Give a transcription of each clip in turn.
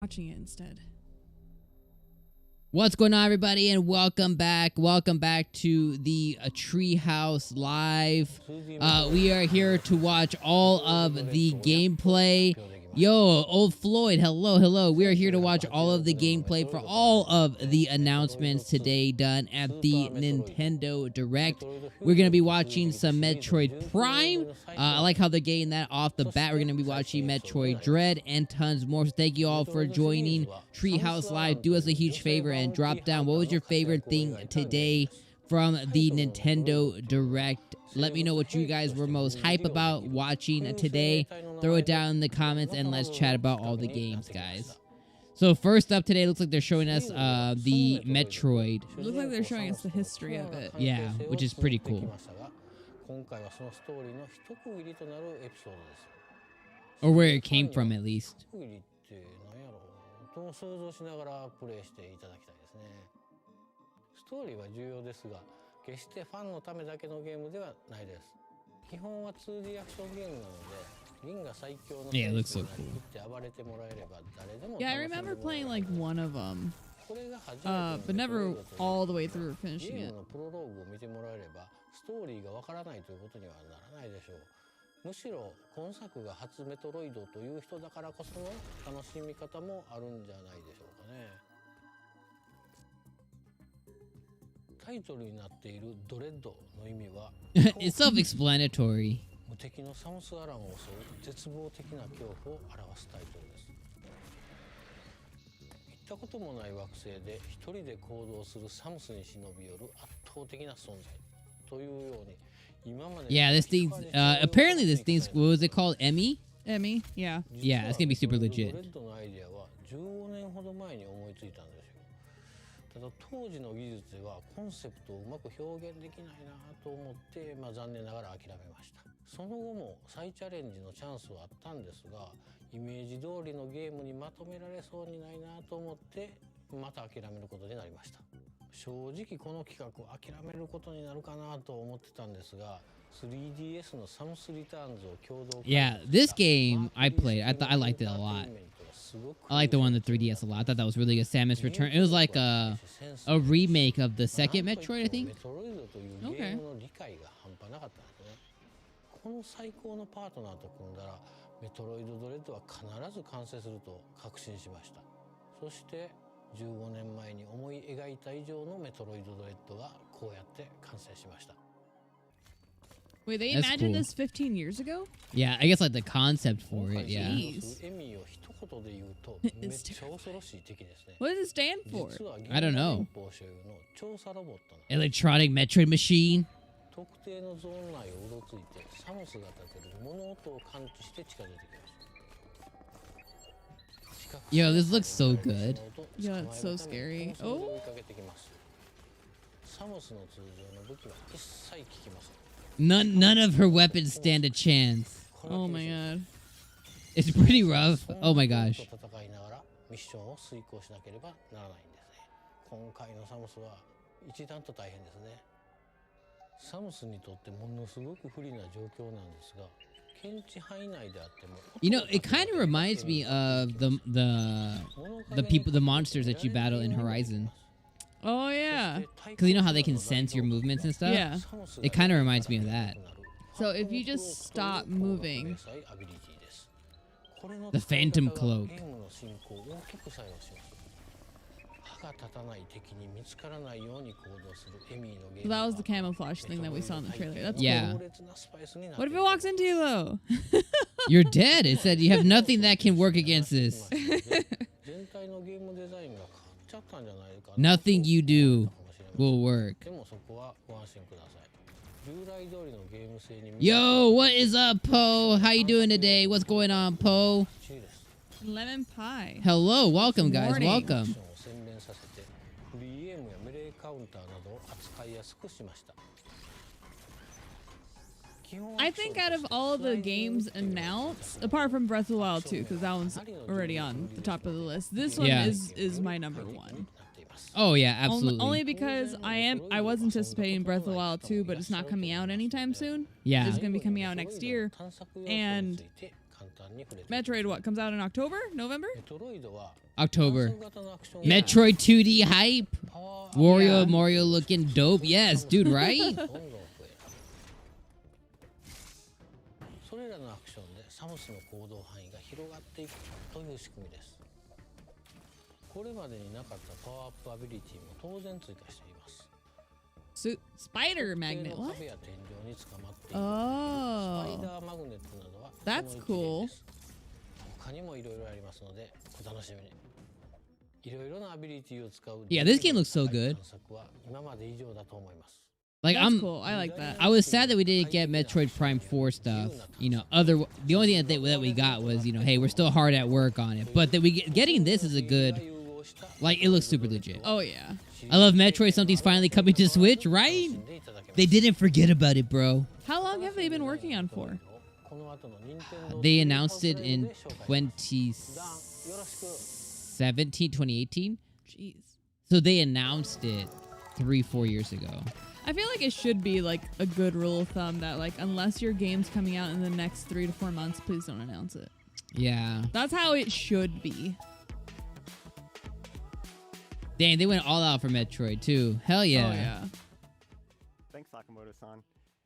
watching it instead. What's going on, everybody, and welcome back. Welcome back to the Treehouse Live. We are here to watch all of the gameplay. Yo, old Floyd, hello. We are here to watch all of the gameplay for all of the announcements today done at the Nintendo Direct. We're going to be watching some Metroid Prime. I like how they're getting that off the bat. We're going to be watching Metroid Dread and tons more. So thank you all for joining Treehouse Live. Do us a huge favor and drop down. What was your favorite thing today from the Nintendo Direct? Let me know what you guys were most hype about watching today. Throw it down in the comments and let's chat about all the games, guys. So first up today, looks like they're showing us the Metroid. It looks like they're showing us the history of it. Yeah, which is pretty cool. Or where it came from, at least. ストーリーは重要ですが、決してファンのためだけのゲームではないです。基本は 2D アクションゲームなので、銀が最強の Yeah, it looks so cool. って暴れてもらえれば誰でも Yeah, I remember playing like one of them, but never all the way through finishing ゲー it. ムのプロローグを見てもらえれば、ストーリーがわからないということにはならないでしょう。むしろ今作が初メトロイドという人だからこその楽しみ方もあるんじゃないでしょうかね。タイトルになっているドレッドの意味は It's self-explanatory. 無敵のサムスアランを襲う絶望的な恐怖を表すタイトルです。行ったこともない惑星で一人で行動するサムスに忍び寄る圧倒的な存在というように今まで Yeah, this thing, apparently this thing, what was it called? Emmy? Emmy, yeah. Yeah, it's gonna be super legit. ドレッドのアイデアは15年ほど前に思いついたんですよ。ただ当時の技術ではコンセプトをうまく表現できないなと思って、残念ながら諦めました。その後も再チャレンジのチャンスはあったんですが、イメージ通りのゲームにまとめられそうにないなと思ってまた諦めることになりました。正直この企画を諦めることになるかなと思ってたんですが、3DS のサムスリターンズを共同 Yeah, this game I played. I liked it a lot. I like the one on the 3DS a lot. I thought that was really good. Samus Return. It was like a remake of the second Metroid, I think. Okay. この最高のパートナーと組んだらメトロイドドレッドは必ず完成すると確信しました。そして15年前に思い描いた以上のメトロイドドレッドがこうやって完成しました。 Wait, they That's imagined cool. this 15 years ago? Yeah, I guess like the concept for it, yeah. Jeez. エミを一言で言うとめっちゃ恐ろしい敵ですね。 What does it stand for? I don't know. 所有の調査ロボットなんです。 Electronic Metroid Machine. 特定のゾーン内をうろついてサムスが立てる物音を感知して近づいてきます。 Yo, this looks so good. Yeah, it's so scary. Oh. サムスの通常の武器は一切効きません。 None of her weapons stand a chance. Oh my god. It's pretty rough. Oh my gosh. 戦いながらミッションを遂行しなければならないんですね。今回のサムスは一段と大変ですね。サムスにとってものすごく不利な状況なんですが、検知範囲内であっても You know, it kind of reminds me of the monsters that you battle in Horizon. Oh yeah. Because you know how they can sense your movements and stuff? Yeah. It kind of reminds me of that. So if you just stop moving. The Phantom Cloak. So that was the camouflage thing that we saw in the trailer. That's Yeah. cool. What if it walks into you though? You're dead. It said you have nothing that can work against this. Nothing you do will work. Yo, what is up, Poe? How you doing today? What's going on, Poe? Lemon pie. Hello, welcome, guys. Morning. Welcome. I think out of all the games announced, apart from Breath of the Wild 2, because that one's already on the top of the list, this one Yeah. is my number one. Oh yeah, absolutely. Only because I was anticipating Breath of the Wild 2, but it's not coming out anytime soon. Yeah. It's going to be coming out next year. And Metroid, what, comes out in October? November? October. Yeah. Metroid 2D hype. Wario Yeah. Mario looking dope. Yes, dude, right? それらのアクションでサムスの行動範囲が広がっていくという仕組みです。これまでになかったパワーアップアビリティも当然追加しています。 Spider magnet. 特定の What? 壁や天井に捕まっているスパイ Oh. ダーマグネットなどは That's その一例 cool. です。他にもいろいろありますのでお楽しみに。いろいろなアビリティを使う Yeah, this game looks so good. 探索は今まで以上だと思います。 Like That's cool. I like that. I was sad that we didn't get Metroid Prime 4 stuff. You know, the only thing that we got was, you know, hey, we're still hard at work on it. But that getting this is a good, like, it looks super legit. Oh, yeah. I love Metroid. Something's finally coming to Switch, right? They didn't forget about it, bro. How long have they been working on for? They announced it in 2018. Jeez. So they announced it 3-4 years ago. I feel like it should be like a good rule of thumb that like unless your game's coming out in the next 3 to 4 months, please don't announce it. Yeah. That's how it should be. Dang, they went all out for Metroid too. Hell yeah. Oh yeah. Thanks, Sakamoto-san.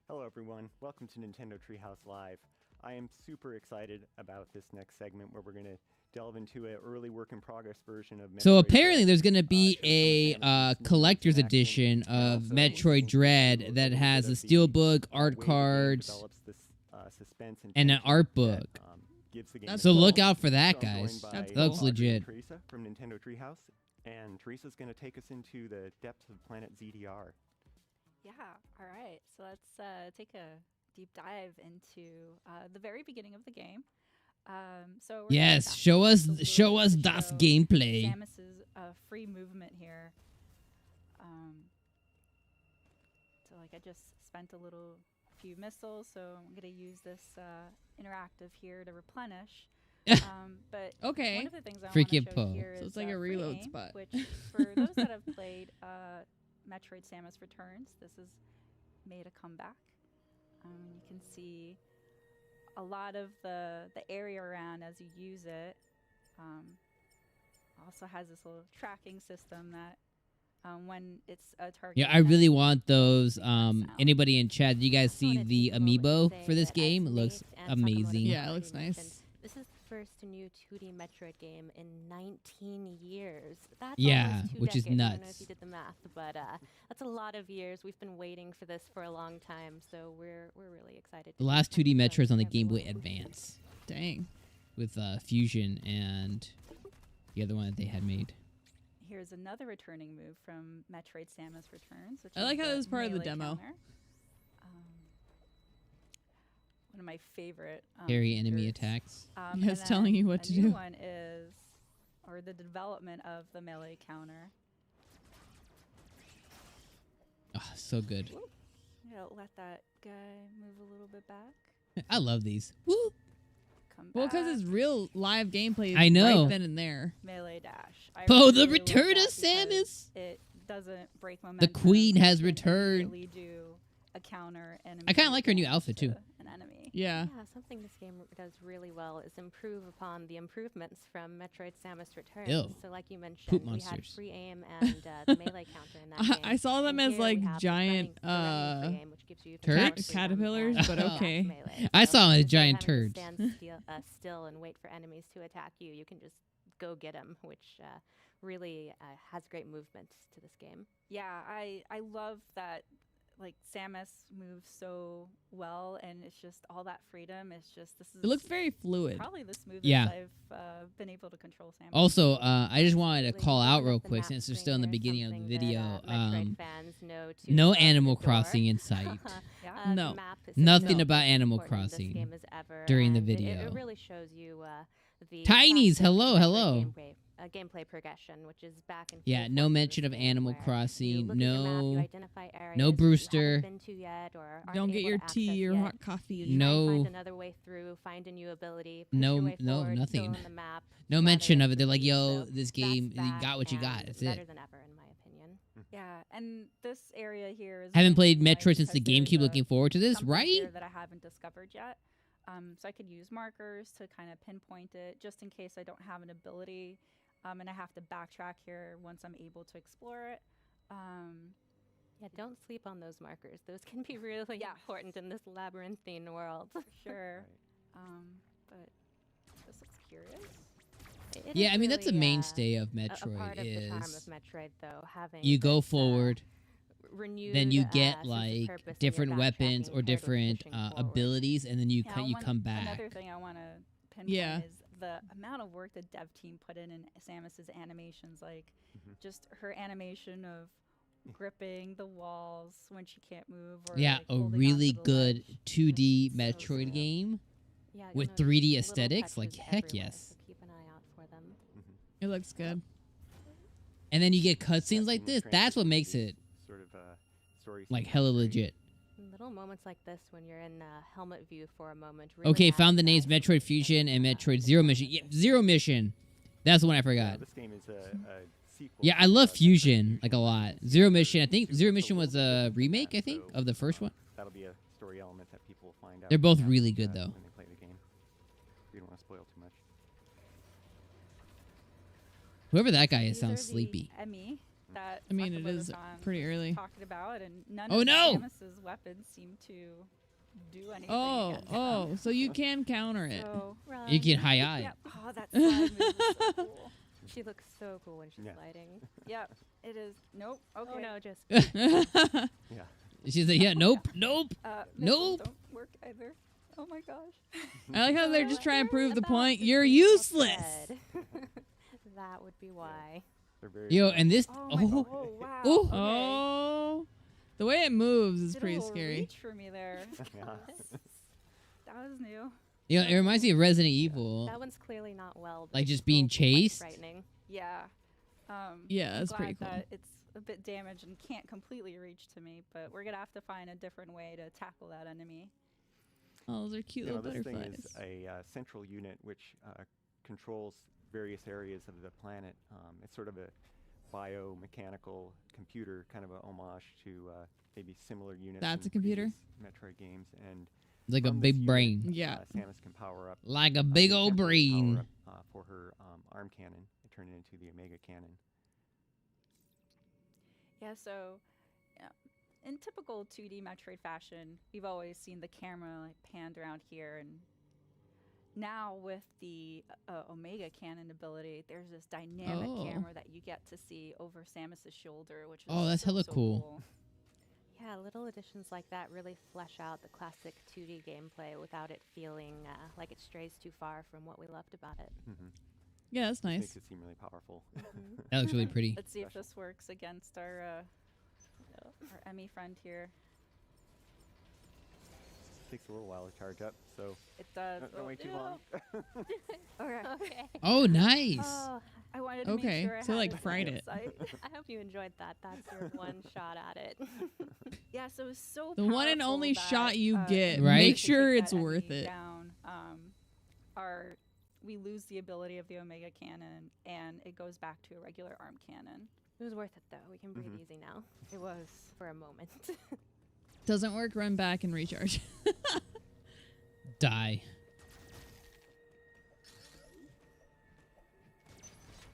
Hello, everyone. Welcome to Nintendo Treehouse Live. I am super excited about this next segment where we're going to delve into an early work-in-progress version of Metroid. So apparently there's going to be show some a Samus collector's in action, edition and of also Metroid Dread that a has a bit of the, steelbook, way art the game cards, develops this, suspense and an tension art that, book. gives the game That's So cool. look out for that, So I'm guys. joined That's by cool. Looks Audrey legit. and Teresa from Nintendo Treehouse, and Teresa's going to take us into the depths of planet ZDR. Yeah, all right. So let's take a deep dive into the very beginning of the game. So we're gonna Yes, back show us just a little show bit us to das show gameplay. Samus's free movement here. So like I just spent a few missiles, so I'm gonna use this interactive here to replenish. But Okay. one of the things I want Freaking to show po. here So is it's like a free reload aim, spot. which for those that have played Metroid Samus Returns, this has made a comeback. You can see a lot of the area around as you use it. Also has this little tracking system that when it's a target. Yeah, I really want those. Anybody in chat, do you guys see the amiibo for this game? It looks amazing. Yeah, it looks nice. This is the first new 2D Metroid game in 19 years. That's Yeah, almost 2 which is decades. I don't know nuts. if you did the math, but that's a lot of years. We've been waiting for this for a long time, so we're really excited. The last 2D Metroid Metroid is on the Game Boy Advance Dang. with Fusion and the other one that they had made. Here's another returning move from Metroid Samus Returns. Which I like is how the this is part of the melee demo. counter. One of my favorite Carry enemy features. attacks. And Yeah, it's then telling you what to a new do. one is, or the development of the melee counter. Oh, so good. I'm gonna let that guy move a little bit back. I love these. Woo! Come Well, because back. it's real live gameplay. I know. Right then and there. Melee dash. I Oh, the really love return of that because Samus! It doesn't break momentum. The queen has You can returned. immediately do a counter and I kinda like her new immediate outfit, too. damage to An enemy. Yeah. Yeah, something this game does really well is improve upon the improvements from Metroid Samus Returns. Ew. So like you mentioned, Poop we had monsters. free aim and the melee counter in that game. I saw them And as here we like have the giant running free aim, which gives you turds? freedom Caterpillars, and but fast okay. melee. I So saw 'em as instead of giant having to turds. stand still and wait for enemies to attack you, you can just go get them, which really has great movement to this game. Yeah, I love that. Like Samus moves so well, and it's just all that freedom. It's just this is. It looks very fluid. probably the smoothest Yeah. I've been able to control Samus. Also, I just wanted to Really call out open real up the quick map since we're screen still in the here, beginning of the something video. that, Metroid fans know to No love and Animal adore. Crossing in sight. Yeah. No. The map is Nothing something about as Animal important in Crossing this game as ever, during the and it video. really shows you the Tinies, classic hello, Metroid hello. gameplay progression, which is back and Yeah, forth no in mention this of game Animal where you Crossing. look at your map, you No, identify areas no that you Brewster. haven't been to yet or aren't Don't get able your to access tea or yet. hot coffee. You try and No. find another way through, find a new ability, push No- your way no, forward, nothing. fill in the map, no let mention it of it. They're like, proceed. yo, So this that's game, you that got what you got. and That's better it. than ever, in my opinion. Yeah, and this area here is. Haven't played really nice Metroid since the because there's GameCube. Looking forward to this, something right? here that I haven't discovered yet. So I could use markers to kind of pinpoint it just in case I don't have an ability and I have to backtrack here once I'm able to explore it. Yeah, don't sleep on those markers. Those can be really important in this labyrinthine world. Sure. Right. But this looks curious. It Yeah, is I mean, that's a really, mainstay of a Metroid part of the charm of is Metroid, though, having you go this, forward, renewed, then you get sense of like purpose in your different weapons backtracking or paired with different pushing forward. abilities, and then you come back. Another thing I want to pinpoint Yeah. is the amount of work the dev team put in Samus's animations. Like, just her animation of gripping the walls when she can't move. Or Yeah, like a holding really onto the good ledge. 2D So Metroid cool. game Yeah, with you know, 3D little aesthetics. Like, touches heck everywhere, yes. so keep an eye out for them. It looks good. And then you get cutscenes like Seamless this. That's what transition makes to it sort of story like sequence hella is great. legit. Little moments like this when you're in helmet view for a moment. Really Okay, add found to the that names Metroid Fusion and Metroid the Zero Mission. charm Yeah, of the Zero game. Mission. That's the one I forgot. This game is a sequel. Yeah, to, I love Metroid Fusion like a but lot. it's Zero super- Mission, I think super- Zero it's a Mission little was bit a different than remake, that, I think, so, of the first one. That'll be a story element that people will find out. They're both after, really good, though. When they play the game. We don't want to spoil too much. Whoever that guy is These sounds are the sleepy. Emmy that I mean, it is Sakamoto-san pretty early. talking about, and none Oh, of no! Samus's weapons seem to do anything. Oh, against oh, them. so you can counter it. So, You get high eye. yep. Oh, that side move is so cool. She looks so cool when she's Yeah. sliding. Yep, it is. Nope. Okay. Oh no, just Yeah. She's like, yeah, nope, nope. missiles Nope. don't work either. Oh my gosh. I like how they're just trying to prove the About point. the You're thing you useless. said. That would be why. They're very Yo, and this. Oh, my, Oh, oh wow. oh. Okay. Oh, the way it moves is Did a pretty little scary. reach for me there. Yeah. That was new. You know, it reminds me of Resident Evil. That one's clearly not well. but Like it's just being still quite chased? frightening. Yeah. Yeah, I'm that's glad pretty cool. that it's a bit damaged and can't completely reach to me, but we're gonna have to find a different way to tackle that enemy. Oh, those are cute You know, little this thing butterflies. is a central unit which controls various areas of the planet. It's sort of a biomechanical computer, kind of a homage to maybe similar units. That's in a computer? previous Metroid games, and Like a from this big unit, brain. Yeah. Samus can power up Like a big the old temporary brain. power-up, for her arm cannon and turn it into the Omega cannon. Yeah, so in typical 2D Metroid fashion, we've always seen the camera like panned around here, and now with the Omega cannon ability, there's this dynamic Oh. camera that you get to see over Samus's shoulder, which is Oh, that's so, hella so cool. Yeah, little additions like that really flesh out the classic 2D gameplay without it feeling like it strays too far from what we loved about it. Mm-hmm. Yeah, that's nice. Makes it seem really powerful. That looks really pretty. Let's see if this works against our Emmy friend here. Takes a little while to charge up, so It does. don't wait too long. Okay. Okay. Oh, nice. Oh, I wanted to Okay, make sure I so, had like, a fried line it. of sight. I hope you enjoyed that. That's your one shot at it. Yeah, so it's so The one and powerful only that, shot you get. Right? Make to sure take it's that worth enemy it. Down, we lose the ability of the Omega cannon, and it goes back to a regular arm cannon. It was worth it though. We can breathe Mhm. easy now It was. for a moment. Doesn't work, run back and recharge. Die.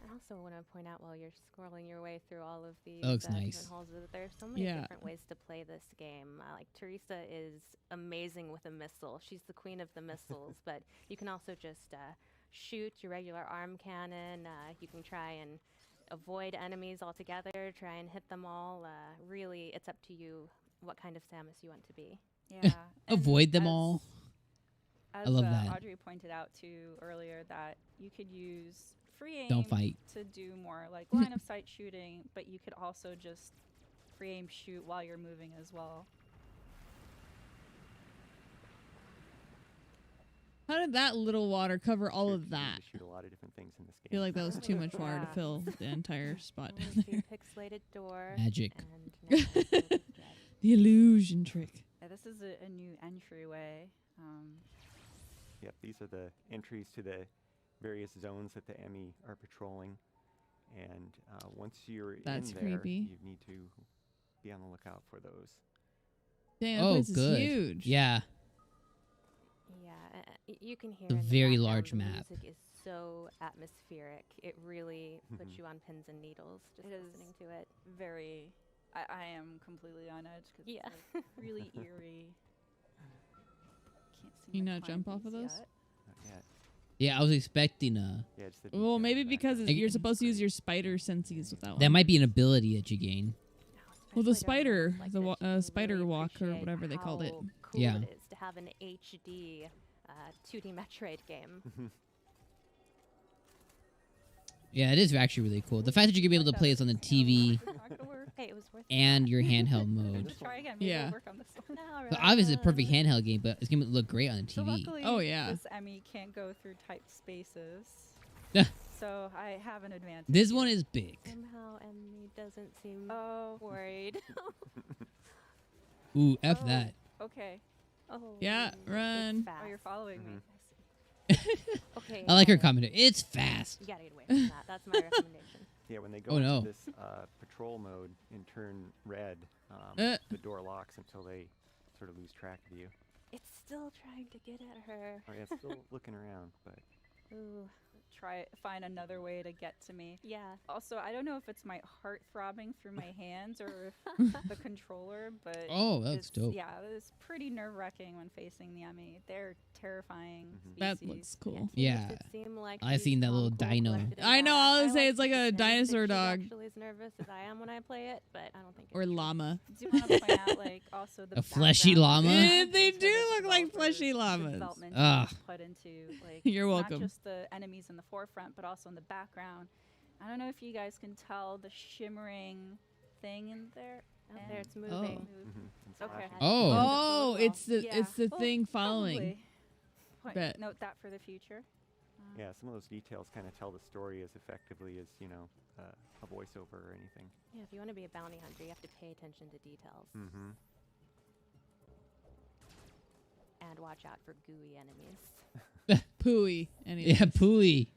I also want to point out while you're scrolling your way through all of these looks different nice. halls that there's so many Yeah. different ways to play this game. Like Teresa is amazing with a missile. She's the queen of the missiles, but you can also just shoot your regular arm cannon. You can try and avoid enemies altogether, try and hit them all. Really, it's up to you what kind of Samus you want to be. Yeah. and Avoid them as- all. As I love that. Audrey pointed out too earlier, that you could use free aim Don't fight. to do more like line of sight shooting, but you could also just free aim shoot while you're moving as well. How did that little water cover all Shoot- of you need that? to shoot a lot of different things in this I game. feel like that was too much water to Yeah. fill the entire spot Only down see there. a pixelated door. Magic. And now it's filled with red. The illusion trick. Yeah, this is a new entryway. Yep, these are the entries to the various zones that the Emmy are patrolling. And once you're That's in there, creepy. you need to be on the lookout for those. Dang, that Oh, place good. is huge. Yeah. Yeah, you can hear A in the very background large the map. music is so atmospheric. It really puts Mhm. you on pins and needles just It is listening to it. very. I am completely on edge because Yeah. it's like really eerie. Can't see. Can you my not jump off of climbing those? yet. Not yet. Yeah, I was expecting Yeah, just the Well, detail maybe in the because background. you're supposed to use your spider senses with that one. that might be an ability that you gain. Well, the Especially during spider, levels like the this, you can spider really walk or appreciate whatever they called it. how Cool Yeah. it is to have an HD 2D Metroid game. Yeah, it is actually really cool. The fact that you can be able to play this on the TV It's not gonna work. Hey, it was worth and it. your handheld mode. Just try again. Maybe Yeah. it'll work on this one. So obviously, it's a perfect handheld game, but it's gonna look great on the So TV. luckily, Oh, yeah. this Emmy can't go through tight spaces. So I have an advantage. This one is big. Somehow Emmy doesn't seem Oh, worried. Ooh, F Oh. that. okay. Oh, Yeah, it's run. fast. Oh, you're following me. Okay. I like her yeah, commentary. It's fast. You gotta get away from that. That's my recommendation. Yeah, when they go Oh, into no. this patrol mode and turn red, Uh. the door locks until they sort of lose track of you. It's still trying to get at her. Oh, yeah, it's still looking around, but Ooh, Find another way to get to me. yeah. Also, I don't know if it's my heart throbbing through my hands or if the controller, but Oh, that looks it's, dope. yeah, it's pretty nerve-wracking when facing the Emmy. They're terrifying. Mhm. That species. looks cool. Yeah. Makes it seem like I she's seen that calm, little cool, dino. collected, and I know, badass. I was I say like it's like to a think dinosaur she's dog. Actually, as nervous as I am when I play it, but I don't think. Or it's true. llama. Do you want to point out, like, also the A fleshy background llama? Yeah, and they sort do of look like developers, fleshy the llamas. development Ugh. put into, like, You're welcome. not just the enemies in the forefront, but also in the background. I don't know if you guys can tell the shimmering thing in there. Out there, it's Oh. moving. it's Okay. flashing. Oh. Oh, Really it's the well. it's the Yeah. thing Well, following. probably. Bet. Note that for the future. Yeah, some of those details kind of tell the story as effectively as, a voiceover or anything. Yeah, if you want to be a bounty hunter, you have to pay attention to details Mm-hmm. and watch out for gooey enemies. Pooey. Anyways. Yeah, pooey.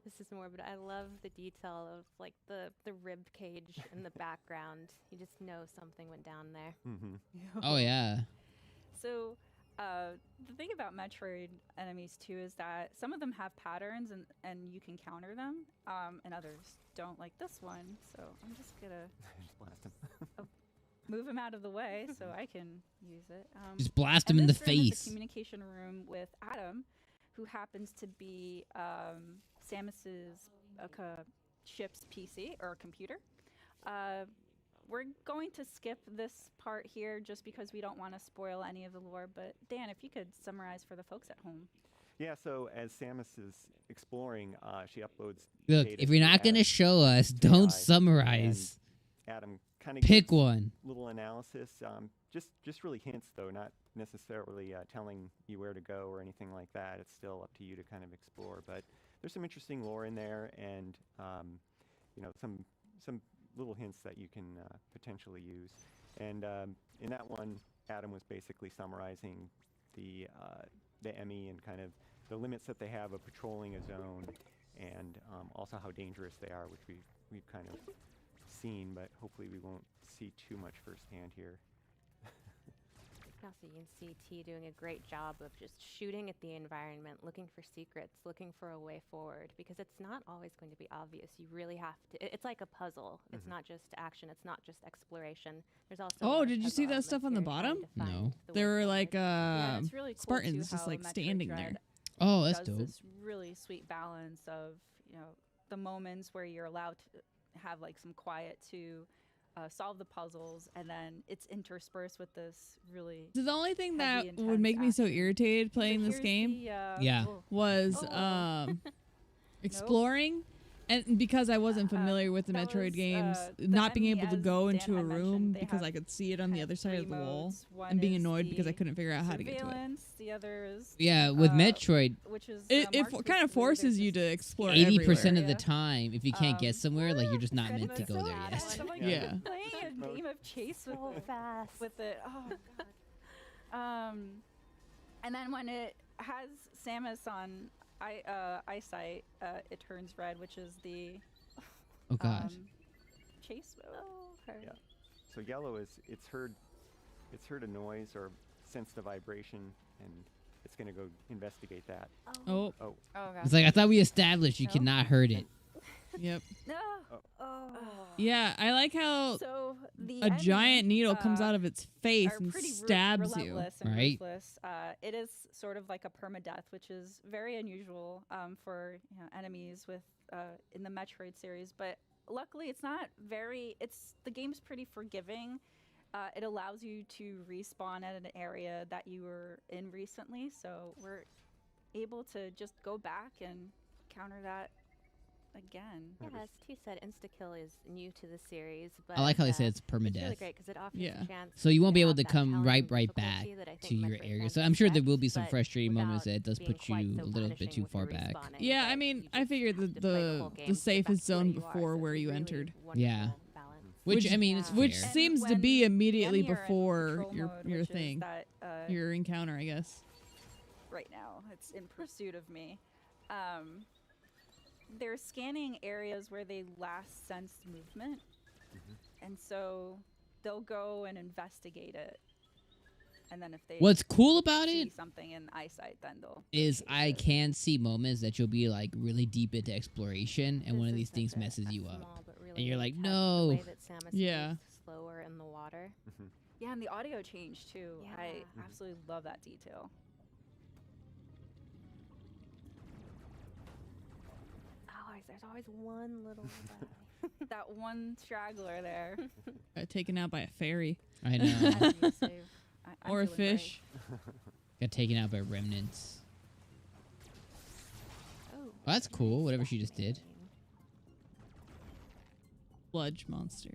This is more, but I love the detail of like the rib cage in the background. You just know something went down there. Mm-hmm. Oh yeah. So, the thing about Metroid enemies too is that some of them have patterns and you can counter them, and others don't, like this one. So I'm just gonna Just blast him. move him out of the way so I can use it. Just blast him and in the this room is a face. communication room with Adam, who happens to be Samus's ship's PC or computer. We're going to skip this part here just because we don't want to spoil any of the lore. But Dan, if you could summarize for the folks at home. Yeah, so as Samus is exploring, she uploads Look, data if you're to not gonna Adam. show us, AI, don't summarize. Adam kind of Pick one. little analysis, just really hints though, not necessarily telling you where to go or anything like that. It's still up to you to kind of explore. But there's some interesting lore in there, and some little hints that you can potentially use. And in that one, Adam was basically summarizing the Emmy and kind of the limits that they have of patrolling a zone, and also how dangerous they are, which we've kind of seen, but hopefully we won't see too much firsthand here. Also, you can see T doing a great job of just shooting at the environment, looking for secrets, looking for a way forward, because it's not always going to be obvious. You really have to. It's like a puzzle. It's not just action. It's not just exploration. There's also. Oh, a lot of did you see puzzle that stuff on the elements here, trying to bottom? find No. the There way were forward. like Yeah, it's really cool Spartans too just how like Metroid standing Dread there. Oh, that's does dope. this really sweet balance of the moments where you're allowed to have like some quiet to solve the puzzles, and then it's interspersed with this really So the only thing that heavy, would make me so intense action. irritated So playing this here's game the, Yeah. oh, was Oh. exploring, and because I wasn't familiar with the that Metroid was, games, the not being enemy, able to as go Dan into a had room mentioned, they because have I could see it on the kind other of side of the three wall, modes. One and being is annoyed because I the couldn't figure out how to get to it. surveillance, the other is Yeah, with Metroid, which is It marked kind of with blue, forces they're you to just explore 80% of the area. time, if you can't get somewhere, like you're just not Fred meant to was go so there mad. yet. I'm like, Yeah. playing a game of chase with So it. fast. With it. Oh god. And then when it has Samus on eyesight, it turns red, which is the Oh gosh. chase mode. Oh, Yeah. So yellow is it's heard a noise or sensed a vibration, and Rocket's gonna go investigate that. Oh. Oh god. It's like, I thought we established you No. cannot hurt it. Yep. No. Oh. Oh. Yeah, I like how So the a giant enemies, needle comes out of its face are and pretty stabs you. relentless and Right. ruthless. It is sort of like a permadeath, which is very unusual for enemies with in the Metroid series. But luckily, it's not very. The game's pretty forgiving. It allows you to respawn at an area that you were in recently, so we're able to just go back and counter that again. Yeah, as T said, insta-kill is new to the series, but I like how they said it's it's really permadeath. great because it offers Yeah. a chance. So you won't be able have to that come challenging right back difficulty that I think to your Metroid area. fans So I'm sure there expect, will be some but frustrating moments without that it does being put you quite a so little bit punishing too with far the back. respawning, Yeah, but I mean, you I just figured have that to play the whole the game to get safest back to where zone you are, before so where it's a you really entered. Yeah. wonderful balance. Which I mean, it's Which fair. seems to when be immediately when you're in before patrol your mode, your which is thing, that, your encounter, I guess. right now. It's in pursuit of me. They're scanning areas where they last sensed movement, and so they'll go and investigate it. And then if they What's cool about see it something in eyesight, then they'll is chase I it. can see moments that you'll be like really deep into exploration, and This one of is these such things a messes you small up. but really you're neat like, touch, no. The way that Samus Yeah. moves slower in the water. Yeah, and the audio change too. I Yeah. absolutely love that detail. There's always one little guy. That one straggler there. Got taken out by a fairy I know. I need to save. I'm or a feeling brave. fish. Got taken out by remnants. Oh, Well, that's cool. Whatever she just did. Sludge monster.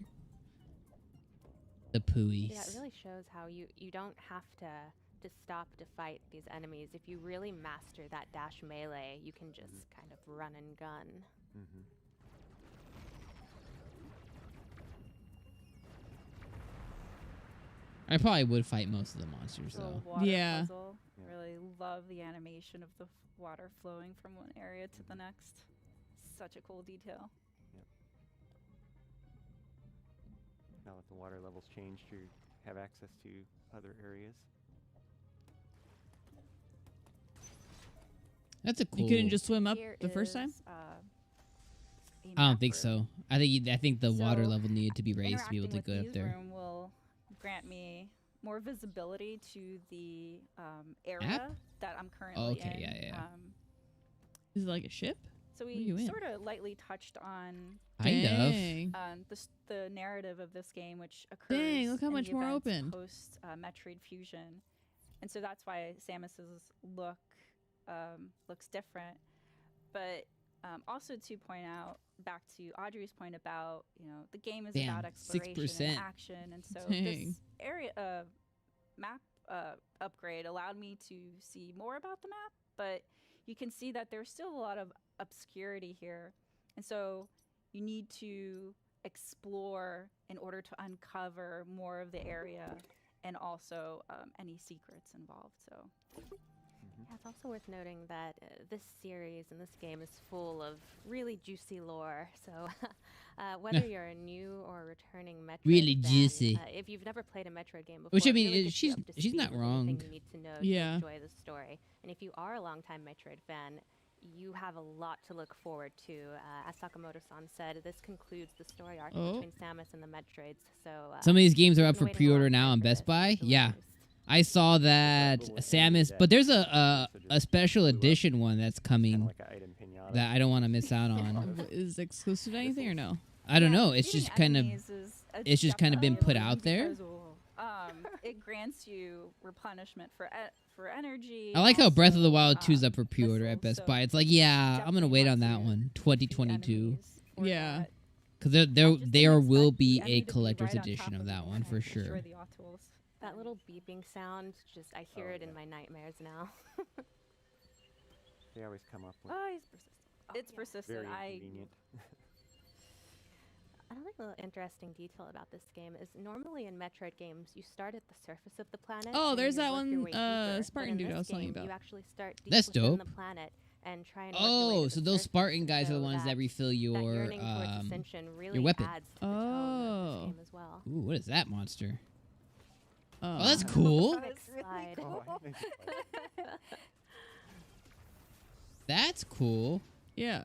The pooies. Yeah, it really shows how you don't have to stop to fight these enemies. If you really master that dash melee, you can just kind of run and gun. I probably would fight most of the monsters Little though. water Yeah. puzzle. Yeah. Really love the animation of the water flowing from one area to the next. Such a cool detail. Now that the water levels changed, you have access to other areas. That's a cool. You couldn't just swim up Here the first time? is, a I don't map think room. so. I think the water So, level needed to be raised to be able to Interacting go with up these there. room will grant me more visibility to the area that I'm currently Okay, in. yeah. Um, Is it like a ship? so are you we in? sort of lightly touched on Kind of. Dang. the narrative of this game, which occurs Dang, look how in much the more events open. post Metroid Fusion, and so that's why Samus's look looks different. But also to point out, back to Audrey's point about the game is Damn, about exploration 6%. and action, and so Dang. this area map upgrade allowed me to see more about the map, but you can see that there's still a lot of obscurity here, and so you need to explore in order to uncover more of the area and also any secrets involved. So Yeah, it's also worth noting that this series and this game is full of really juicy lore. So whether you're a new or returning Metroid Really fan, juicy. if you've never played a Metroid game before, Which, I it mean, really gets you up to she's speed not with everything wrong. you need to know Yeah. to enjoy the story. And if you are a longtime Metroid fan, you have a lot to look forward to. As Sakamoto-san said, this concludes the story arc Oh. between Samus and the Metroids. So Some of these games are up been for waiting a long pre-order now time on for Best this Buy. to Yeah. release. I saw that little Samus, that but there's also a just special blew up. edition one that's Kind coming of like an item pinata. that I don't want to miss out on. Is it exclusive to anything or no? I don't Yeah, know. It's shooting just kind of enemies is a it's just kind of been definitely put a out there. because, it grants you replenishment for energy. I like how Breath of the also, Wild 2 is up for pre-order at missiles, Best so Buy. It's like, yeah, I'm gonna definitely wait want on that to one, shoot the 2022, enemies for Yeah. that. because I there just there didn't will expect the be enemy a to be collector's right on edition top of that me one and for destroy sure. the Autols. That little beeping sound, just I hear Oh, it in yeah. my nightmares now. They always come up with Oh, he's persistent. It's yeah. persistent. very I inconvenient. Another interesting detail about this game is normally in Metroid games you start at the surface of the planet. Oh, and there's you that work your one, way deeper, but Spartan in dude I this was telling you game, about. You actually start deep That's within dope. the planet and try and work your way Oh, to so the those surface, Spartan guys are the so ones that refill that your yearning towards ascension really weapon. adds to the tone of Oh. this game as well. Ooh, what is that monster? Oh, that's cool. Big slide. Oh, I think it's like- That's cool. Yeah.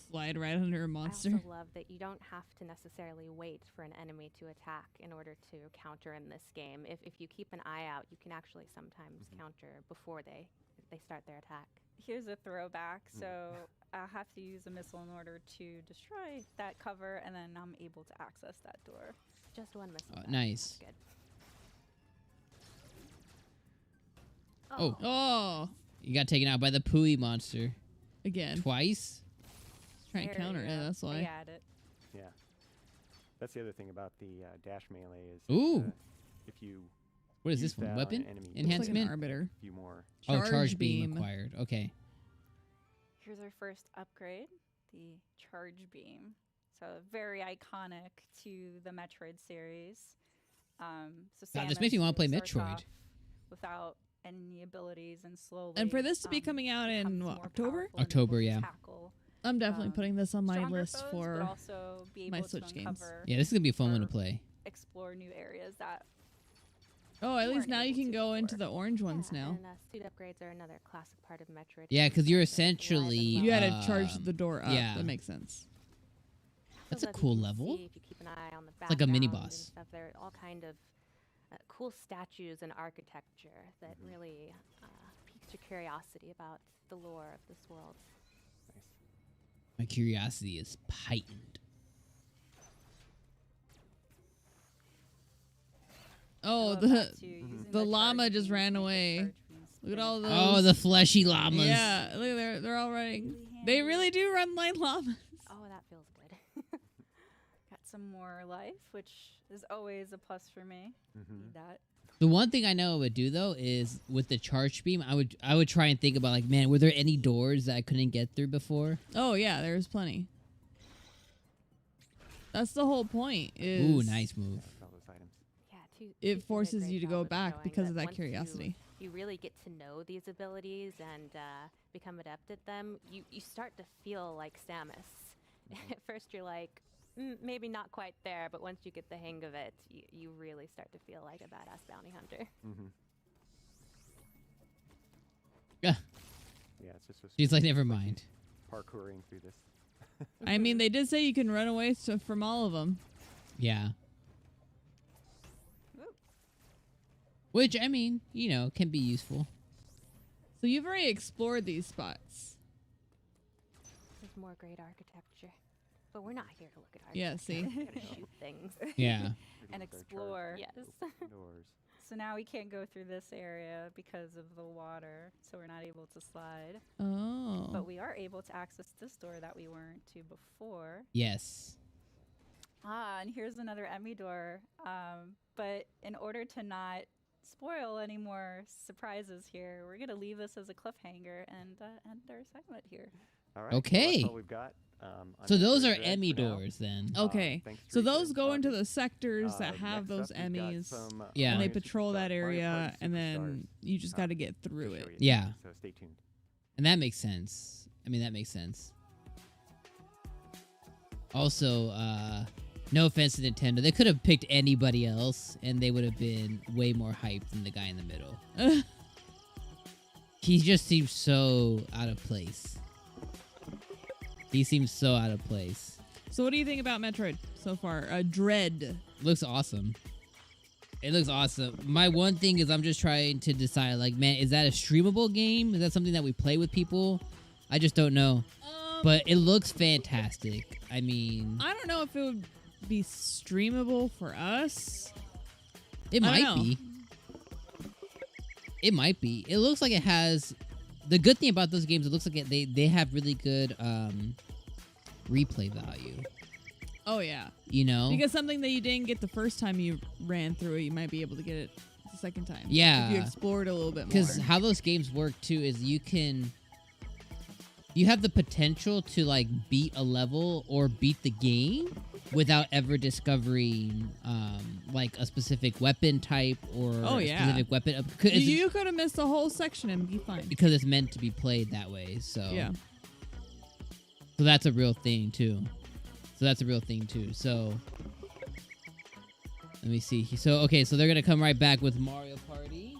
Slide right under a monster. I also love that you don't have to necessarily wait for an enemy to attack in order to counter in this game. If you keep an eye out, you can actually sometimes counter before they start their attack. Here's a throwback. So I have to use a missile in order to destroy that cover, and then I'm able to access that door. Just one missile. Oh, though. nice. That's good. Oh. Oh, You got taken out by the Pooey monster again. twice. Trying to There counter you it. go. That's I why. got it. Yeah. That's the other thing about the dash melee is Ooh. if you What is use this one? that on Weapon an enemy, Looks like an enhancement? arbiter. a few more. Oh, Charge charge beam beam. acquired. Okay. Here's our first upgrade, the charge beam. So very iconic to the Metroid series. So God, this Samus makes me wanna play starts Metroid. off without any abilities, and slowly. And for this to be coming out in, becomes what, more October? powerful and October, able to yeah. tackle I'm definitely putting this on my stronger list foes, but for. also be my able Switch to games. uncover, Yeah, this is gonna be a fun one to or play. explore new areas that. Oh, at you least weren't now you able can to go into before. the orange ones now. And suit upgrades are another classic part of Metroid. Yeah, 'cause games you're that live and essentially, You well. had to charge the door up. yeah. That makes sense. That's So a as you cool can level. see, if you keep an eye on the It's like a mini background and boss. Stuff, there are all kind of cool statues and architecture that really piques your curiosity about the lore of this world. Nice. My curiosity is heightened. I Oh, love the that too, using the charge llama just beams ran make the away. charge beams Look at spin. all those. Oh, the fleshy llamas. Yeah, look, they're all running. Really They handy. really do run like llamas. Oh, that feels good. Got some more life, which is always a plus for me. Mm-hmm. Need that. The one thing I know I would do though is with the charge beam, I would try and think about like, man, were there any doors that I couldn't get through before? Oh yeah, there's plenty. That's the whole point. Is Ooh, nice move. All those items. Yeah, two It did a forces great you to job go of back showing because of that once curiosity. You really get to know these abilities and become adept at them. You start to feel like Samus. At first, you're like, maybe not quite there, but once you get the hang of it, you really start to feel like a badass bounty hunter. Mm-hmm. Yeah. Yeah, it's just She's like, never mind. parkouring through this. I mean, they did say you can run away from all of them. Yeah. Woo. Which I mean, you know, can be useful. So you've already explored these spots. There's more great architecture. But we're not here to look at Yeah, architecture. see? We're here to shoot things. Yeah. Pretty And much our charge explore. Yes. doors. So now we can't go through this area because of the water, so we're not able to slide. Oh. But we are able to access this door that we weren't to before. Yes. And here's another Emmy door. But in order to not spoil any more surprises here, we're going to leave this as a cliffhanger and end our segment here. All right. Okay. Well, that's all we've got. On So those Metroid are Dread Emmy for now. doors then. Okay. Thanks, So Teresa those and go into Bobby. the sectors that have Next those up, we've got Emmys. some, Yeah. And they Mario patrol Superstar- that Mario area, Party and then Superstars. you just got to get through We'll it. show you Yeah. So stay tuned. And that makes sense. I mean, that makes sense. Also, no offense to Nintendo, they could have picked anybody else, and they would have been way more hyped than the guy in the middle. He just seems so out of place. He seems so out of place. So what do you think about Metroid so far? Dread. Looks awesome. It looks awesome. My one thing is I'm just trying to decide, like, man, is that a streamable game? Is that something that we play with people? I just don't know. But it looks fantastic. I mean, I don't know if it would be streamable for us. it I might don't know. be. It might be. It looks like it has... The good thing about those games, it looks like they have really good replay value. Oh yeah, You know? because something that you didn't get the first time you ran through it, you might be able to get it the second time. Yeah. if you explore it a little bit more. Because how those games work too is you have the potential to like beat a level or beat the game without ever discovering like a specific weapon type or Oh, a yeah. specific weapon you could have missed the whole section and be fine. because it's meant to be played that way. So Yeah. So that's a real thing too. So Let me see. So, okay, so they're going to come right back with Mario Party.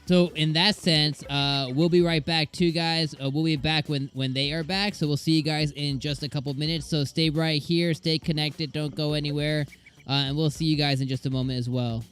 So, in that sense, we'll be right back too, guys. We'll be back when they are back. So, we'll see you guys in just a couple minutes. So, stay right here. Stay connected. Don't go anywhere. And we'll see you guys in just a moment as well.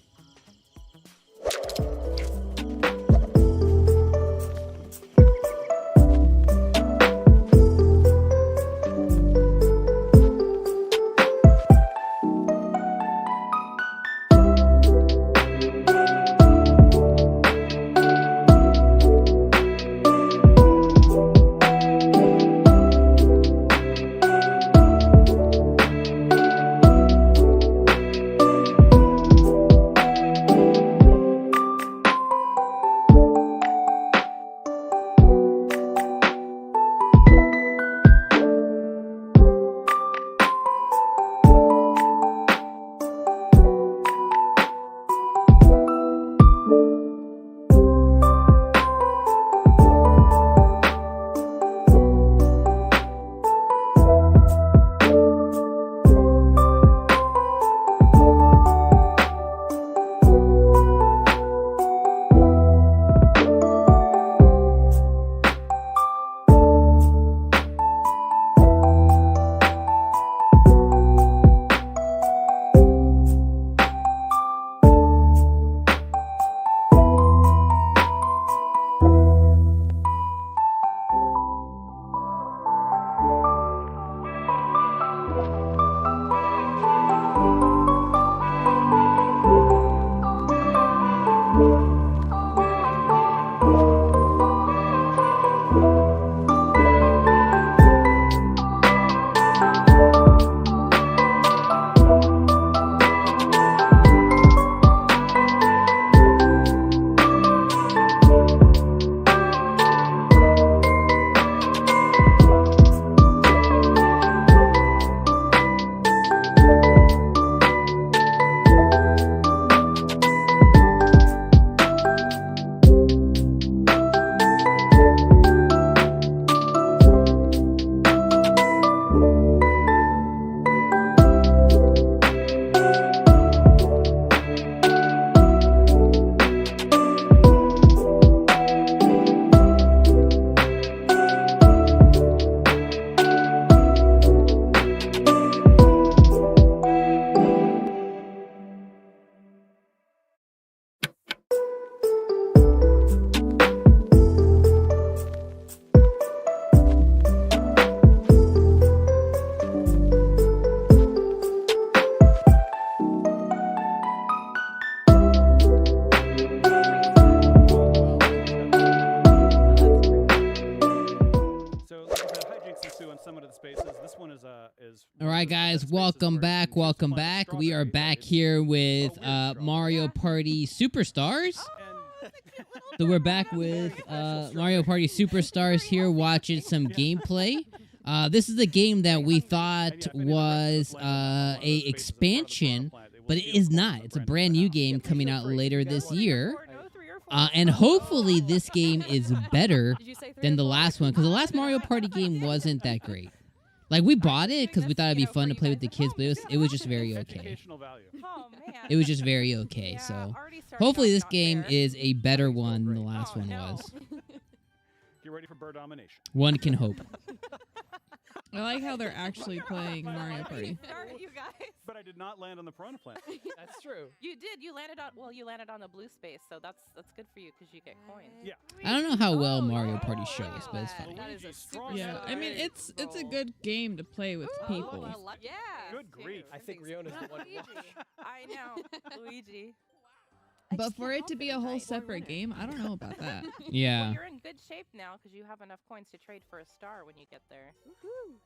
All right, guys, welcome back. Welcome back. We are back here with Mario Party Superstars. So we're back with Mario Party Superstars here, watching some gameplay. This is a game that we thought was a expansion, but it is not. It's a brand new game coming out later this year. And hopefully this game is better than the last one, because the last Mario Party game wasn't that great. Like, we bought it because we thought it'd be fun to play with the kids, but it was just very okay. It was just very okay, so hopefully this game is a better one than the last one was. Get ready for bird domination. One can hope. I like how they're actually playing Mario Party. You guys. But I did not land on the piranha plant. That's true. You did. You landed on the blue space, so that's good for you because you get coins. Yeah. I don't know how well Mario Party shows, but it's funny. That is a super Yeah, I mean it's a good game to play with people. Yeah. Good grief. I think Riona's the one. I know. Luigi. But for it to be a whole separate game, I don't know about that. Yeah. Well, you're in good shape now because you have enough coins to trade for a star when you get there. Woohoo!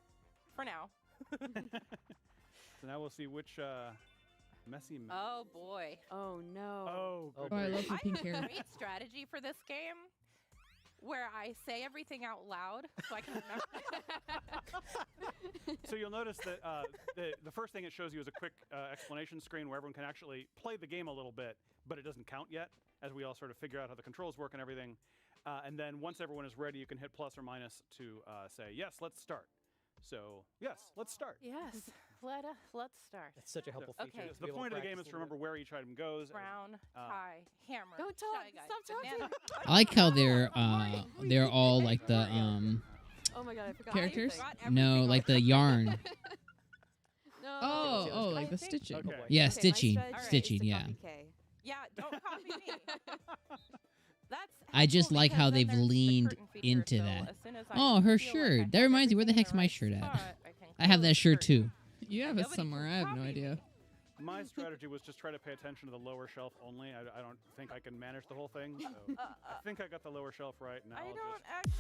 For now. So now we'll see which messy. Oh boy. Oh no. Oh, good Oh, I grief. love the pink I have a hair. great strategy for this game where I say everything out loud so I can remember. So you'll notice that the first thing it shows you is a quick explanation screen where everyone can actually play the game a little bit, but it doesn't count yet, as we all sort of figure out how the controls work and everything. And then once everyone is ready, you can hit plus or minus to say, yes, let's start. So yes, let's start. Yes, let's start. That's such a helpful feature. Okay. just to be The able point of the practice game is to a little remember where each item goes. Brown, tie, hammer. Don't talk. Shy Guy, Stop talking. banana. I like how they're all like the Oh my god, I forgot. Characters? everything. no, like the yarn. No. Oh, like the I think- stitching. Okay. Yeah, Okay, my stitching, strategy is stitching. to Yeah. copy Kay. Yeah, don't copy me. That's I just helpful like how because then they've there's the leaned curtain feature, into so that. as soon as I Oh, her feel like I shirt. have That reminds me, where the everything heck's in my right shirt at? spot, can I have close that shirt the curtain. too. You have it Nobody somewhere. can I have no copy idea. me. My strategy was just try to pay attention to the lower shelf only. I don't think I can manage the whole thing. So I think I got the lower shelf right. Now I I'll don't just actually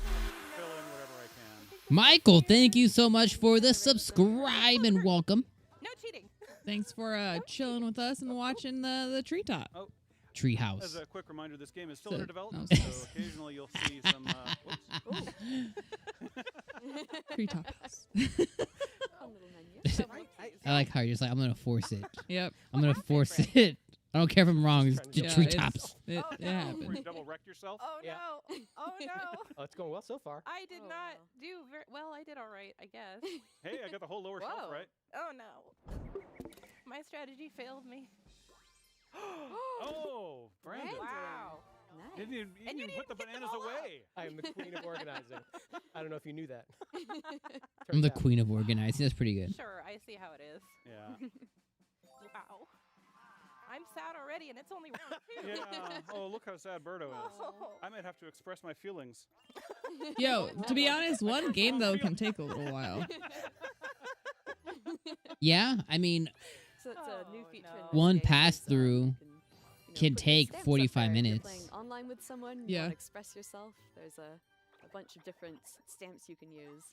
fill know. in whatever I can. Michael, thank you so much for the subscribe and welcome. No cheating. Thanks for chilling with us and watching the treetop. As Treehouse. a quick reminder, this game is still So- under development, oh, so occasionally you'll see some. Whoops. Treetop house. Fun little menu. I like how you're just like, I'm gonna force it. Yep. I'm gonna force it. I don't care if I'm wrong. It's Yeah, just Yeah, treetops. It Oh, it no. Where happened. you double wrecked yourself. Oh Yeah. no. Oh no. Oh, it's going well so far. I did Oh, not wow. do very well. I did all right, I guess. Hey, I got the whole lower shelf Whoa. right. Oh no. My strategy failed me. Oh, Brandon. Wow. Nice. Didn't even, And you even put the didn't pick them bananas all up. away. I am the queen of organizing. I don't know if you knew that. I'm the Turns out. queen of organizing. That's pretty good. Sure, I see how it is. Yeah. Wow. I'm sad already, and it's only round two. Yeah. Oh, look how sad Birdo is. Oh. I might have to express my feelings. Yo, to be honest, one game though can take a little while. Yeah, I mean, So it's a new Oh, feature. no. in this One game is, pass-through you know, can put your take stamps up 45 there. If you're minutes. playing online with someone, you Yeah. want to express yourself. There's a bunch of different stamps you can use.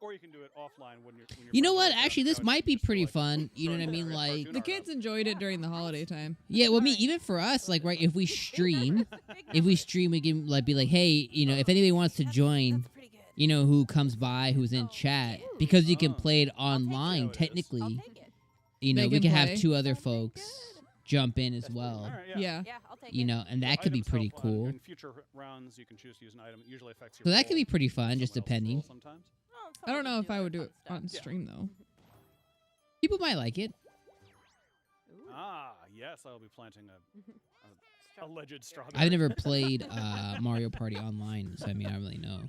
Or you can do it offline when you're. You know friends what? are out, Actually, so this it's might be just pretty like fun. You know what I throwing mean? a Like, cartoon The art kids up. enjoyed it during the holiday time. yeah, well, I mean, even for us, like, right, if we stream, we can like be like, hey, you know, if anybody wants to join, That's pretty good. you know, who comes by, who's in chat, because you can Oh. play it I'll take it. online. How it is. Technically, I'll take it. you know, They we can can have play. two other Something folks good. jump in as That's pretty well. All right, yeah. Yeah. Yeah, I'll take You it. know, and So that could be item pretty itself, cool. In future rounds, you can choose to use an item. It usually affects your. So that could roll, be pretty fun, someone just else's roll depending. Sometimes. Oh, it's I don't always know if I other would do fun it stuff. on stream though. People might like it. Ooh. Ah, yes, I'll be planting a alleged strawberry. I've never played Mario Party online, so I mean, I don't really know.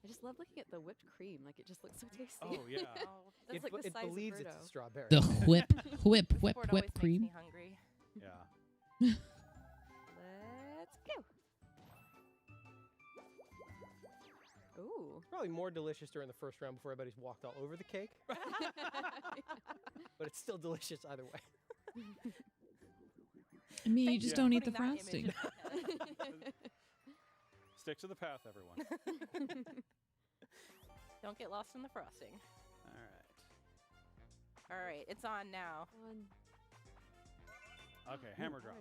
I just love looking at the whipped cream. Like it just looks so tasty. Oh yeah. Oh, That's like the it size believes of it's Birdo. a strawberry. The whip, this whip board always makes cream. me hungry. Yeah. Let's go. Ooh. Probably more delicious during the first round before everybody's walked all over the cake, but it's still delicious either way. I mean, you Thank just for don't eat the putting that image frosting. in my head. Stick to the path, everyone. Don't get lost in the frosting. All right. All right, it's on now. Okay, hammer drop.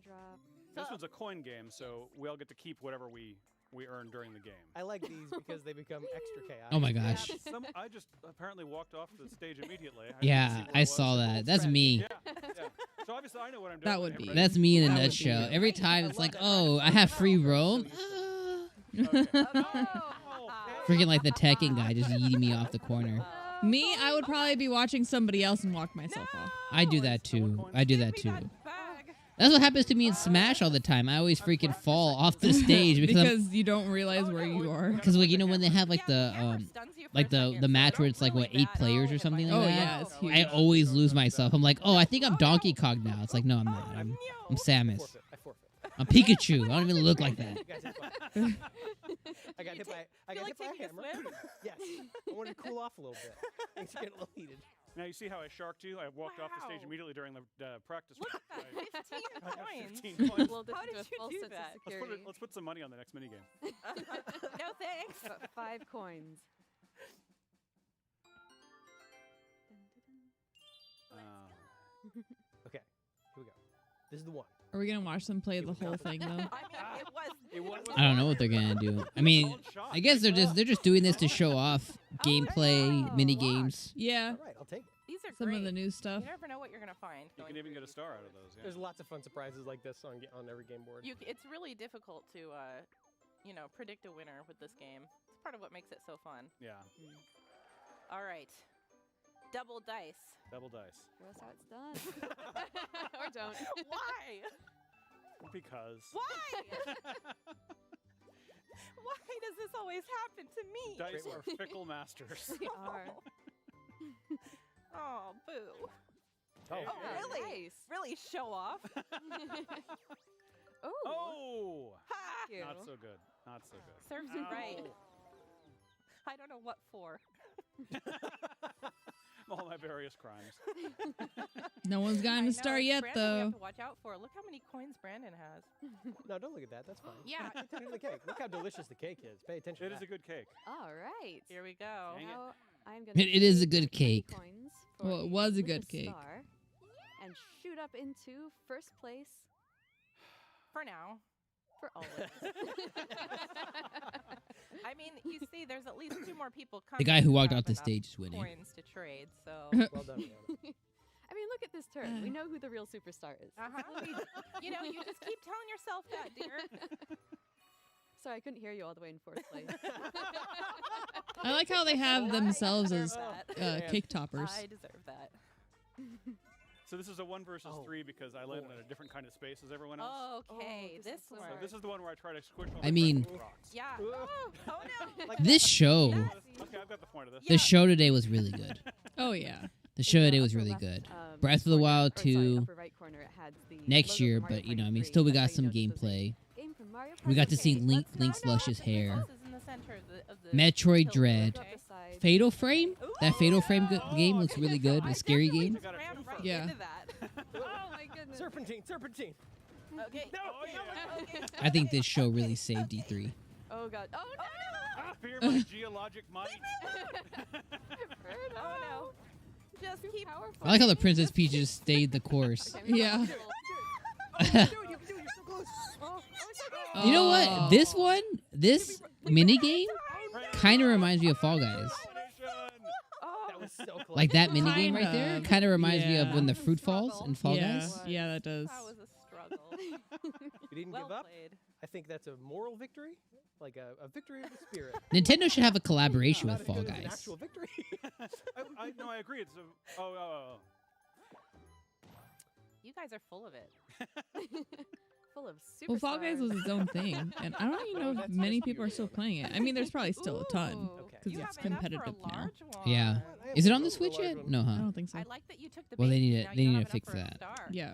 This one's a coin game, so we all get to keep whatever we earn during the game. I like these because they become extra chaotic. Oh my gosh. I just apparently walked off the stage immediately. I didn't Yeah, see where I it was. saw It's a that. bold That's strategy. me. Yeah, yeah. So obviously I know what I'm doing. That would when be. everybody- That's me in a That would be nutshell. it. Every time it's like, oh, I have free roam. Okay. Freaking like the Tekken guy just yeeting me off the corner. Me, I would probably be watching somebody else and walk myself off. I do that too. I do that Give too. me that bag. That's what happens to me in Smash all the time. I always freaking fall off the stage Because you don't realize where you are. because like you know when they have like Yeah, the hammer stuns you for like a the second, match so where don't it's like what really 8 players or battle something if like Oh, that. yeah, it's huge. I always lose myself. I'm like, oh, I think I'm Donkey Kong now. It's like, no, I'm not. I'm Samus. I forfeit. I'm Pikachu. I don't even look like that. You guys have fun. I got hit by feel like a taking a hammer. swim? Yes. I wanted to cool off a little bit. Things are getting a little heated. Now you see how I sharked you? I walked off the stage Wow. immediately during the practice. Look round. at that, 15 I got coins. 15 coins. Well, this How is did a you false do sense of that? security. Let's put some money on the next minigame. No thanks. Got 5 coins. Okay, here we go. This is the one. Are we gonna watch them play the whole thing though? I mean, it was. was I don't know what they're gonna do. I mean, I guess they're just doing this to show off gameplay, wow. mini games. Yeah, All right, I'll take it. These are some great. of the new stuff. You never know what you're gonna find. You going can even through get a these star out games. of those. Yeah. There's lots of fun surprises like this on every game board. It's really difficult to, predict a winner with this game. It's part of what makes it so fun. Yeah. All right, Double dice. Double dice. Show us how it's done. Or don't. Why? Because. Why? Why does this always happen to me? Dice are fickle masters. They are. Oh, boo. Oh, Oh, really? Nice. Really show off? Oh. Oh! Ha! Thank you. Not so good. Not so good. Serves you right. I don't know what for. All my various crimes. No one's gotten I a know, star it's yet, Brandon we though. have to watch out for. Look how many coins Brandon has. No, don't look at that. That's fine. Yeah. Pay attention to the cake. Look how delicious the cake is. Pay attention It to is that. a good cake. All right. Here we go. Dang it. Now I'm gonna It is a take good 20 cake. coins for Well, it was a good delicious cake. star and shoot up into first place For now. for always. I mean, you see, there's at least 2 more people coming. The guy who who walked have off the enough stage is winning. Coins to trade, so. Well done, Leona. I mean, look at this turn. We know who the real superstar is. You know, you just keep telling yourself that, dear. Sorry, I couldn't hear you all the way in fourth place. I like how they have themselves deserve as that. cake toppers. I deserve that. So this is a 1 versus Oh, 3 because I landed in a different kind of space as everyone else. Okay, this this is so one. So this is the one where I try to squish all I the mean- rocks. Yeah. Ugh. Oh no. This show, Okay, I've got the point of this. the show today was really good. Oh, yeah. The show In today the was upper really left, good. um, Breath of the corner- Wild or sorry, 2 upper right corner, it had the next logo year, for Mario but you know, I Party mean, 3. still we That's got how you some know this is a gameplay. game from Mario We Party got to see okay, Link, let's Link's not- luscious hair. This is in the center of the Metroid tilt. Dread. Go up the side. Fatal Frame? That Fatal Frame game looks really good. I A scary definitely game. just ran right Yeah. into that. Oh my goodness. Serpentine, serpentine. Okay. Oh, yeah. Okay. I think this show really saved E3. Oh god. Oh no. Ah, fear my geologic might. Oh no. Just keep Powerful. I like how the Princess Peach just stayed the course. Okay, we got Yeah. a little- You can do it, you can do it. You're so close. You know Oh. what? This mini game kind of reminds me of Fall Guys. Oh, That was so close. Like that mini game right there Kind of, kind of reminds me of yeah. when the fruit falls in Fall Yeah, Guys. yeah, that does. that was a struggle. You didn't well give up. played. I think that's a moral victory, like a victory of the spirit. Nintendo should have a collaboration Not with as Fall good as an Guys. actual victory. No, I agree. It's a. Oh. You guys are full of it. Full of superstars. Well, Fall Guys was its own thing, and I don't even know if That's many just people are still playing it. I mean, there's probably still a ton Ooh. Okay. because You it's have enough for a competitive now. large one. Yeah. I have Is it a on the little Switch large yet? one. No, I huh? don't think so. I like that you took the Well, they bait, need to- now they you need don't to have fix enough that. for a star. Yeah.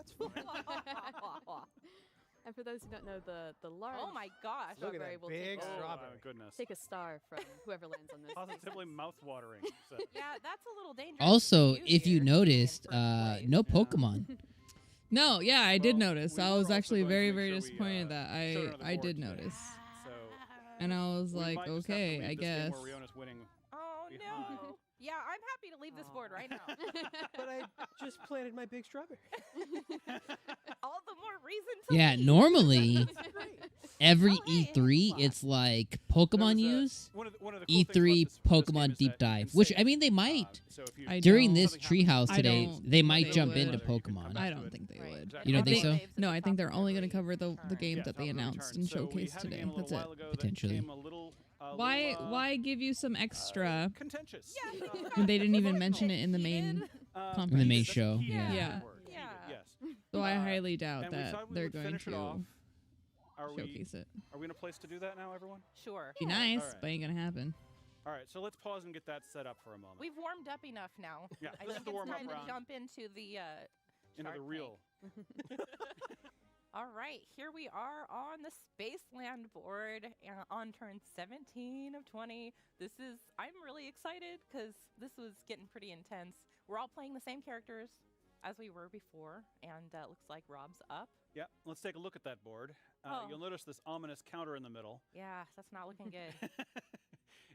And for those who don't know, the large Oh my gosh. Look at strawberry that will big take, Oh, strawberry. my goodness. take a star from whoever lands on this. Positively mouth-watering. So. Yeah, that's a little dangerous. Also, to if you here, noticed, being in first no place. Pokemon. No, yeah, I did Well, notice. we I were was also actually going to very, make very sure we, disappointed that showed it on the I board did today. notice. So And I was we like, might just have to okay, leave I this game guess. where Riona's winning. Oh behind. no. Yeah, I'm happy to leave this board right now. But I just planted my big strawberry. All the more reason to Yeah, leave. normally Great. every Oh, hey, E3 hey, it's like There was Pokemon a- use, One of the cool things about E3 this game Pokemon is deep that you dive, can which save. I mean they might. So if you I During don't- this something happens- Treehouse I today, don't they might think jump they into would. Pokemon. I don't think they would. Exactly. You don't I think so? Saves the No, I think they're top only of going to every cover the turn. games Yeah, that they top of the announced return. and So we showcased had a today. game a little That's it. while ago that Potentially. became a little, Why give you some extra contentious? Yeah, when they didn't even mention it in the main? Heated. In the main That's a show, heated yeah. Yeah. word, heated, Yeah. Yes. So I highly doubt And we that thought we they're would going finish it to off. Are we showcase it. in a place to do that now, everyone? Sure. Be nice, Alright. but ain't gonna happen. All right, so let's pause and get that set up for a moment. We've warmed up enough now. Yeah, I this is think the it's warm-up time round. to jump into the Into Shark the real. All right, here we are on the Spaceland board on turn 17 of 20. I'm really excited because this was getting pretty intense. We're all playing the same characters as we were before, and looks like Rob's up. Yeah, let's take a look at that board. Oh. You'll notice this ominous counter in the middle. Yeah, that's not looking good.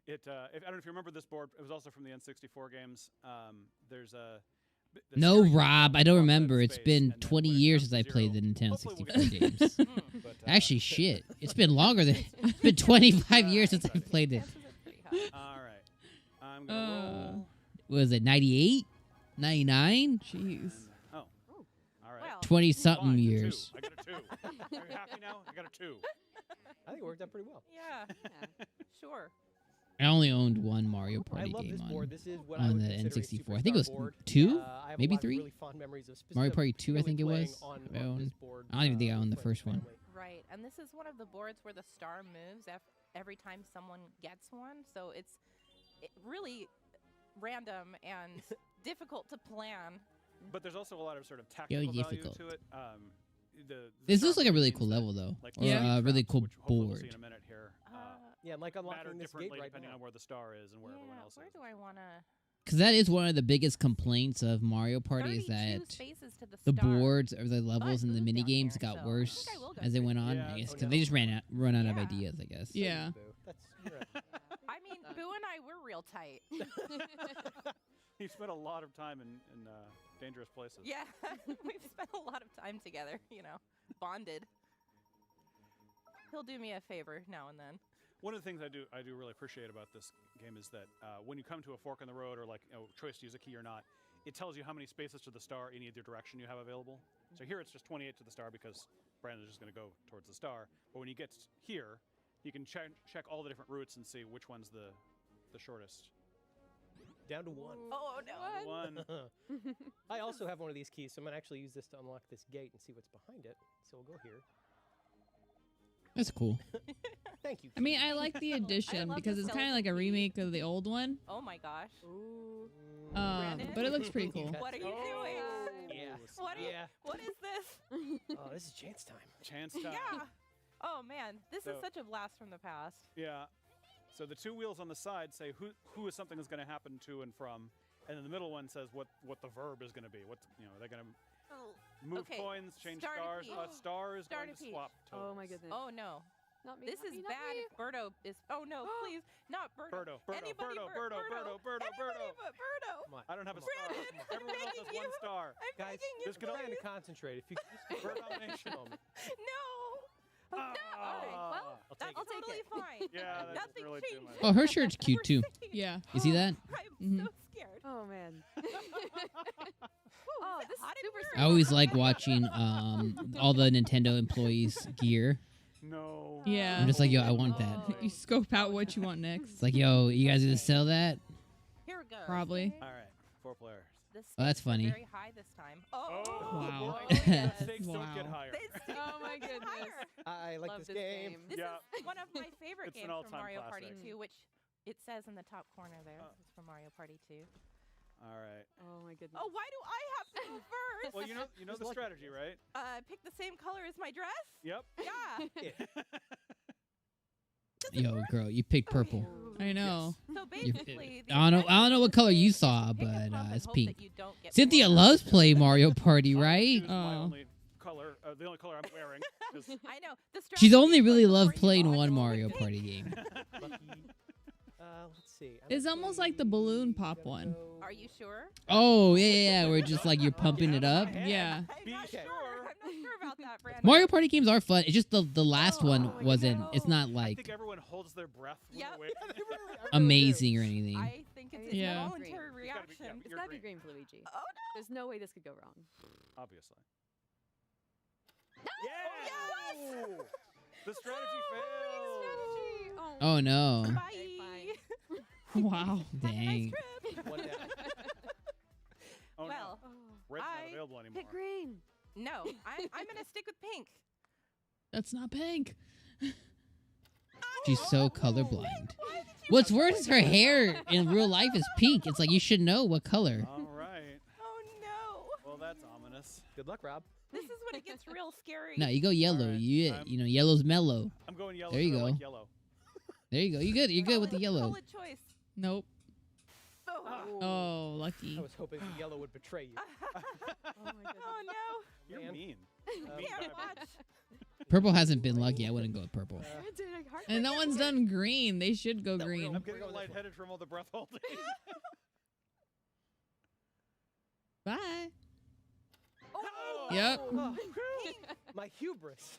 I don't know if you remember this board. It was also from the N64 games. There's a. the No, steering wheel Rob, I comes don't off that remember. It's space, been and then 20 when it years comes since I to played zero, the Nintendo hopefully we'll 64 get games. Mm. But, Actually, shit. It's been longer than. It's been 25 years since I played it. Chances are pretty high. All right. I'm going to roll. Was it 98? 99? Jeez. Oh. All right. Well, 20 something Fine, a 2. years. I got a 2. Are you happy now? I got a 2. I think it worked out pretty well. yeah, Yeah. sure. I only owned one Mario I Party love game this on. board. This is what I on would the consider a N64. I think it was superstar board. 2, I have maybe a lot 3. Of really fond memories of Mario Party specifically 2, I think it playing was. on I own- this board, I don't even think I with owned the friends first and one. family. Right, and this is one of the boards where the star moves every time someone gets one, so it's really random and difficult to plan. But there's also a lot of sort of Very tactical value difficult. to it. This star looks like a board really means cool that, level, though. like, or Yeah. a really traps, cool which hopefully we'll see board. in a minute here. Yeah, I'm like Matter unlocking this gate differently right depending now. on where the star is and where everyone else Where is. do I want to? Because that is one of the biggest complaints of Mario Party is 32 that spaces to the the star. boards or the levels and the moved mini down games here, got so I worse think I will go as they for went on. Yeah, I guess oh, because no. they just run out of Yeah. ideas. I guess. Yeah. Boo. That's you're right. I mean, Boo and I, we're real tight. He spent a lot of time in dangerous places. Yeah, we've spent a lot of time together, bonded. He'll do me a favor now and then. One of the things I do really appreciate about this game is that when you come to a fork in the road or like choice to use a key or not, it tells you how many spaces to the star in either direction you have available. So here it's just 28 to the star because Brandon's just going to go towards the star. But when he gets here, you can check all the different routes and see which one's the shortest. Down to 1. Oh, no. One. I also have one of these keys, so I'm gonna actually use this to unlock this gate and see what's behind it. So we'll go here. That's cool. Thank you. I mean, I like the addition love because the it's kind of like a skeleton key. remake of the old one. Oh my gosh. Ooh. Brandon? But it looks pretty cool. What are you doing? Yeah. What, Yeah. what is this? Oh, this is chance time. Chance time. Yeah. Oh man, this is So- such a blast from the past. Yeah. So the two wheels on the side say who is something is going to happen to and from, and then the middle one says what the verb is going to be. What they're going to move Okay, coins, change star to stars. P. Star is Star going to to P. swap totals. Oh my goodness. Oh no. Not me. This not is me, not bad me. if Birdo is. Oh no, please. Not Birdo. Birdo, Anybody but Birdo. Anybody but Birdo. Come on. I don't have a Come star. Brandon, I'm Everyone else has begging one you. star. I'm Guys, begging you, this could I'm only trying to concentrate. If you could Bird just domination. moment. No. No. Well, I'll that's take it. totally fine. Yeah, that's Nothing really too changes. much. Oh, her shirt's cute We're too. safe. Yeah. You see that? I'm so scared. Oh man. Whew, Oh, is it this is hot in super here? I always like watching all the Nintendo employees' gear. No. Yeah. I'm just like, yo, I want that. Oh. You scope out what you want next. It's like, yo, you guys gonna sell that? Here we go. Probably. All right, 4 players. The Oh, that's stakes are funny. Very high this time. Oh. Wow. Oh, yes. Stakes don't get Wow. higher. They stakes Oh my don't get goodness. higher. I like Love this this game. game. This Yeah. is one of my favorite It's an games from all-time Mario Party classic. 2, which it says in the top corner there. This is from Mario Party 2. All right. Oh my goodness. Oh, why do I have to go first? Well, you know Just the lucky. strategy, right? Pick the same color as my dress? Yep. Yeah. Yo, girl, you picked purple. I know. So You- basically, the I don't know what objective color is you to saw, pick a but pump and it's hope pink. that you don't get Cynthia blown loves up. playing Mario Party, right? Choose my Oh. only color, the only color I'm wearing. 'cause- I know. The She's strategy only is really like loved before you playing go, one go Mario pink. Party game. Lucky. Let's see. I'm It's almost like the balloon pop gonna one. go- Are you sure? Oh, yeah, where just like you're pumping it up. Yeah. I'm Be not sure. sure. I'm not sure about that, Brandon. Mario Party games are fun. It's just the last Oh, one oh my wasn't. God. It's not I like think everyone holds their breath when Yep. they're waiting. amazing or anything. I think it's a Yeah. voluntary It's gotta be- reaction. yeah, It's you're gotta be green. green for Luigi. Oh no! There's no way this could go wrong. Obviously. Yeah! The strategy failed. Oh no! Bye. Okay, fine. Wow. Have a nice Dang. trip. One down. Oh Well, no, red's I not available anymore. Pick green. no, I'm gonna stick with pink. That's not pink. She's so colorblind. What's worse is her hair in real life is pink. It's like you should know what color. All right. Oh no! Well, that's ominous. Good luck, Rob. This is when it gets real scary. No, you go yellow. Alright, You know, yellow's mellow. I'm going yellow. There you 'cause I like go. yellow. There you go. You good? You're good with the yellow. Solid choice. Nope. Oh, Oh, lucky. I was hoping the yellow would betray you. Oh my goodness. oh no! You're Man. mean. Can't watch. Purple hasn't been lucky. I wouldn't go with purple. And no one's done green. They should go green. I'm getting lightheaded from all the breath holding. Bye. Oh, Yep. Oh, my hubris.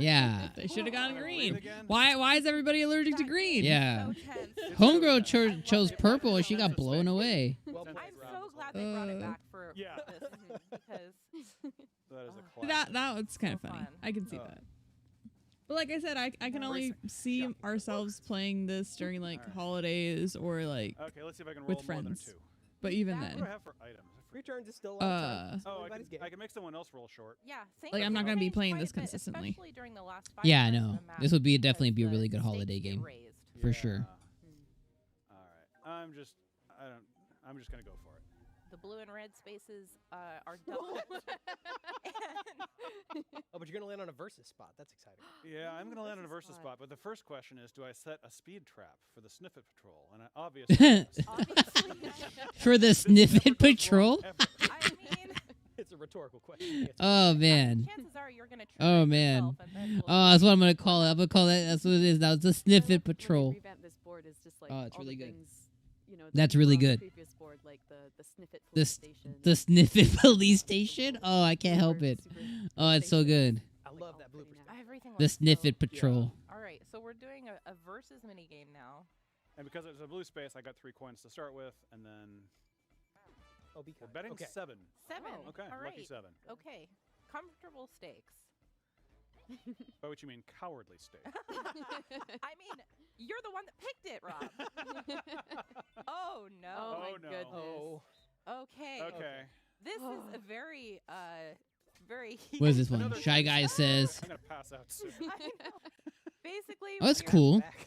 Yeah. They should have gone Wanna green. breathe again? Why is everybody allergic to That green? Yeah. So tense. Homegirl chose purple and she got blown away. Well Since played, I'm Rob. so glad they brought it Uh, back for Yeah. this because That is a Oh. classic. That was kind of So funny. fun. I can see Oh. that. But like I said, I can only see ourselves playing this during like holidays or like Okay, let's see if I can roll with more than friends. 2. But even What do I then, have for items? Free turns is still a lot of time. Oh, I can make someone else roll short. Yeah, same like I'm thing. not gonna be Changed playing quite this a bit, consistently. especially during the last 5 Yeah, I years of know. the map This would be because definitely be a the really good stakes holiday get game. raised. For sure. All right. I'm just gonna go for it. The blue and red spaces are double. Oh, but you're gonna land on a versus spot. That's exciting. Yeah, I'm gonna land on a versus versus spot. spot. But the first question is, do I set a speed trap for the Sniffet Patrol? And I obviously yes. Obviously. For the This Sniffet never goes Patrol? wrong, ever. I mean, It's a rhetorical question. Oh man. chances are you're gonna. Oh trigger man. yourself and then we'll Oh, that's what I'm gonna call it. I'm gonna call that. That's what it is now. It's a I Sniffet love when they Patrol. revamp this board is just like Oh, it's all really the good. things, you know, that That's were really on the good. previous board, like the Sniffet The police s- station. The Sniffet Police Station. Oh, I can't help Super- it. super Oh, it's so good. I like, love all that pretty blooper. now. Everything The looks Sniffet so- Patrol. All right, so we're doing a versus mini game now. And because it's a blue space, I got 3 coins to start with, and then Oh, be we're kind. betting Okay. 7. 7. Okay, All lucky right. 7. Okay. Comfortable stakes. By which you mean cowardly stake. I mean, you're the one that picked it, Rob. Oh no. Oh my Oh, no. goodness. Oh. Okay. Okay. This is a very very What is this one? Another Shy choice. Guy says. I'm gonna pass out soon. I know. Basically, Oh, that's we're cool. Back.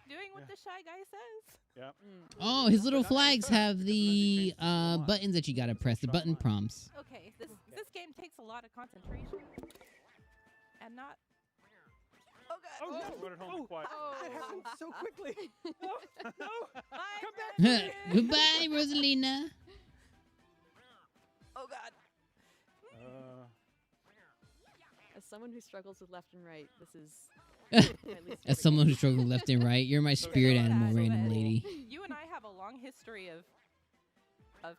doing what the Shy Guy says. Yep. Oh, his little But not flags because, have because the then you change the line. buttons that you gotta press. The Shot button line. prompts. Okay, this game takes a lot of concentration and not. Oh god. Oh, no. Run it home and quiet. That happened so quickly. No, no. Bye, Come back. friend. Goodbye, Rosalina. Oh god. As someone who struggles with left and right, this is my least As favorite someone game. who struggles left and right, you're my So spirit good. animal, So random good. lady. You and I have a long history of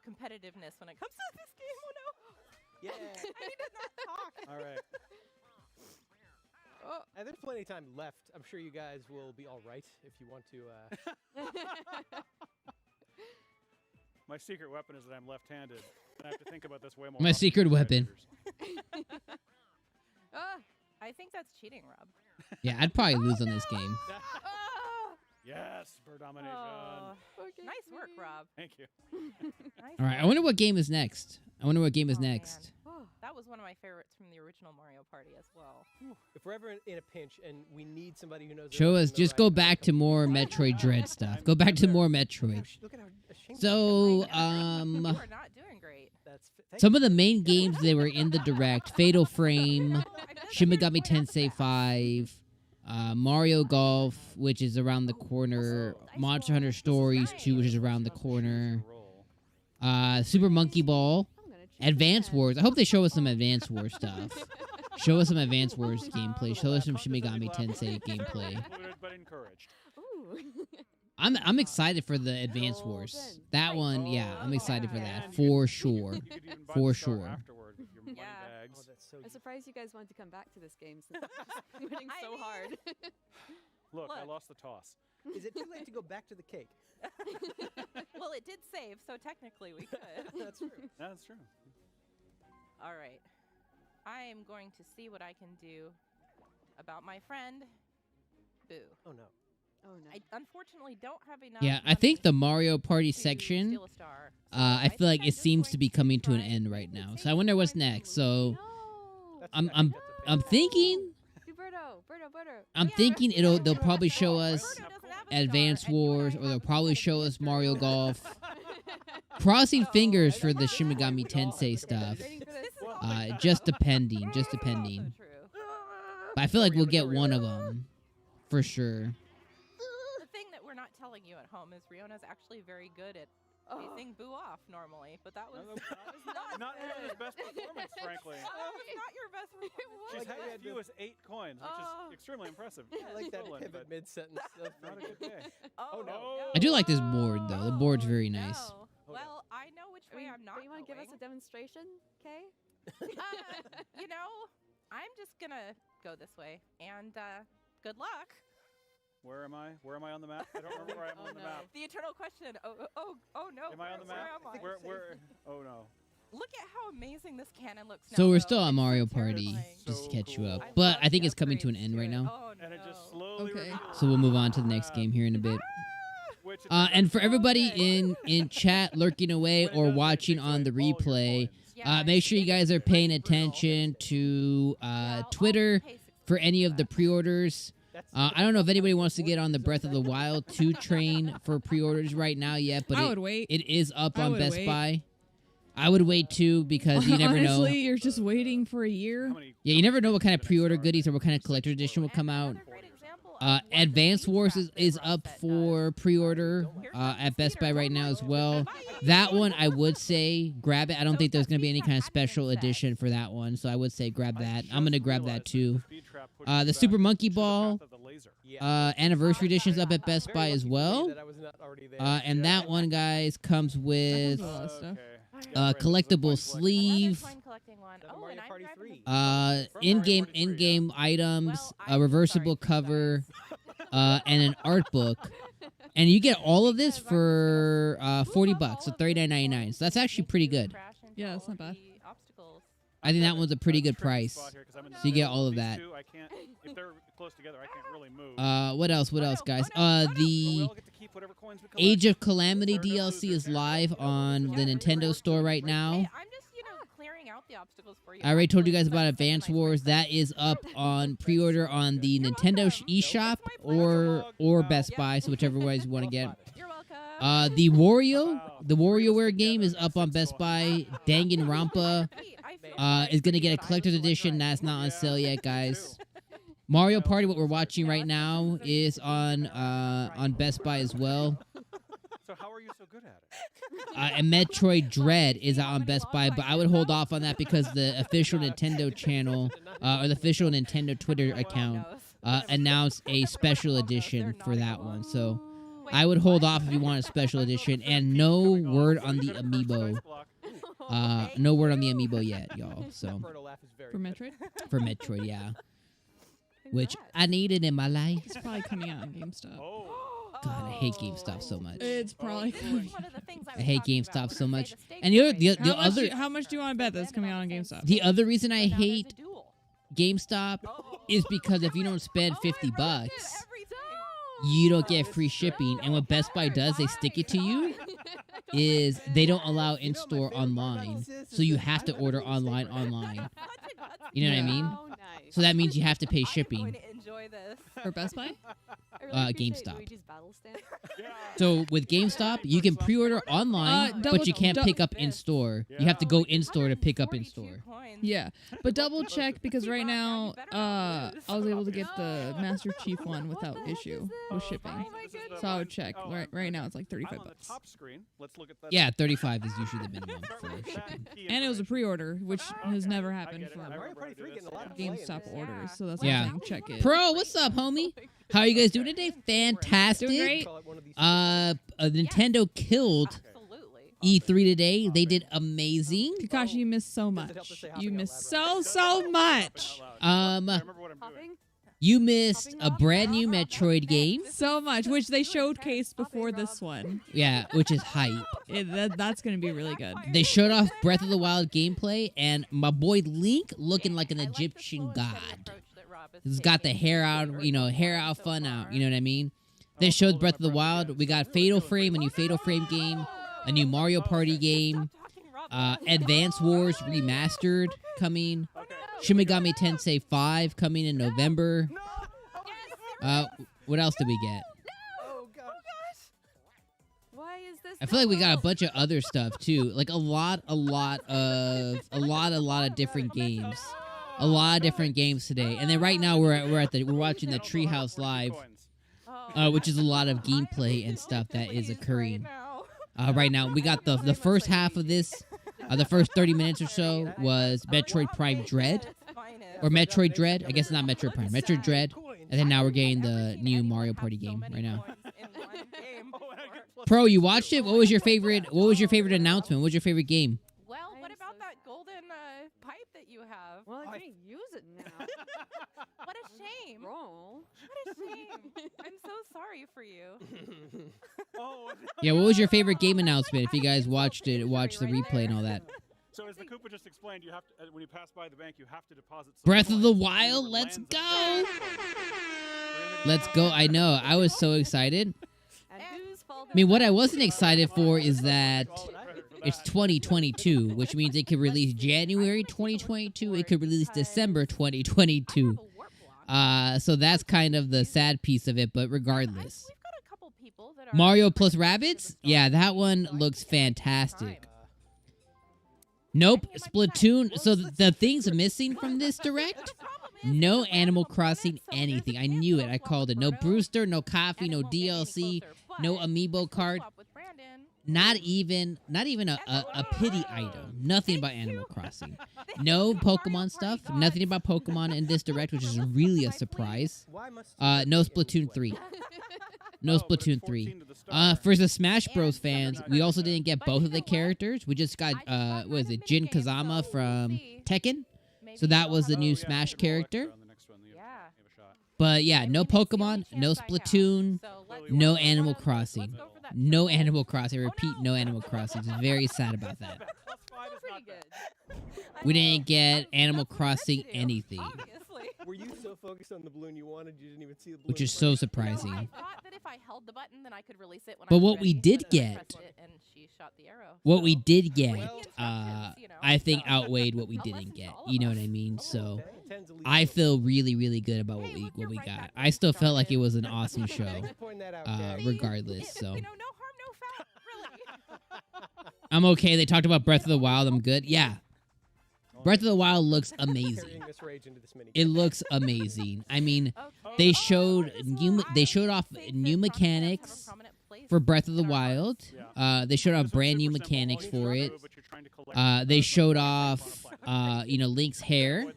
competitiveness when it comes to this game. Oh no. Yeah. I need to not talk. All right. Oh, and there's plenty of time left. I'm sure you guys will be all right if you want to. My secret weapon is that I'm left-handed. And I have to think about this way more. My often secret than weapon. competitors. I think that's cheating, Rob. Yeah, I'd probably lose on this game. Oh, Yes, bird domination. oh. Okay, Nice work, please. Rob. Thank you. Nice All right, I work. wonder what game is next. I wonder what game is Oh, man. next. That was one of my favorites from the original Mario Party as well. If we're ever in a pinch and we need somebody who knows. Show their us. left and Just their go right, back to more Metroid Dread stuff. Go back to more Metroid. Look at how ashamed So, You are not doing great. That's thank some you. of the main games that were in the direct: Fatal Frame, Shin Megami Tensei 5, Mario Golf, which is around the corner, Monster Hunter Stories 2, which is around the corner, Super Monkey Ball, I'm gonna choose Advance that. Wars. I hope they show us some Advance Wars stuff. Show us some Advance Wars gameplay. Show us some Shin Megami Tensei gameplay. Included, but encouraged. Ooh. I'm excited for the Advance Wars. That one, yeah, I'm excited for that And for you sure. could even buy For the star sure. Afterward with your money Yeah. Oh, bags. that's so. I'm surprised you guys wanted to come back to this game since it's just winning I so mean- hard. Look, I Look. lost the toss. Is it too late to go back to the cake? Well, it did save, so technically we could. That's true. That's true. All right. I am going to see what I can do about my friend, Boo. Oh no. Oh no. I unfortunately don't have enough. Yeah, I money think the Mario Party to section, steal a star. So I feel like think it I'm just seems going to be coming to an try end right to now. save So I wonder some what's coins. next. So No. That's I'm- I think I'm- that's a fair I'm point. thinking, Berto. I'm Yeah, thinking Berto they'll probably doesn't show have- us Berto doesn't have a star, Advance and you and I Wars, or have they'll a probably cool show us history. Mario Golf. Crossing Oh, fingers I for don't the know. Shin Megami This is all Tensei like stuff. This is all Just true. depending, just This is also depending. true. But I feel like Don't we'll worry, get don't worry. one of them for sure. The thing that we're not telling you at home is Riona's actually very good at facing Boo off normally, but that was, No, that was Not Riona's best performance, frankly. That was not your best performance. She's Like how had you as had few the- as 8 coins, which Oh. is extremely impressive. I like that Stolen, pivot but mid-sentence stuff. not a good day. Oh, no. I do like this board though. The board's very nice. No. Well, I know which I way mean, I'm not but you want to give us a going. demonstration, Kay? You know, I'm just gonna go this way, and good luck. Where am I? Where am I on the map? I don't remember where I am Oh, on the no. map. The eternal question. Oh no. Am I on the Where map? am I? Where? Oh no. Look at how amazing this cannon looks now. So we're though. still on It's so Mario Party, terrifying. just to catch you up. I But love I think the it's coming to an upgrades end right to it. now. Oh, And it no. just slowly Okay. reveals, So we'll move on to the next game here in a bit. which is And for everybody Okay. in chat lurking away when it or does that, it watching takes on the away all your replay, coins. Yeah, make sure you it guys is are paying pretty brutal. attention to Yeah, I'll Twitter pay 60 for any of the that. pre-orders. I don't know if anybody wants to get on the Breath of the Wild 2 train for pre-orders right now yet, but I would wait. it is up I on would Best wait. Buy. I would wait too because you never know. Honestly, you're just waiting for a year. How many Yeah, you never know what kind of minutes pre-order are goodies or there? what kind of collector edition will And come out. Another great example of what the Advance speed Wars trap is that up Russ for pre-order at Best Buy right now as well. That one I would say grab it. I don't think there's going to be any kind of special edition for that one, so I would say grab that. I'm going to grab that too. The Super Monkey Ball Anniversary Edition's up at Best Buy as well. And that one, guys, comes with That comes with a lot of stuff. collectible sleeve, in-game items, a reversible cover, and an art book. And you get all of this for $40, so $39.99. So that's actually pretty good. Yeah, that's not bad. I think that one's a pretty good price. So you get all of that. If they're close together, I can't really move. What else? What else, guys? The Age of Calamity DLC is live on the Nintendo Store right now. I'm just, clearing out the obstacles for you. I already told you guys about Advance Wars. That is up on pre-order on the Nintendo eShop or Best Buy, so whichever ways you want to get. You're welcome. The WarioWare game is up on Best Buy. Danganronpa is gonna get a collector's edition. That's not on sale yet, guys. Mario Party, what we're watching right now, is on Best Buy as well. So how are you so good at it? And Metroid Dread is out on Best Buy, but I would hold off on that because the official Nintendo channel or the official Nintendo Twitter account announced a special edition for that one. So I would hold off if you want a special edition. And no word on the amiibo. No word on the amiibo yet, y'all. So For Metroid? for Metroid, yeah. Which I needed in my life. It's probably coming out on GameStop. God, I hate GameStop so much. It's probably coming. I hate GameStop so much. And the How much do you want to bet that's coming out on GameStop? The other reason I hate GameStop is because if you don't spend $50, you don't get free shipping. And what Best Buy does, they stick it to you, is they don't allow in-store online. So you have to order online. You know what I mean? Oh, nice. So that means you have to pay shipping. For Best Buy? I really appreciate GameStop. Luigi's battle stand. So with GameStop, you can pre-order online, but you can't pick up in-store. You have to go in-store to pick up in-store. Yeah, but double check because right now I was able to get the Master Chief one without issue with shipping. So I would check. Right now it's like $35. Top screen. Let's look at that. Yeah, 35 is usually the minimum for shipping. And it was a pre-order, which has never happened for GameStop orders. So that's why Yeah. I'm saying check it. Pro, what's up, homie? How are you guys doing today? Fantastic. Doing great. Nintendo killed E3 today. They did amazing. Kakashi, you missed so much. You missed so much. You missed a brand new Metroid game. So much, which they showcased before this one. Yeah, which is hype. That's going to be really good. They showed off Breath of the Wild gameplay, and my boy Link looking like an Egyptian god. He's got the hair out, hair out, fun out. You know what I mean? They showed Breath of the Wild. We got Fatal Frame, a new Fatal Frame game, a new Mario Party game, Advance Wars Remastered coming, Shin Megami Tensei 5 coming in November. What else did we get? Why is this? I feel like we got a bunch of other stuff too, like a lot of different games. A lot of different games today, and then right now we're watching the Treehouse live, which is a lot of gameplay and stuff that is occurring right now. We got the first half of this, the first 30 minutes or so was Metroid Prime Dread, or Metroid Dread. I guess it's not Metroid Prime, Metroid Dread, and then now we're getting the new Mario Party game right now. Pro, you watched it? What was your favorite announcement? What was your favorite game? Well, what about that golden pipe that you have? Well, I can't use it now. What a shame. Roll. What a shame. I'm so sorry for you. Yeah, what was your favorite game announcement? If you guys watched the replay and all that. So as the Koopa just explained, you have to when you pass by the bank, you have to deposit. Some Breath of the coins. Wild, Whoever let's lands go. it- Let's go. I know. I was so excited. And who's fault I mean, what I wasn't excited for is that it's 2022, which means it could release January 2022. It could release December 2022. So that's kind of the sad piece of it, but regardless. We've got a couple people that are Mario plus Rabbids? Yeah, that one looks fantastic. Nope, Splatoon. So the things missing from this direct? No Animal Crossing anything. I knew it. I called it. No Brewster, no coffee, no DLC, no amiibo card. Not even a pity item. Nothing about Animal Crossing. No Pokemon stuff. Nothing about Pokemon in this direct, which is really a surprise. No Splatoon 3. No Splatoon 3. For the Smash Bros fans, we also didn't get both of the characters. We just got what is it, Jin Kazama from Tekken. So that was the new Smash character. But yeah, no Pokemon, no Splatoon, no Animal Crossing. No Animal Crossing. I repeat, no Animal Crossing. I'm very sad about that. pretty good. We didn't get Animal Crossing anything, Were you so focused on the balloon you wanted, you didn't even see the balloon? which is so surprising. I thought that if I held the button, then I could release it when But I was what we ready, did but then I get- pressed it and she shot the arrow. What we So- did get, you know, I think so- outweighed what we A lesson didn't to get. all of You know us. what I mean? So Tens at least I so. feel really, really good about Hey, look, what you're we right got. back I where still you felt like it started. was an awesome show, Thanks for pointing that out, Dad. regardless. So You know, no harm, no foul, really. I'm okay. They talked about Breath of the Wild. I'm good. Yeah, Breath of the Wild looks amazing. Carrying this rage into this mini. It looks amazing. I mean, they showed off new mechanics for Breath of the Wild. They showed off brand new mechanics for it. They showed off, Link's hair,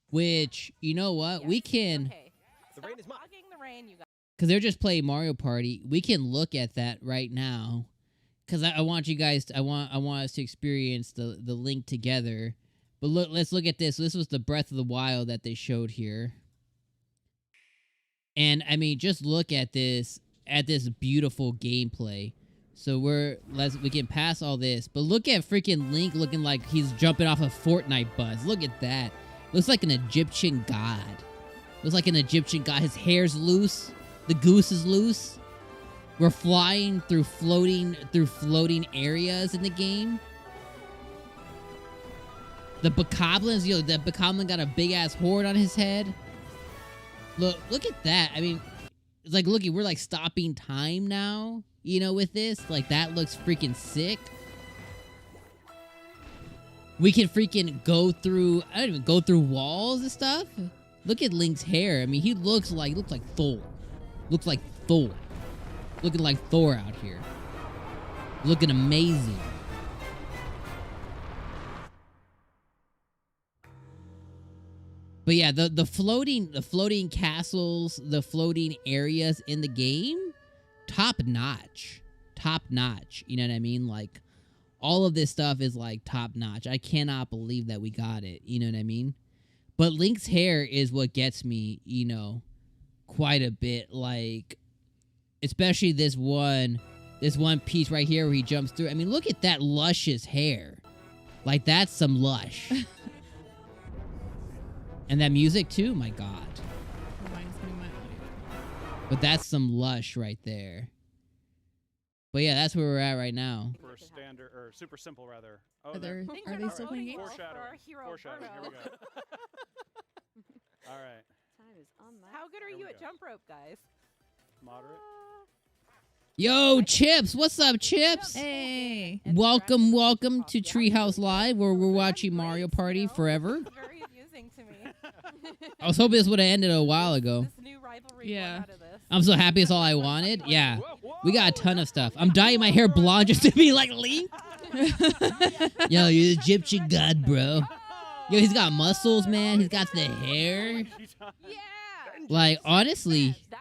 which, you know what, we can, Okay. The rain is mine. Fogging the rain, you guys. because they're just playing Mario Party. We can look at that right now, because I want you guys, I want us to experience the Link together. But let's look at this. This was the Breath of the Wild that they showed here. And I mean, just look at this beautiful gameplay. So we can pass all this, but look at freaking Link looking like he's jumping off a Fortnite bus. Look at that. Looks like an Egyptian god. Looks like an Egyptian god. His hair's loose. The goose is loose. We're flying through floating areas in the game. The Bokoblins, the Bokoblin got a big ass horde on his head. Look at that. I mean, it's like, look, we're like stopping time now, with this. Like, that looks freaking sick. We can freaking go through, I don't even go through walls and stuff. Look at Link's hair. I mean, he looks like Thor. Looks like Thor. Looking like Thor out here. Looking amazing. But yeah, the floating castles, the floating areas in the game, top notch. Top notch. You know what I mean? Like, all of this stuff is like top notch. I cannot believe that we got it. You know what I mean? But Link's hair is what gets me, quite a bit. Like, especially this one piece right here where he jumps through. I mean, look at that luscious hair. Like, that's some lush. And that music too, my God. But that's some lush right there. But yeah, that's where we're at right now. For standard or super simple rather. Oh, Are there- they still playing games? Foreshadowing. hero Foreshadowing. Here we go. All right. Time is on my How good are Here you we at go. jump rope, guys? Moderate. Yo, Chips, what's up, Chips? Hey. Welcome to Treehouse Live, where we're watching Mario Party forever. Very amusing to me. I was hoping this would have ended a while ago. This new rivalry Yeah. born out of this. I'm so happy it's all I wanted. Yeah, we got a ton of stuff. I'm dyeing my hair blonde just to be like Link. Yo, you're the Egyptian god, bro. Yo, he's got muscles, man. He's got the hair. Yeah. Like, honestly, That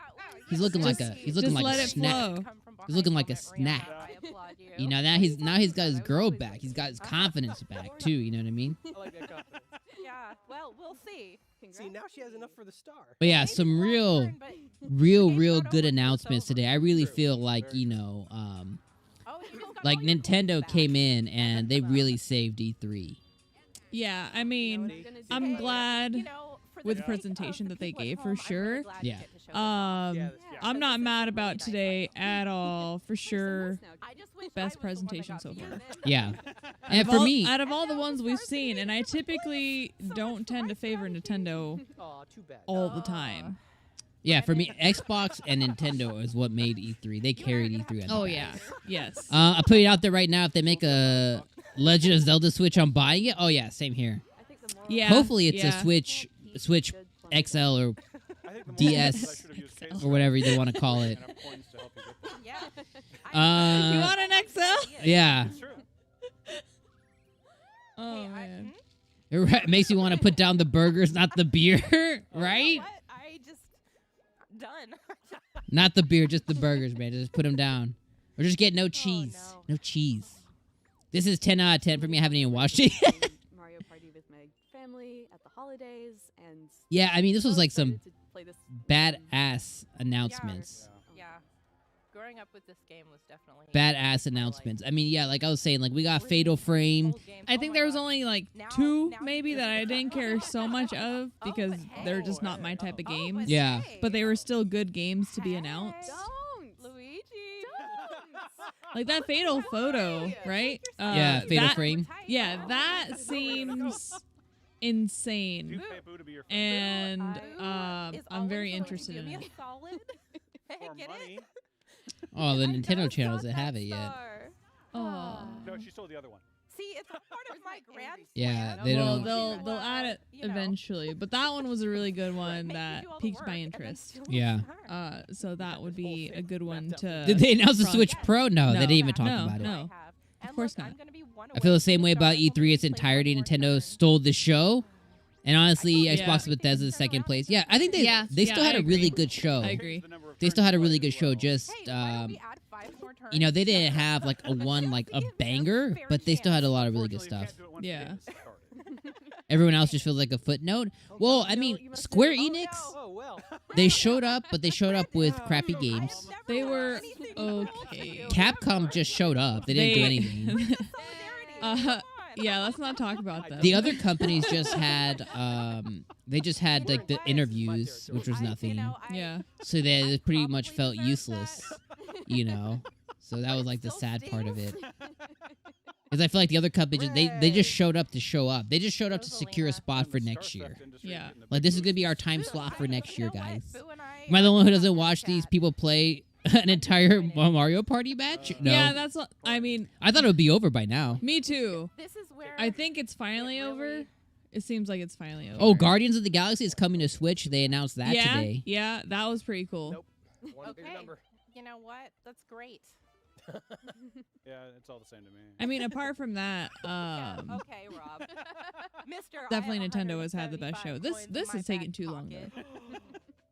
he's looking like Just- a he's looking just like let a it snack. flow. He's looking like a snack. I applaud you. You know, now he's got his girl back. He's got his confidence back too. You know what I mean? I like that confidence. Yeah. Well, we'll see. See, now she has enough for the star. But yeah, Maybe some we'll real learn, but real game's real not good over till it's announcements over. today. I really True. feel like Very true. Oh Like Nintendo came in and they really saved E3. Yeah, I mean, I'm glad with the presentation that they gave for sure. Yeah. I'm not mad about today at all, for sure. Best presentation so far. Yeah. And for me, out of all the ones we've seen, and I typically don't tend to favor Nintendo all the time. yeah, for me, Xbox and Nintendo is what made E3. They carried E3 on the Oh back. yeah, yes. I put it out there right now. If they make a Legend of Zelda Switch, I'm buying it. Oh yeah, same here. Yeah. Hopefully it's yeah. a Switch XL or I think the DS I should have used case or whatever they want to call it. enough coins to help you get there. Yeah. You want an XL? Yeah. It's true. Oh man. It makes you want to put down the burgers, not the beer, right? You know what? I just done. Not the beer, just the burgers, man. Just put them down. Or just get no cheese. no. No cheese. This is 10 out of 10 for me. I haven't even watched it yet. Mario Party with my family at the holidays, and Yeah, I mean, this was so like some excited to play this badass announcements. Yeah. Growing up with this game was definitely Badass announcements. I mean, yeah, like I was saying, like we got Fatal Frame. old games. I Oh think my there was God. only like Now- two now maybe you that I just- didn't care so much of because but they're hey. just not my type of Oh, games. but Yeah. hey. But they were still good games to be announced. Don't! Luigi. Like that Fatal Photo, right? Yeah, Fatal that- Frame. Yeah, that seems Do insane. you pay Boo to be your friend? And Is I'm very always interested give in me it. a solid. For Get money? it? Oh, the I Nintendo just channels got that have that it yet. star. Oh. No, she stole the other one. See, it's a part of my grand Yeah, plan. they Well, don't- they'll add it You know, eventually, but that one was a really good one make you that do all the piqued work my and then interest. still Yeah. start. So that would be a good one to. Did they announce the front. Switch Pro? No, they No. didn't even talk No, about it. no. I have. And Of course look, not. I'm gonna be one I feel away the same from way about stars. E3 its Hopefully play entirety. one more Nintendo turn. stole the show. And honestly, Yeah. Xbox and Bethesda is second place. Yeah, I think they Yeah, they yeah, still had I a really agree. good show. I agree. The number of They turns still had a played really as good show. well. Just Hey, why don't we add 5 more turns? you know, they didn't have like a one like a banger, but they still had a lot of really good Unfortunately, you stuff. can't do it once the Yeah. game is started. Everyone else just feels like a footnote. Well, I mean, you must Square have- Enix, Oh well. they showed up, but they showed up with crappy games. They were okay. Capcom just showed up. They didn't do anything. Yeah, let's not talk about them. The other companies just had they just had like the interviews, which was nothing. Yeah. So they pretty much felt useless, you know. So that was like the sad part of it. Because I feel like the other companies they just showed up to show up. They just showed up to secure a spot for next year. Yeah. Like this is gonna be our time slot for next year, guys. Am I the one who doesn't watch these people play an entire Mario Party match? No. Yeah, that's what I mean. I thought it would be over by now. Me too. This is where I think it's finally It over. really- It seems like it's finally over. Oh, Guardians of the Galaxy is coming to Switch. They announced that yeah, today. Yeah, that was pretty cool. Nope. One bigger Okay. number. You know what? That's great. Yeah, it's all the same to me. I mean, apart from that, Okay, Rob. Mister, definitely Nintendo has had the best show. This is taking too long though.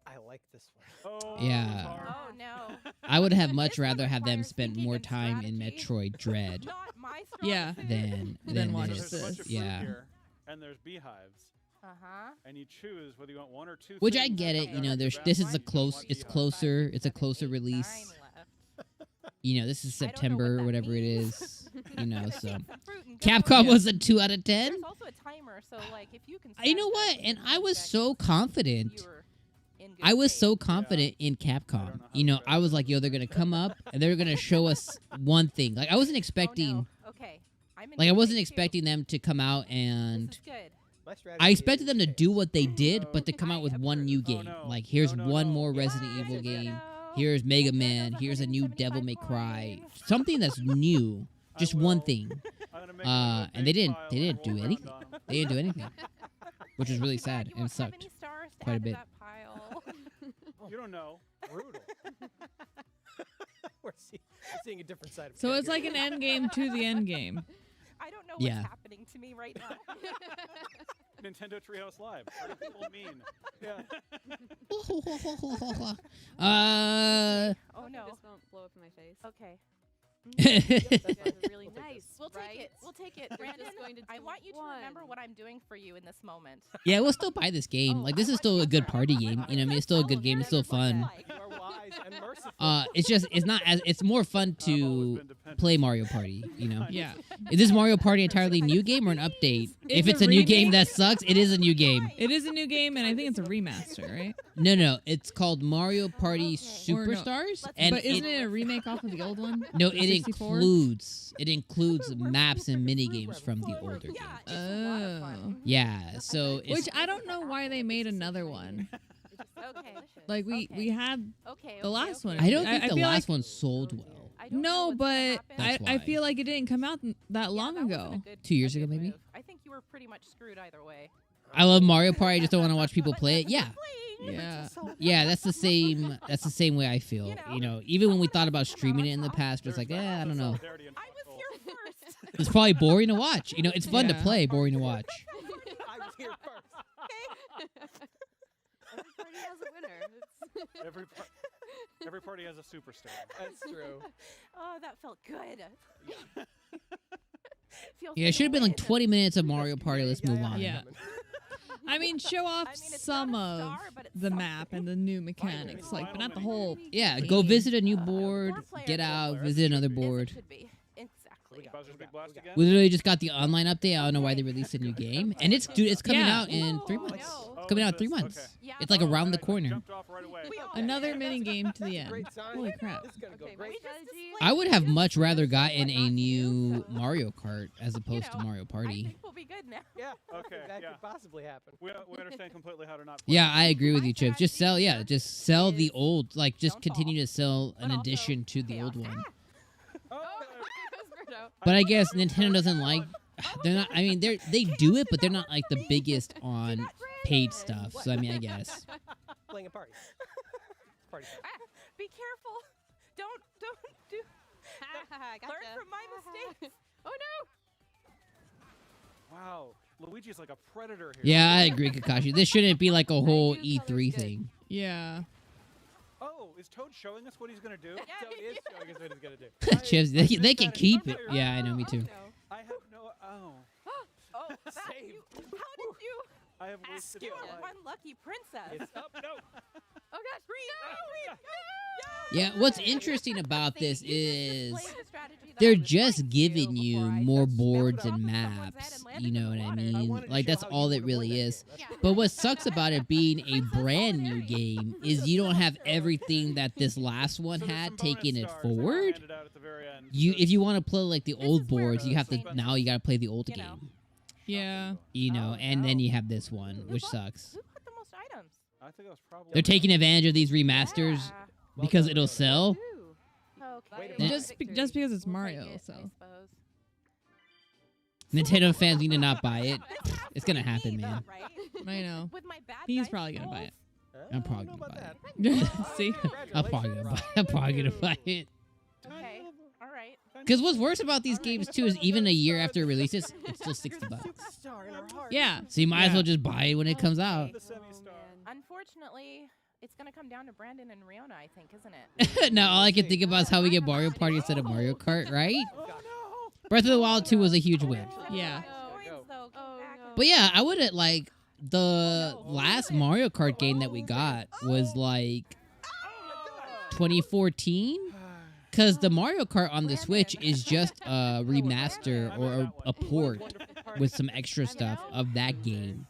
I like this one. Oh, Yeah. Tar. Oh no. I would have much This one rather have them requires spend thinking more and time in strategy. Metroid Dread Not my strong Yeah. suit. than Then watch So this. there's a bunch of fruit Yeah. here, and there's beehives, Uh-huh. and you choose whether you want one or two. Which I things get that it. come You down know, to there's the this is ground. a You close. want It's beehives. closer. It's a 7, closer 8, release. 9 left. You know, this is I don't know what September, that whatever it means. is. You know, so Some fruit and go. Capcom Yeah. was a 2 out of 10. There's also a timer, so like if you can. You know set what? that And I time was check, so confident. you're in good I was shape. so confident in I don't Capcom. know how You know, to I was like, yo, they're gonna come up and they're gonna show us one thing. Like I wasn't expecting. Oh, no. Okay. I'm in Like I good wasn't shape, too. expecting them to come out This and. is good. My strategy I expected them to is- do what they did, but to come out with one new approve. game. Oh, no. Like here's No, no, one no. more Yeah. Resident Yes, Evil yes, game. no. Here's Mega Okay, Man. that's Here's a new 175 Devil May Cry. coins. Something that's new. I Just one will. thing. I'm gonna make a And they big didn't. pile They and didn't do roll around anything. on 'em. They didn't do anything, which was really Too bad sad you and won't have sucked. any stars to quite a add to bit. that pile. You don't know. brutal. we're seeing a different side of So Cat it's here. like an end game to the end game. I don't know Yeah. what's happening to me right now. Nintendo Treehouse Live. What do people mean? Yeah. Oh no. This won't blow up in my face. Okay. You guys are really nice. We'll right? take it. We'll take it. We're Brandon, just going to I do want you to remember one. what I'm doing for you in this moment. Yeah, we'll still buy this game. Oh, Like this I is want still you a to good remember party what game. I'm You know, what I mean, it's still a good game. It's still fun. You are wise. Guys, unmerciful. It's more fun I've always to been dependent. play Mario Party, you know. Yeah. Is this Mario Party entirely new game or an update? If It's it's a a new game remake. that sucks, it is a new game. It is a new game, and I think it's a remaster, right? No, it's called Mario Party Or no. Superstars, and But isn't it a remake off of the old one? no, The it 64? includes maps and mini games from the older game. Oh. Yeah, so it's Which I don't know why they made another one. Okay. Like we had Okay. the last one. I don't think the feel last like, one sold well. I don't know No, what's gonna but happen. That's I why. feel like it didn't come out that long that wasn't a ago. good- 2 years a ago, good maybe? move. I think you were pretty much screwed either way. I love Mario Party. I just don't want to watch people play it. Yeah, Yeah. yeah, that's the same. That's the same way I feel. You know, even when we thought about streaming it in the past, it was like, I don't know. Solidarity and I was control. here first. It's probably boring to watch. You know, it's fun to Yeah. play, boring to watch. I was here first. Every party has a winner. It's Every party has a superstar. That's true. Oh, that felt good. Feels Yeah, it should have been like good. 20 minutes of Mario Party. Let's move on. Yeah. I mean, show off I mean, it's some not a of star, but it's the something. map and the new mechanics, like, but not the whole. Yeah, go game. visit a new board, get out, visit another As it board. should be. Exactly. Bowser's Big Blast again? We literally just got the online update. I don't know why they released a new game, and it's coming Yeah. out in 3 Whoa, months. no. It's coming out in 3 Okay. months. Yeah, It's like but- around the I corner. jumped off right away. We all- Another Okay. mini game to the end. Great sign. Holy crap! This is gonna go Okay, great. we just Strategy. displayed I would have this much for rather us, gotten but a not new you, so, Mario Kart as opposed to know, Mario I Party. think we'll be good now. Yeah. Okay, That yeah. could possibly happen. We understand completely how to not play. Yeah, I agree with My you, Chip. Just sell, strategy just sell the is old, like, just don't continue to sell but an also addition to the old chaos. one. Oh, Birdo. But I guess Nintendo doesn't like. They're not. I mean, they do it, but they're not like the biggest on paid stuff. So I mean, I guess. playing a party. Party. Be careful. Don't do. Learn from my mistakes. Oh no. Wow, Luigi's like a predator here. Yeah, I agree, Kakashi. This shouldn't be like a whole E3 thing. Yeah. Oh, is Toad showing us what he's gonna do? So it is showing us what it's gonna do. Chips, they can keep it. Yeah, I know, me too. I have no. Oh, Oh, that, Saved. how did you? I have wasted You my are life. one lucky princess. It's up. No. Oh gosh, no! Yeah, what's interesting about this is Displayed the strategy that I they're was just trying to giving do you before I more just boards bounced and off of someone's head maps. and landed You know in what the I water. mean? wanted to Like show that's how all you it would've won really that is. game. That's Yeah. But what sucks about it being a Princess brand new Solidarity. game is you don't have everything that this last one So there's had some bonus taking it stars forward. handed out at the very end. If you want to play like the old is where boards, you have to it's now you got to play the old You know. game. Yeah. You know, Oh, and then no. you have this one, which Who sucks. Who put the most items? I think it was probably. They're taking advantage of these remasters Yeah. because it'll sell. Okay. Wait a minute. Just because it's We'll take Mario, it, I so. suppose. Nintendo fans need to not buy it. This has It's to gonna be me, happen, though, man. right? I know. With my bad He's dice probably gonna buy rolls? it. I'm probably I don't know gonna about buy it. that. See? I'm probably gonna buy. I'm probably gonna buy it. Okay. All right. Because what's worse about these games too is even a year after it releases, it's still $60. Superstar in our hearts. Yeah. So you might as Yeah. well just buy it when it comes out. The semi-star. Unfortunately, it's gonna come down to Brandon and Riona, I think, isn't it? Now all I can think about is how we get Mario Party instead of Mario Kart, right? Oh no! Breath of the Wild 2 was a huge win. Yeah. Coins, though, go Oh, back no. and- But yeah, I would have like the last Mario Kart game that we got was like 2014. Because the Mario Kart on the Switch is just a remaster or a port with some extra stuff of that game.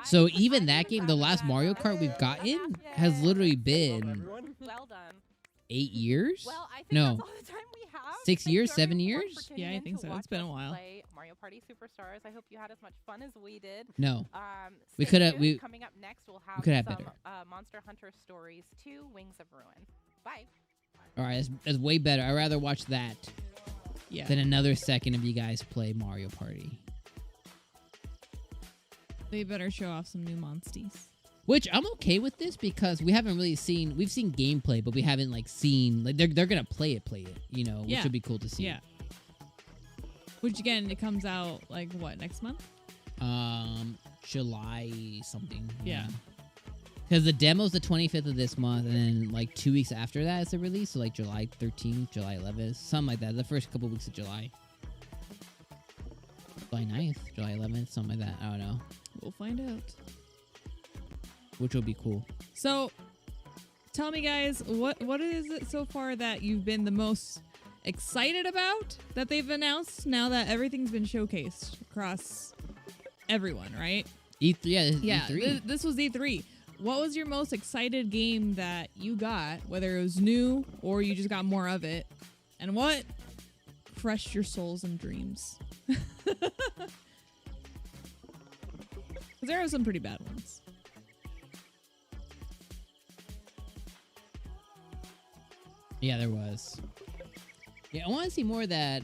So even that game, the last Mario Kart we've gotten, has literally been Everyone? Well done. 8 years? Well, I think No. that's all the time we have. 6 Thank years, you 7 everyone for years? tuning Yeah, I in think to so. It's watch been a us while. Play Mario Party Superstars. I hope you had as much fun as we did. No. We Stay coulda- tuned. we- Coming up next, we'll have coulda had some better. Monster Hunter Stories 2: Wings of Ruin. Bye. All right, that's way better. I'd rather watch that Yeah. than another second of you guys play Mario Party. They better show off some new monsties. Which I'm okay with this because we haven't really seen. We've seen gameplay, but we haven't like seen like they're gonna play it, you know, which Yeah. would be cool to see. Yeah. Which again, it comes out like what, next month? July something. Yeah. Because the demo's the 25th of this month, and then like 2 weeks after that is the release, so like July 13th, July 11th, something like that. The first couple weeks of July. July 9th, July 11th, something like that. I don't know. We'll find out. Which will be cool. So, tell me, guys, what is it so far that you've been the most excited about that they've announced now that everything's been showcased across everyone, right? E3, yeah, this is Yeah, E3. this was E3. What was your most excited game that you got, whether it was new or you just got more of it? And what crushed your souls and dreams? Because there are some pretty bad ones. Yeah, there was. Yeah, I want to see more of that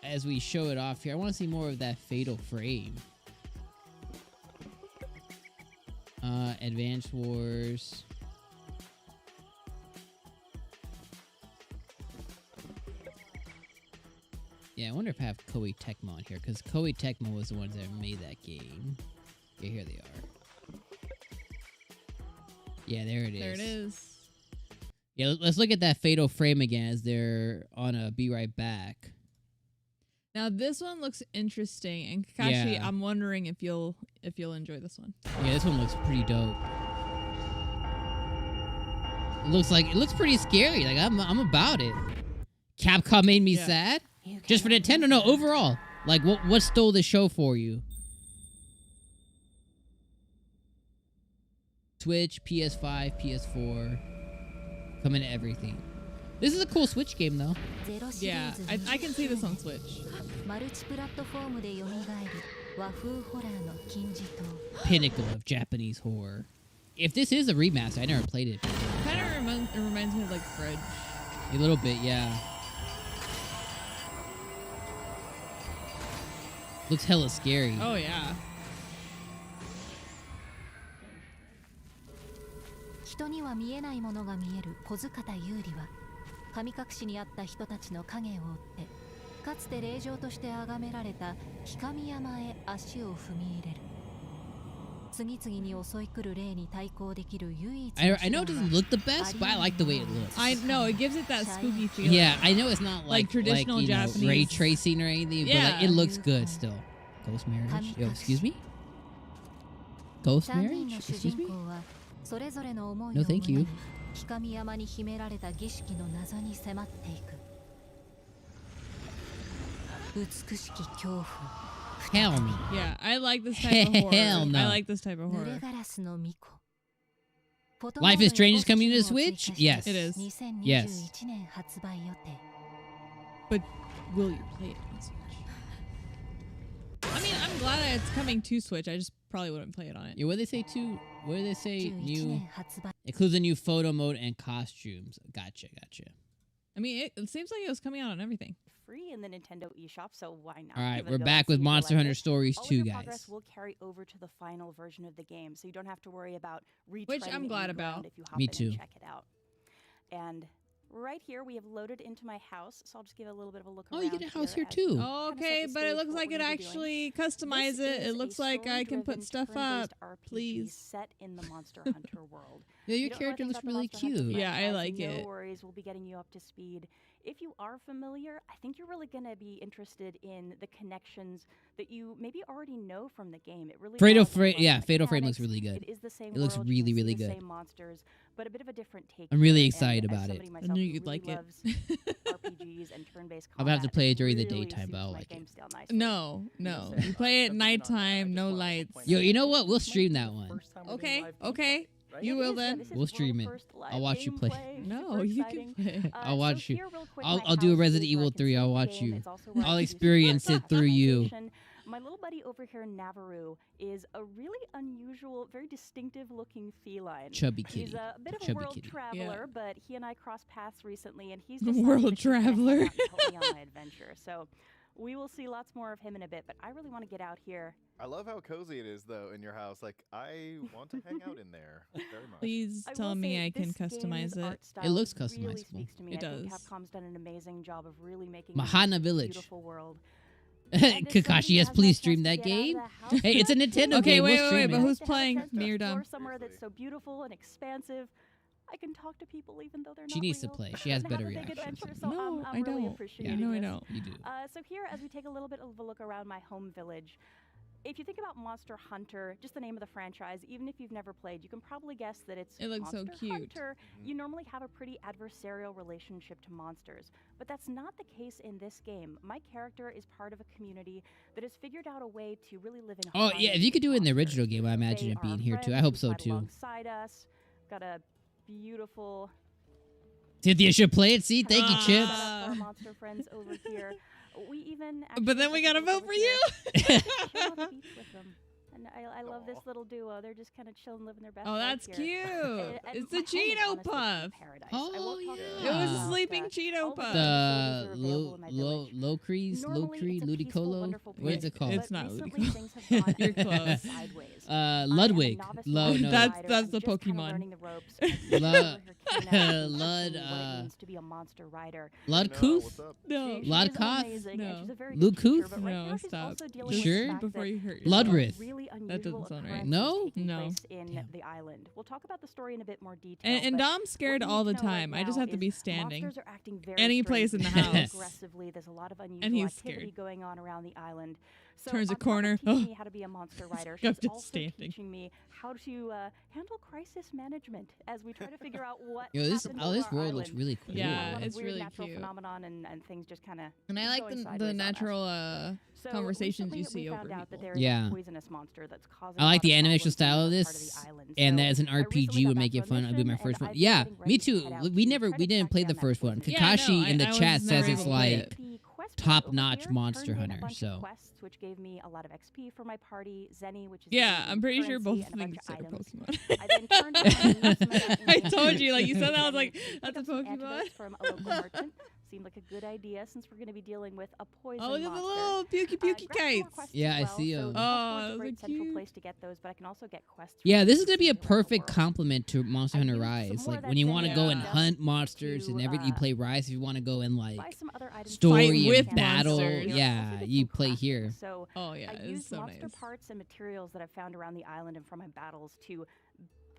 as we show it off here. I want to see more of that Fatal Frame. Advanced Wars. Yeah, I wonder if I have Koei Tecmo on here, because Koei Tecmo was the ones that made that game. Yeah, here they are. Yeah, there it is. There it is. Yeah, let's look at that Fatal Frame again as they're on a Be Right Back. Now this one looks interesting, and Kakashi, Yeah. I'm wondering if you'll enjoy this one. Yeah, this one looks pretty dope. It looks pretty scary. Like I'm about it. Capcom made me sad. Just for Nintendo? No, overall. Like what stole the show for you? Switch, PS5, PS4, coming to everything. This is a cool Switch game though. Yeah, I can see this on Switch. Pinnacle of Japanese horror. If this is a remaster, I never played it. Kind of reminds me of like Fred. A little bit, yeah. Looks hella scary. Oh yeah. 人には見えないものが見える小塚田優里は神隠しにあった人たちの影を追ってかつて霊場として崇められた氷上山へ足を踏み入れる次々に襲い来る霊に対抗できる唯一 I know it doesn't look the best, but I like the way it looks. I know it gives it that spooky feeling. Yeah, I know it's not like traditional you know, Japanese ray tracing or anything, but like, it looks good still. Ghost marriage? Yo, excuse me? Ghost 3人 marriage? の主 Excuse 人 me? 公はそれぞれの思いを No, 胸 thank you. に氷上山に秘められた儀式の謎に迫っていく美しき恐怖 Hell no. Yeah, I like this type of horror. Hell no. I like this type of 濡れ horror. ガラスの巫女 Life is Strange is coming to the Switch? Yes. It is. 2021年発売予定 But will you play it on Switch? I mean, I'm glad that it's coming to Switch. I just probably wouldn't play it on it. Yeah, what did they say too? What did they say? 11 New 年発売 includes a new photo mode and costumes. Gotcha. I mean, it seems like it was coming out on everything. Free in the Nintendo eShop, so why not? All right, give it we're a go back and with see if you Monster like Hunter it. Stories All of 2, your guys. progress will carry over to the final version of the game, so you don't have to worry about retreading Which I'm any glad ground about. if you hop Me in too. and check it out. And right here, we have loaded into my house, so I'll just give a little bit of a look Oh, around. you get a house here as too. we Oh, kinda set okay, the but it stage looks for like what it we're gonna be doing. actually customize This it. It is looks a like I can put story-driven, stuff turn-based up. RPG Please. set in the Monster Hunter world. Yeah, You your don't know character anything looks about the really Monster Hunter cute. Yeah, I franchise, like no it. worries, we'll be getting you up to speed. If you are familiar, I think you're really going to be interested in the connections that you maybe already know from the game. It really Fatal does Frame, work yeah, with Fatal Frame mechanics. looks really good. It is the same It looks world, really, you can really see the good. same monsters, but a bit of a different take. I'm to really it, excited and as about it. somebody I myself knew who you'd really like it. loves RPGs and turn-based I'm gonna have to combat, play it during the really daytime, but suits I'll my like it. game style nicely. No. You play it nighttime, no lights. Yo, you know what? We'll stream that one. Okay. You It will is, then. this is We'll stream it. world-first live I'll watch you play. gameplay, No, super you exciting. can play. I'll watch you. Here real quick, I'll my do a house Resident is where I Evil can 3. save I'll the watch game. you. It's also where I I'll can do experience some it through you. customization. My little buddy over here, Navaroo, is a really unusual, very distinctive-looking feline. Chubby He's kitty. a bit of a Chubby world kitty. traveler, but he and I crossed paths recently, and he's World decided that he's gonna traveler. hang out and help me on my adventure. So we will see lots more of him in a bit, but I really want to get out here. I love how cozy it is, though, in your house. Like, I want to hang out in there very much. Please I tell will me say I can this game's customize it. art style It looks really customizable. speaks to me. It I think does. Capcom's done an amazing job of really making Mahana this a Village. beautiful world. And as somebody Kakashi, who yes, has please had stream chance to that get out of game. the house Hey, it's a for Nintendo Okay, game. wait, We'll stream but it. who's to have a playing? chance to Me or explore Dom? somewhere that's Seriously. so beautiful and expansive. I can talk to people even though they're She not needs to real, play. She has and have better a big reactions adventure, than so No, I'm I really don't. appreciating No, I this. don't. You do. So here, as we take a little bit of a look around my home village, if you think about Monster Hunter, just the name of the franchise, even if you've never played, you can probably guess that it's It looks so Monster cute. Hunter. You normally have a pretty adversarial relationship to monsters, but that's not the case in this game. My character is part of a community that has figured out a way to really live in Oh yeah, if you could do it in the original game, I imagine it being here too. I hope so too. Alongside us, got a beautiful. Cynthia should play it. See, thank you, Chip. Our monster friends over here. We even. But then we gotta vote for you. Chill on the beach with them. And I love this little duo. They're just kind of chilling, living their best Oh, life that's here. cute. And It's my the home is Cheeto honestly Puff. paradise. Oh, It was a sleeping Cheeto Puff. The Locrease, Ludicolo. wonderful What is it called? It's not recently Ludicolo. things have gone You're close. sideways. Ludwig. No. That's the Pokemon. Lud. means to be a monster rider. Ludcooth? No. Ludkoth? No. Ludcooth? No, stop. Sure? Before you hurt yourself. Ludrith. Really That doesn't sound right. No? No. In the island. We'll talk about the story in a bit more detail. And but Dom's scared what you all need the to know right time. I just now have to be is standing. monsters are acting very Any place in the strange, house. aggressively. There's a lot of unusual And he's activity scared. going on around the island. So Turns a on top of corner. teaching me how to be a monster rider. I'm She's just also standing. teaching me how to handle crisis management as we try to figure out what. Yo, this happened oh, on this our world looks island. really cool. There's a Yeah, lot of it's weird really natural cute. phenomenon and things just kind of. And I like the natural So conversations you recently see we over found out that people. there is Yeah. a poisonous monster that's causing I like a lot the of animation problems style of in this part this, the island. and So that as an I recently RPG got would back make it from fun. It'd be my mission, first and one. I've Yeah, been me getting ready to too. head out We to never, try we to didn't track play down the that first one. poison. Yeah, Kakashi no, in the I was chat says never it's able to play like it. The quest top-notch over here Monster turned in a Hunter. bunch of So quests, which gave me a lot of XP for my party. Zenny, which is Yeah, the I'm pretty sure currency both and a bunch things of are items. Pokemon. I then turned around and used some I of that told you, like you said to that, I was like, pick that's a up some Pokemon. antidotes from a local merchant. Seemed like a good idea since we're going to be dealing with a poison Oh, look at the monster. little pukey pukey Grab some more kites. quests Yeah, as I well, see so 'em. the Oh, Discord's a those are great central cute. place to get those, but I can also get quests. yeah, from this is gonna be a places around the perfect world. complement to Monster I Hunter used some Rise. more Like of when that you Zenny want to go and stuff hunt monsters to, and everything, you play Rise. If you want to go and like buy some other items story Fight and with battle, monsters. yeah, Also did you some play crafting. here. So Oh yeah, I it's used so monster nice. parts and materials that I found around the island and from my battles to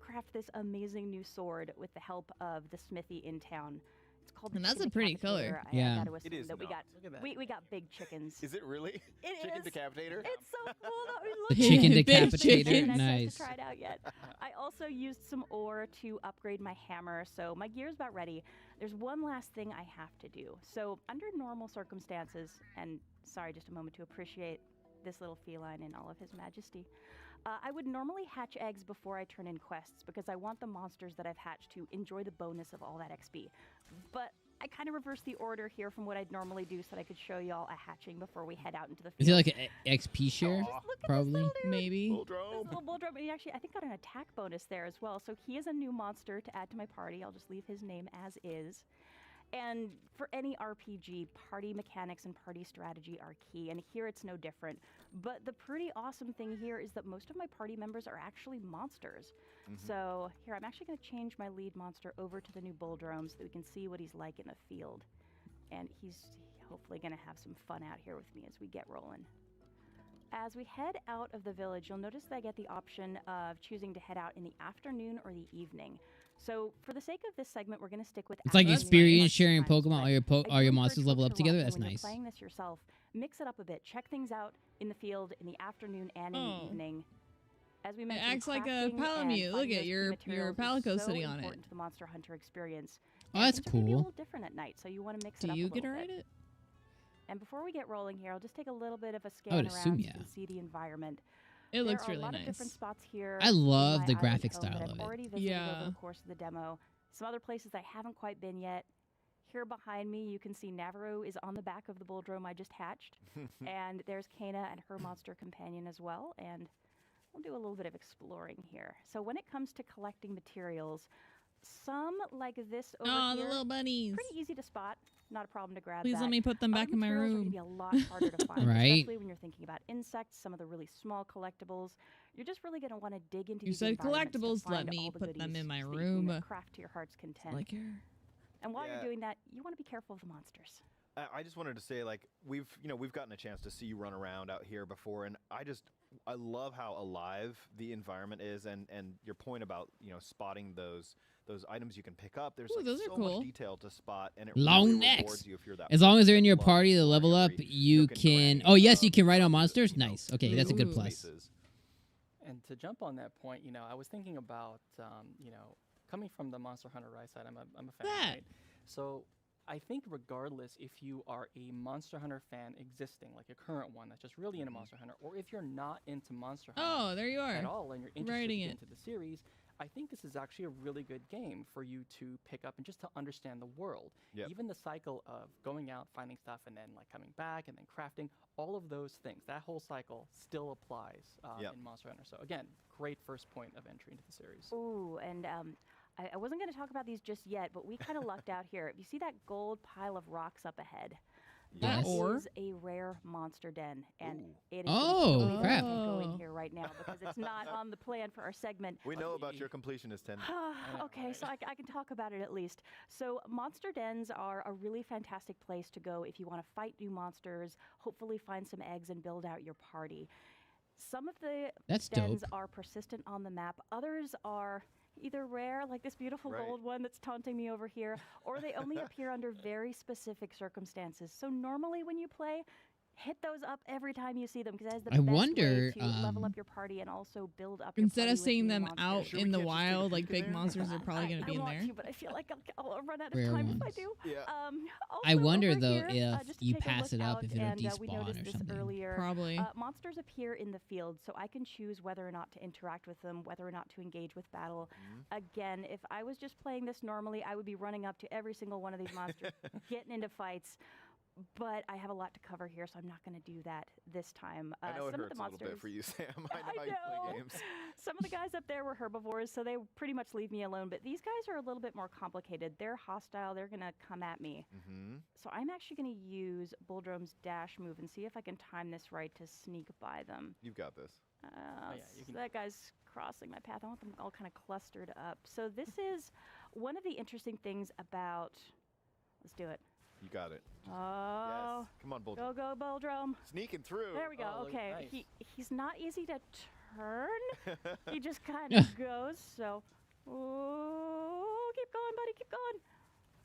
craft this amazing new sword with the help of the smithy in town. It's called the And that's Chicken a pretty color. Decapitator. Yeah. I gotta It assume is that we not. got Look at that. we got big chickens. Is it really? It Chicken is. decapitator? It's so cool that we look The at chicken it. Big decapitator, chicken. And I nice. to try it out yet. I also used some ore to upgrade my hammer, so my gear's about ready. There's one last thing I have to do. So under normal circumstances, and sorry, just a moment to appreciate this little feline in all of his majesty. I would normally hatch eggs before I turn in quests because I want the monsters that I've hatched to enjoy the bonus of all that XP. But I kind of reversed the order here from what I'd normally do so that I could show y'all a hatching before we head out into the field. Is it like an XP share? Look at this Probably. little dude. Maybe. This little bull drum, and he actually, I think, got an attack bonus there as well. So he is a new monster to add to my party. I'll just leave his name as is. And for any RPG, party mechanics and party strategy are key, and here it's no different. But the pretty awesome thing here is that most of my party members are actually monsters. So here, I'm actually going to change my lead monster over to the new Bulldrome so that we can see what he's like in the field. And he's hopefully going to have some fun out here with me as we get rolling. As we head out of the village, you'll notice that I get the option of choosing to head out in the afternoon or the evening. So for the sake of this segment, we're going to stick with It's like afternoon experience times, sharing but Pokemon. All your I all your do monsters encourage level folks up to together. watch That's when you're nice. playing this yourself, mix it up a bit. Check things out in the field in the afternoon and in Oh. the evening. As we It mentioned, acts like a crafting and Palamute. Look finding at those your materials is Palico so sitting on it. important to the Monster Hunter experience. Oh, And that's things are gonna be a cool. little different at night, so you want to mix it Do up you a get to little ride bit. it? And before we get rolling here, I'll just take a little bit of a scan would around assume, so you yeah. can see the environment. It looks There are really a lot of different nice. spots here. I in love my the island graphic home style that of I've it. already visited over Yeah. the course of the demo. Some other places I haven't quite been yet. Here behind me, you can see Navarro is on the back of the Bulldrome I just hatched. And there's Kana and her monster companion as well. And we'll do a little bit of exploring here. So when it comes to collecting materials, some like this over Oh, the here, little bunnies. pretty easy to spot. Not a problem to grab Please that. let me put them Other back in my materials are room. gonna be a lot harder to find, Right. especially when you're thinking about insects, some of the really small collectibles. You're just really going to want to dig into You these said environments to collectibles, let find me all the put them goodies in my so that you can room. craft to your heart's content. Like here. And while Yeah. you're doing that, you want to be careful of the monsters. I just wanted to say, like, we've gotten a chance to see you run around out here before, and I love how alive the environment is, and your point about spotting those items you can pick up. There's Ooh, like those are so cool. much detail to spot, and it Long really necks. rewards you if you're that As long as they're in person your that party to loves level up, every you nook and can. cranny Oh yes, of you can ride on the, monsters. Nice. Okay, that's a good Ooh. plus. places. And to jump on that point, I was thinking about, coming from the Monster Hunter Rise side, I'm a fan, That. right? So I think regardless if you are a Monster Hunter fan existing, like a current one that's just really into Monster Hunter, or if you're not into Monster Hunter Oh, there you are. at all and you're interested Writing to get it. into the series, I think this is actually a really good game for you to pick up and just to understand the world. Yep. Even the cycle of going out, finding stuff, and then like coming back and then crafting, all of those things, that whole cycle still applies Yep. in Monster Hunter. So again, great first point of entry into the series. Ooh, and I wasn't going to talk about these just yet, but we kind of lucked out here. If you see that gold pile of rocks up ahead, that Yes. Or- is a rare monster den, and Ooh. it is Oh, completely crap. going here right now because it's not on the plan for our segment. We know about your completionist tendency. Okay, so I can talk about it at least. So monster dens are a really fantastic place to go if you want to fight new monsters, hopefully find some eggs and build out your party. Some of the That's dens dope. are persistent on the map. Others are either rare, like this beautiful Right. gold one that's taunting me over here, or they only appear under very specific circumstances. So normally when you play, hit those up every time you see them because that is the I best wonder, way to level up your party and also build up your Instead party of with seeing new them monsters. out Should in we the can't just take a wild, like peek in big there? monsters are probably going to be I in want there. to, but I feel like I'll run out of Rare time if I ones. do. Yeah. Also I wonder over though here, if just to you take a pass look it up out, if it'll and, we despawn noticed or this something. earlier. Probably. Monsters appear in the field, so I can choose whether or not to interact with them, whether or not to engage with battle. Again, if I was just playing this normally, I would be running up to every single one of these monsters, getting into fights. But I have a lot to cover here, so I'm not going to do that this time. I know it some hurts of a the little bit monsters, for you, Sam. I know how you know. play games. Some of the guys up there were herbivores, so they pretty much leave me alone. But these guys are a little bit more complicated. They're hostile. They're going to come at me. Mm-hmm. So I'm actually going to use Bulldrum's dash move and see if I can time this right to sneak by them. You've got this. So that guy's crossing my path. I want them all kind of clustered up. So this is one of the interesting things about... Let's do it. You got it. Oh. Yes. Come on, Bulldrum. Go, Bulldrum. Sneaking through. There we go. Oh, look, Okay. nice. He's not easy to turn. He just kind of goes. So, ooh, keep going, buddy. Keep going.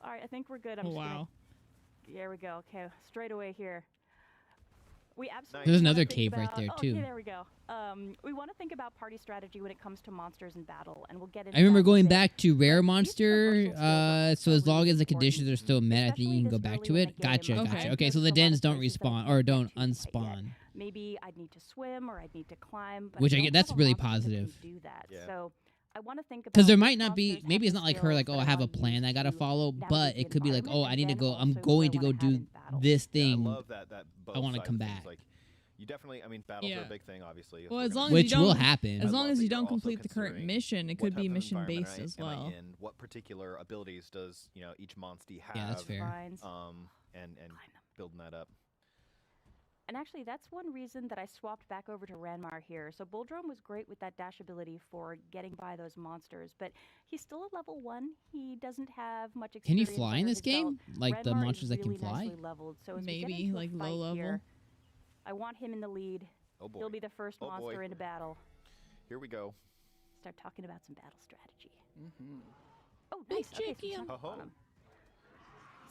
All right, I think we're good. I'm Oh, just gonna- wow. There we go. Okay, straight away here. We absolutely. There's wanna another think cave right about- there, oh, too. Okay, there we go. We want to think about party strategy when it comes to monsters in battle, and we'll get into. I remember that in a going bit. back to rare But these monster. commercial skills are So as long really as the important, conditions are still met, I think especially you can go this back early to in it. the game. Gotcha, Okay. gotcha. There's Okay, so a the lot dens of don't places that I respawn can't or get don't to quite yet. unspawn. Maybe I'd need to swim or I'd need to climb. But Which I don't get- that's have a really monster that can positive. Do that. Yeah. So I want to think about Because there which might not be, monsters maybe have it's the not like her, skills like, oh, that I have allow a plan you I gotta to follow, but navigate it the could be like, oh, environment I and need to then go, I'm also going who to I go wanna have do in battle. this Yeah, I thing. love that both I wanna sides come of things, back. Like, you definitely, I mean, battles are Yeah. a big thing, obviously. if Well, we're as gonna- long as Which you will don't, happen. as I long love as that you you're don't also complete the current considering mission, it what could type be of mission environment based am I- as am I well. in? What particular abilities does each monster have? Yeah, that's fair. Vines. And building that up. And actually, that's one reason that I swapped back over to Ranmar here. So Bulldrum was great with that dash ability for getting by those monsters, but he's still a level 1. He doesn't have much Can he experience fly in under this his belt. game? Like the Ranmar is monsters that can really fly? nicely leveled. So as we get Maybe, into a like, low fight level. here, I want him in the lead. Oh boy. He'll be the first Oh, monster boy. into battle. Here we go. Start talking about some battle strategy. Mm-hmm. Oh, Big nice. Okay, so chicken. it's not Ho-ho. on him.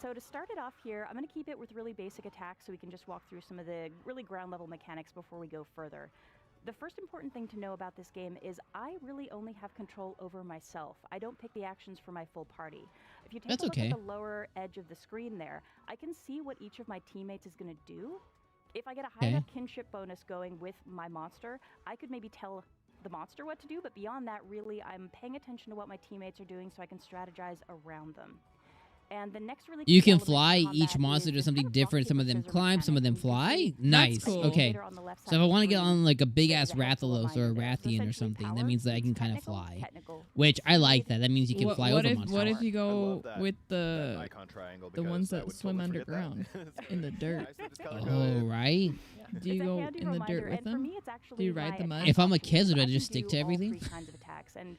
So to start it off here, I'm going to keep it with really basic attacks so we can just walk through some of the really ground level mechanics before we go further. The first important thing to know about this game is I really only have control over myself. I don't pick the actions for my full party. If you take That's a look okay. at the lower edge of the screen there, I can see what each of my teammates is going to do. If I get a high Okay. enough kinship bonus going with my monster, I could maybe tell the monster what to do, but beyond that, really, I'm paying attention to what my teammates are doing so I can strategize around them. And the next really You key can element to fly. combat Each is monster this does something kind of different. rock, Some of paper, them scissors climb, some of them mechanic. You can fly. see Nice. cool. Okay. later on the left So side if I of the want to get screen, on like a big there's ass a helpful Rathalos or a reminder there. So Rathian or essentially something, that power, means that I can kind of technical, fly. technical, Which I like speed. that. That means you can What, fly what over if monsters. what if you I love go that- with that the icon triangle the because ones I that would swim totally forget that. underground So in the dirt? nice that it's kinda Oh, good. right. Do you It's a go handy in the dirt reminder, with and for them? me, it's actually Do you ride my the mud? attack If I'm a option, kid, so would I can just stick do to all everything? 3 kinds of attacks. And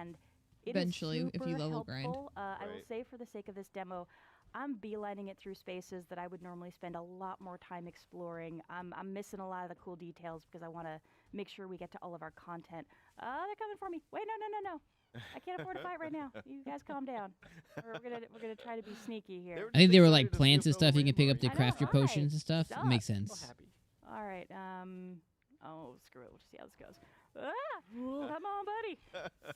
and it Eventually, is if you super level grind. helpful. I will Right. say for the sake of this demo, I'm beelining it through spaces that I would normally spend a lot more time exploring. I'm missing a lot of the cool details because I want to make sure we get to all of our content. They're coming for me. Wait, no. I can't afford to fight right now. You guys calm down. We're gonna try to be sneaky here. I think they were excited like to see plants and us all stuff you can pick up to I know, craft your hi, potions and stuff. It makes sup? Well, sense. happy. All right. Oh, screw it. We'll just see how this goes. Come on, buddy.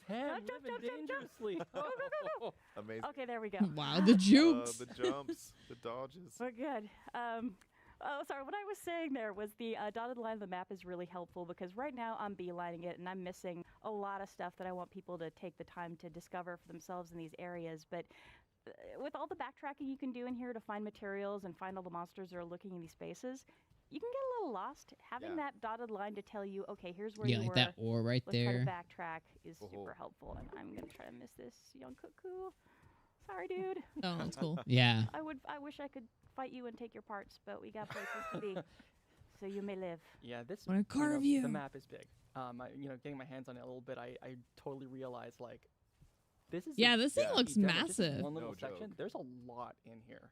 Sam, Jump, living jump. dangerously. Go. Amazing. Okay, there we go. Wow, the jukes. The jumps, the dodges. We're good. Oh, sorry. What I was saying there was the dotted line of the map is really helpful because right now I'm beelining it and I'm missing a lot of stuff that I want people to take the time to discover for themselves in these areas. But with all the backtracking you can do in here to find materials and find all the monsters that are looking in these spaces, you can get a little lost. Having that dotted line to tell you, okay, here's where you like were. that ore right Let's there. try to backtrack is super helpful, and I'm gonna try to miss this young cuckoo. Sorry, dude. Oh, that's cool. Yeah. I wish I could fight you and take your parts, but we got places to be, so you may live. Yeah, this. Wanna carve The you. map is big. Getting my hands on it a little bit, I totally realized like, this is. Yeah, this thing looks just massive. one little No section. joke. There's a lot in here.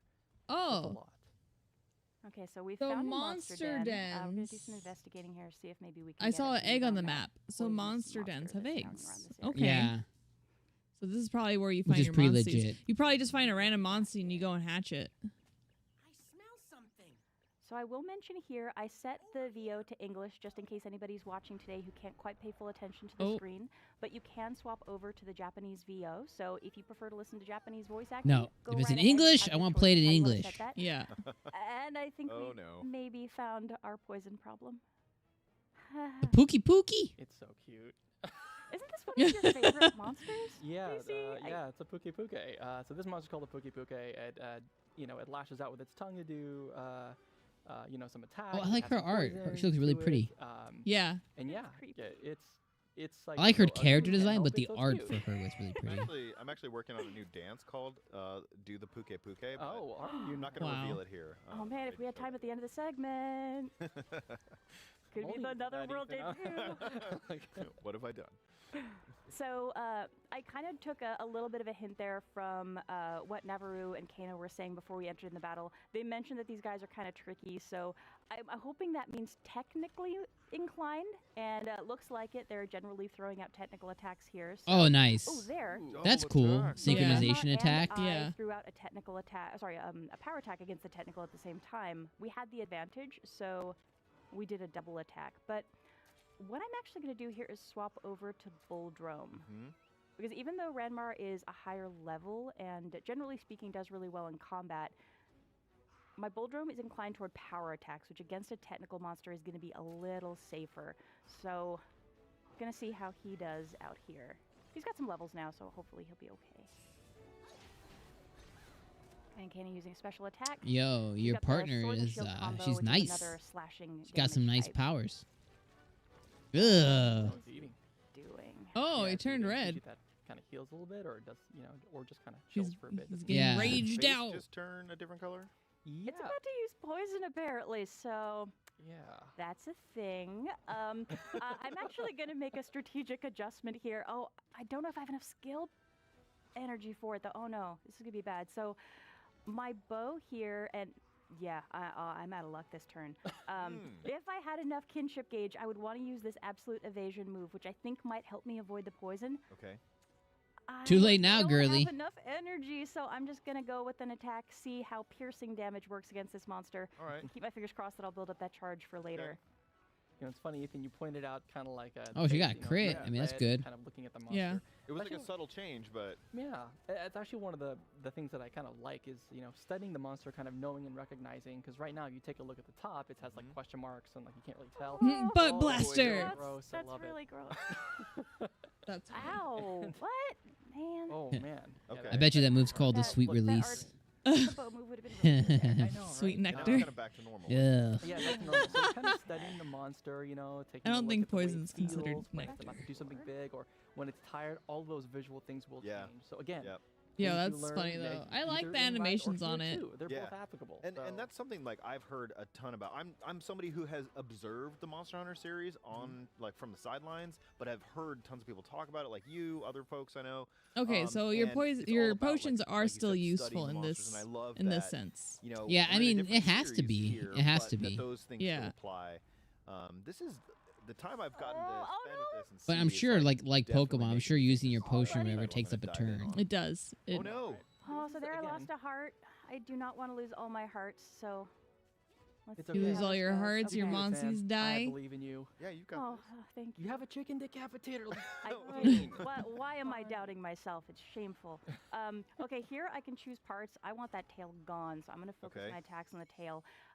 Oh. There's a lot. Okay, so we So found a monster monster den. We're gonna do dens. some investigating here, see if maybe we can. I get saw a an egg lead on the that map. So poisonous monster dens have that's found eggs. around this area. Okay. Yeah. So this is probably where you Which find is your pretty monsters. legit. You probably just find a random monster and you go and hatch it. So I will mention here, I set the VO to English just in case anybody's watching today who can't quite pay full attention to the Oh. screen. But you can swap over to the Japanese VO. So if you prefer to listen to Japanese voice acting, No, go if it's right in ahead. English, Have I your want choice played of in how you wanna English. set that. Yeah. And I think Oh, we no. maybe found our poison problem. The Pookie Pookie. It's so cute. Isn't this one of your favorite monsters? Yeah, Lucy? it's a Puke Puke. So this monster's called a Puke Puke. It lashes out with its tongue to do, some attacks. Oh, I like it has her some art. poison She looks really to it, pretty. Yeah. And yeah, creepy. it's like. I like her so ugly character and design, help but it, the so it's art cute. for her was really pretty. I'm actually working on a new dance called "Do the Puke Puke." But Oh, are you? I'm not going to Wow. reveal it here. Oh man, if we had time at the end of the segment, could be Only the another that, world Ethan, debut. What have I done? So I kind of took a little bit of a hint there from what Navarro and Kano were saying before we entered in the battle. They mentioned that these guys are kind of tricky, so I'm hoping that means technically inclined, and looks like it. They're generally throwing out technical attacks here. So Oh, nice. Oh, there. That's Double cool. attack. Synchronization Emma attack. And I Yeah. threw out a technical attack. Sorry, a power attack against the technical at the same time. We had the advantage, so we did a double attack. But what I'm actually going to do here is swap over to Bulldrome. Because even though Ranmar is a higher level and generally speaking does really well in combat, my Bulldrome is inclined toward power attacks, which against a technical monster is going to be a little safer. So, going to see how he does out here. He's got some levels now, so hopefully he'll be okay. And Kano using a special attack. Yo, He's your got the partner sword and is shield combo, she's which is nice. another slashing She's got some damage nice type. powers. Ugh. Oh, it's eating. Doing. Oh, Yeah, it so turned you red. see that kind of heals a little bit, or it does, or just kind of He's, chills for a bit. he's doesn't getting Yeah. raged Face out. just turn a different color. Yeah. It's about to use poison apparently, so Yeah. that's a thing. I'm actually going to make a strategic adjustment here. Oh, I don't know if I have enough skill energy for it though. Oh no, this is going to be bad. So my bow here, and yeah, I'm out of luck this turn. If I had enough kinship gauge, I would want to use this absolute evasion move, which I think might help me avoid the poison. Okay. Too late now, I don't girly. have enough energy, so I'm just gonna go with an attack, see how piercing damage works against this monster. All right. And keep my fingers crossed that I'll build up that charge for later. It's funny, Ethan. You pointed out kind of like a. Oh, she face, got a crit. I mean, that's good. Kind of looking at the monster. Yeah. It was like a Actually- subtle change, but Yeah, it's actually one of the things that I kind of like is studying the monster, kind of knowing and recognizing. Because right now, you take a look at the top, it has like question marks and like you can't really tell. Mm, Butt Oh, blaster. That's gross. I That's love really it. gross. That's funny. Ow! What? Man. Oh man. Yeah, Okay. I bet you that move's called the That- sweet look, that release. The bow move would have been really good. I know, Sweet right? now nectar. it's kind of back to normal. Yeah. Yeah, that's normal. So kind of studying the monster, taking I don't a look think at the way it poison's considered feels, when it's nectar. about to do something big, or when it's tired, all those visual things will Yeah. change. So again, Yep. Yeah, things you that's learn, funny yeah, though. I either like in the life or animations here on it. too. They're Yeah. both applicable. And so. that's something like I've heard a ton about. I'm somebody who has observed the Monster Hunter series on like from the sidelines, but I've heard tons of people talk about it, like you, other folks I know. Okay, so your and poison, it's all your about, like- potions are like you still said, useful studying the in monsters, this and I love in this that, sense. You know, Yeah, I we're in a mean, it different has to series be. here, It has but to that be. those things Yeah. still apply. This is the time I've gotten to Oh, spend no. with this. And But see I'm is, sure, like definitely Pokemon, I'm making sure me using think your this is potion already whenever what I'm takes up a gonna dive in turn. on. It does. Oh It, no! Oh, so there I Again. lost a heart. I do not want to lose all my hearts, so let's It's see okay. You how lose all this your goes. hearts, your Okay. monsters I die. believe in you. Yeah, you got Oh, this. thank you. You have a chicken decapitator. Why am I doubting myself? It's shameful. Okay, here I can choose parts. I want that tail gone, so I'm going to focus Okay. my attacks on the tail.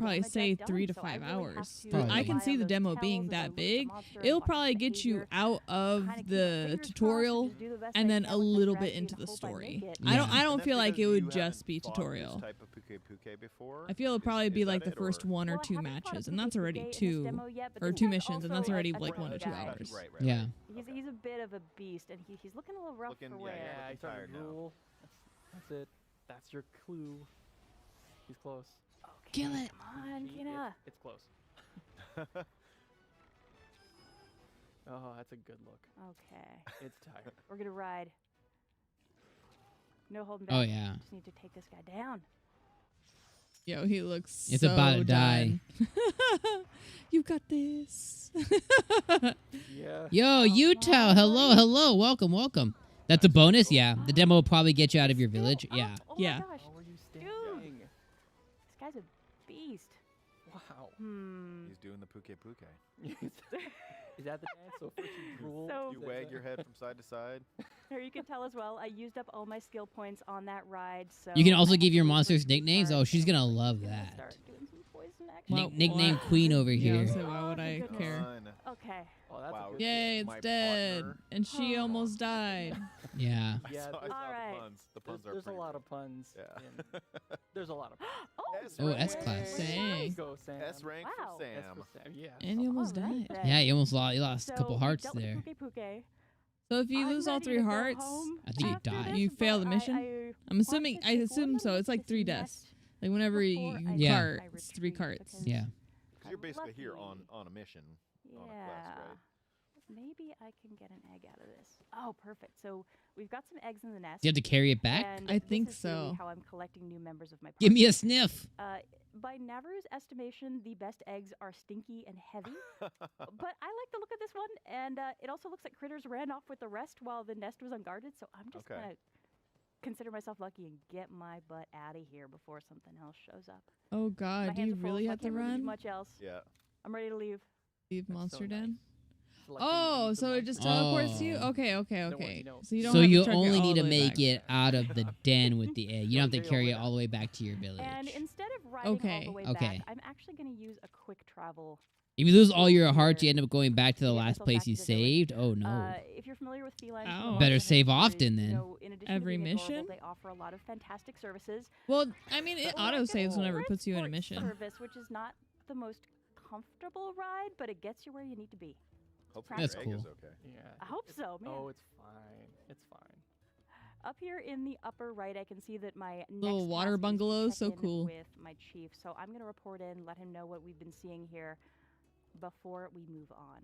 probably wanna say get 3 to done, so I 5 really have hours. to Probably. I can rely see on the those demo tells being as I that look at the big. monster and It'll watch probably its get you behavior. out of Kinda keep my the fingers crossed and tutorial just do the best I and then can a with my little bit strategy into and the hope I make story. it. I don't Yeah. I don't And feel that's like it because would you just be haven't fought tutorial. This type of Puke before? I feel it'd probably Is be that like the it, first or- 1 or Well, I 2 haven't fought a matches, and that's Puke already in this 2 demo yet, but or this 2 guy's missions, and that's also already a like tough 1 to 2 guy. hours. Right. Yeah. He's a bit of a beast, and he's looking a little rough Looking- for yeah, wear. yeah. Yeah, looking he's starting tired to now. drool. That's it. That's your clue. He's close. Okay, Kill it. Come on, See, Kina. It's close. Oh, that's a good look. Okay. It's tired. We're gonna ride. No holding back. Oh, yeah. Just need to take this guy down. Yo, he looks It's so about to die. done. You got this. Yeah. Yo, Utah. Hello, hello. Welcome, welcome. That's a bonus? Yeah. The demo will probably get you out of your village. Yeah. Oh Yeah. my gosh. How are you Dude. standing? This guy's a beast. Wow. He's doing the puke puke. Is that the dance? So first you drool. So- You wag your head from side to side. Here you can tell as well. I used up all my skill points on that ride, so You can also I give your have to monsters first nicknames. start- Oh, she's going to love I'm gonna that. Start doing some poison action. Well, Nickname what? queen over Yeah, here. so why would Oh, I goodness. care? Fun. Okay. Oh, that's Wow. a good Yay, it's My dead. partner. And she almost died. Yeah. Yeah, I saw Alright. the puns. The puns are There's a pretty lot good. of puns. Yeah. There's a lot of puns. Oh, rank. S-class. Dang. Go, Sam. S rank Wow. for S Sam. for Sam. Yeah. And you almost Alright died. then. Yeah, you almost lost a So couple we hearts dealt with there. the puke. So if you I'm lose all ready 3 to go hearts, home I think you after die. this, You fail the but mission? I'm want assuming, to I take assume one so. It's like this 3 nest deaths. Like whenever you before I Yeah. cart, I it's 3 retreat carts. because Yeah. 'Cause you're basically here lucky. on a mission. On a quest, Yeah. right? Maybe I can get an egg out of this. Oh, perfect. So we've got some eggs in the nest. Do you have to carry it back? and I think this is really so. how I'm collecting new members of my party. Give me a sniff. By Navarro's estimation, the best eggs are stinky and heavy. But I like the look of this one, and it also looks like critters ran off with the rest while the nest was unguarded. So I'm just Okay. gonna consider myself lucky and get my butt out of here before something else shows up. Oh My God, do hands you are full, really so I have to can't really do run? much else. Yeah. I'm ready to leave. Leave That's Monster so nice. Den? Selecting Oh, the so it just monster. teleports to you? Oh. Okay, okay, Don't worry, okay. you know. So you don't So have you to truck it only all need the to way make back. it out of the den with the egg. You don't have to Don't carry go it with all the way back to your village. And instead of riding all Okay, the way okay. back, I'm actually going to use a quick travel. If you lose all your hearts, you end up going back to the Get last myself place back you to the village. saved. Oh no. If you're familiar with felines, Ow. from the Better Monster save Hunter often series, then. you know, in addition Every to being adorable, mission? they offer a lot of fantastic services. Well, I mean, it But like auto a saves whenever it puts you in a transport mission. Service, which is not the most comfortable ride, but it gets you where you need to be. Hopefully That's your egg is cool. okay. Yeah. I hope so, man. Oh, it's fine. It's fine. Up here in the upper right, I can see that my Little next water task is to bungalows, check so in cool. with my chief. So I'm going to report in, let him know what we've been seeing here before we move on.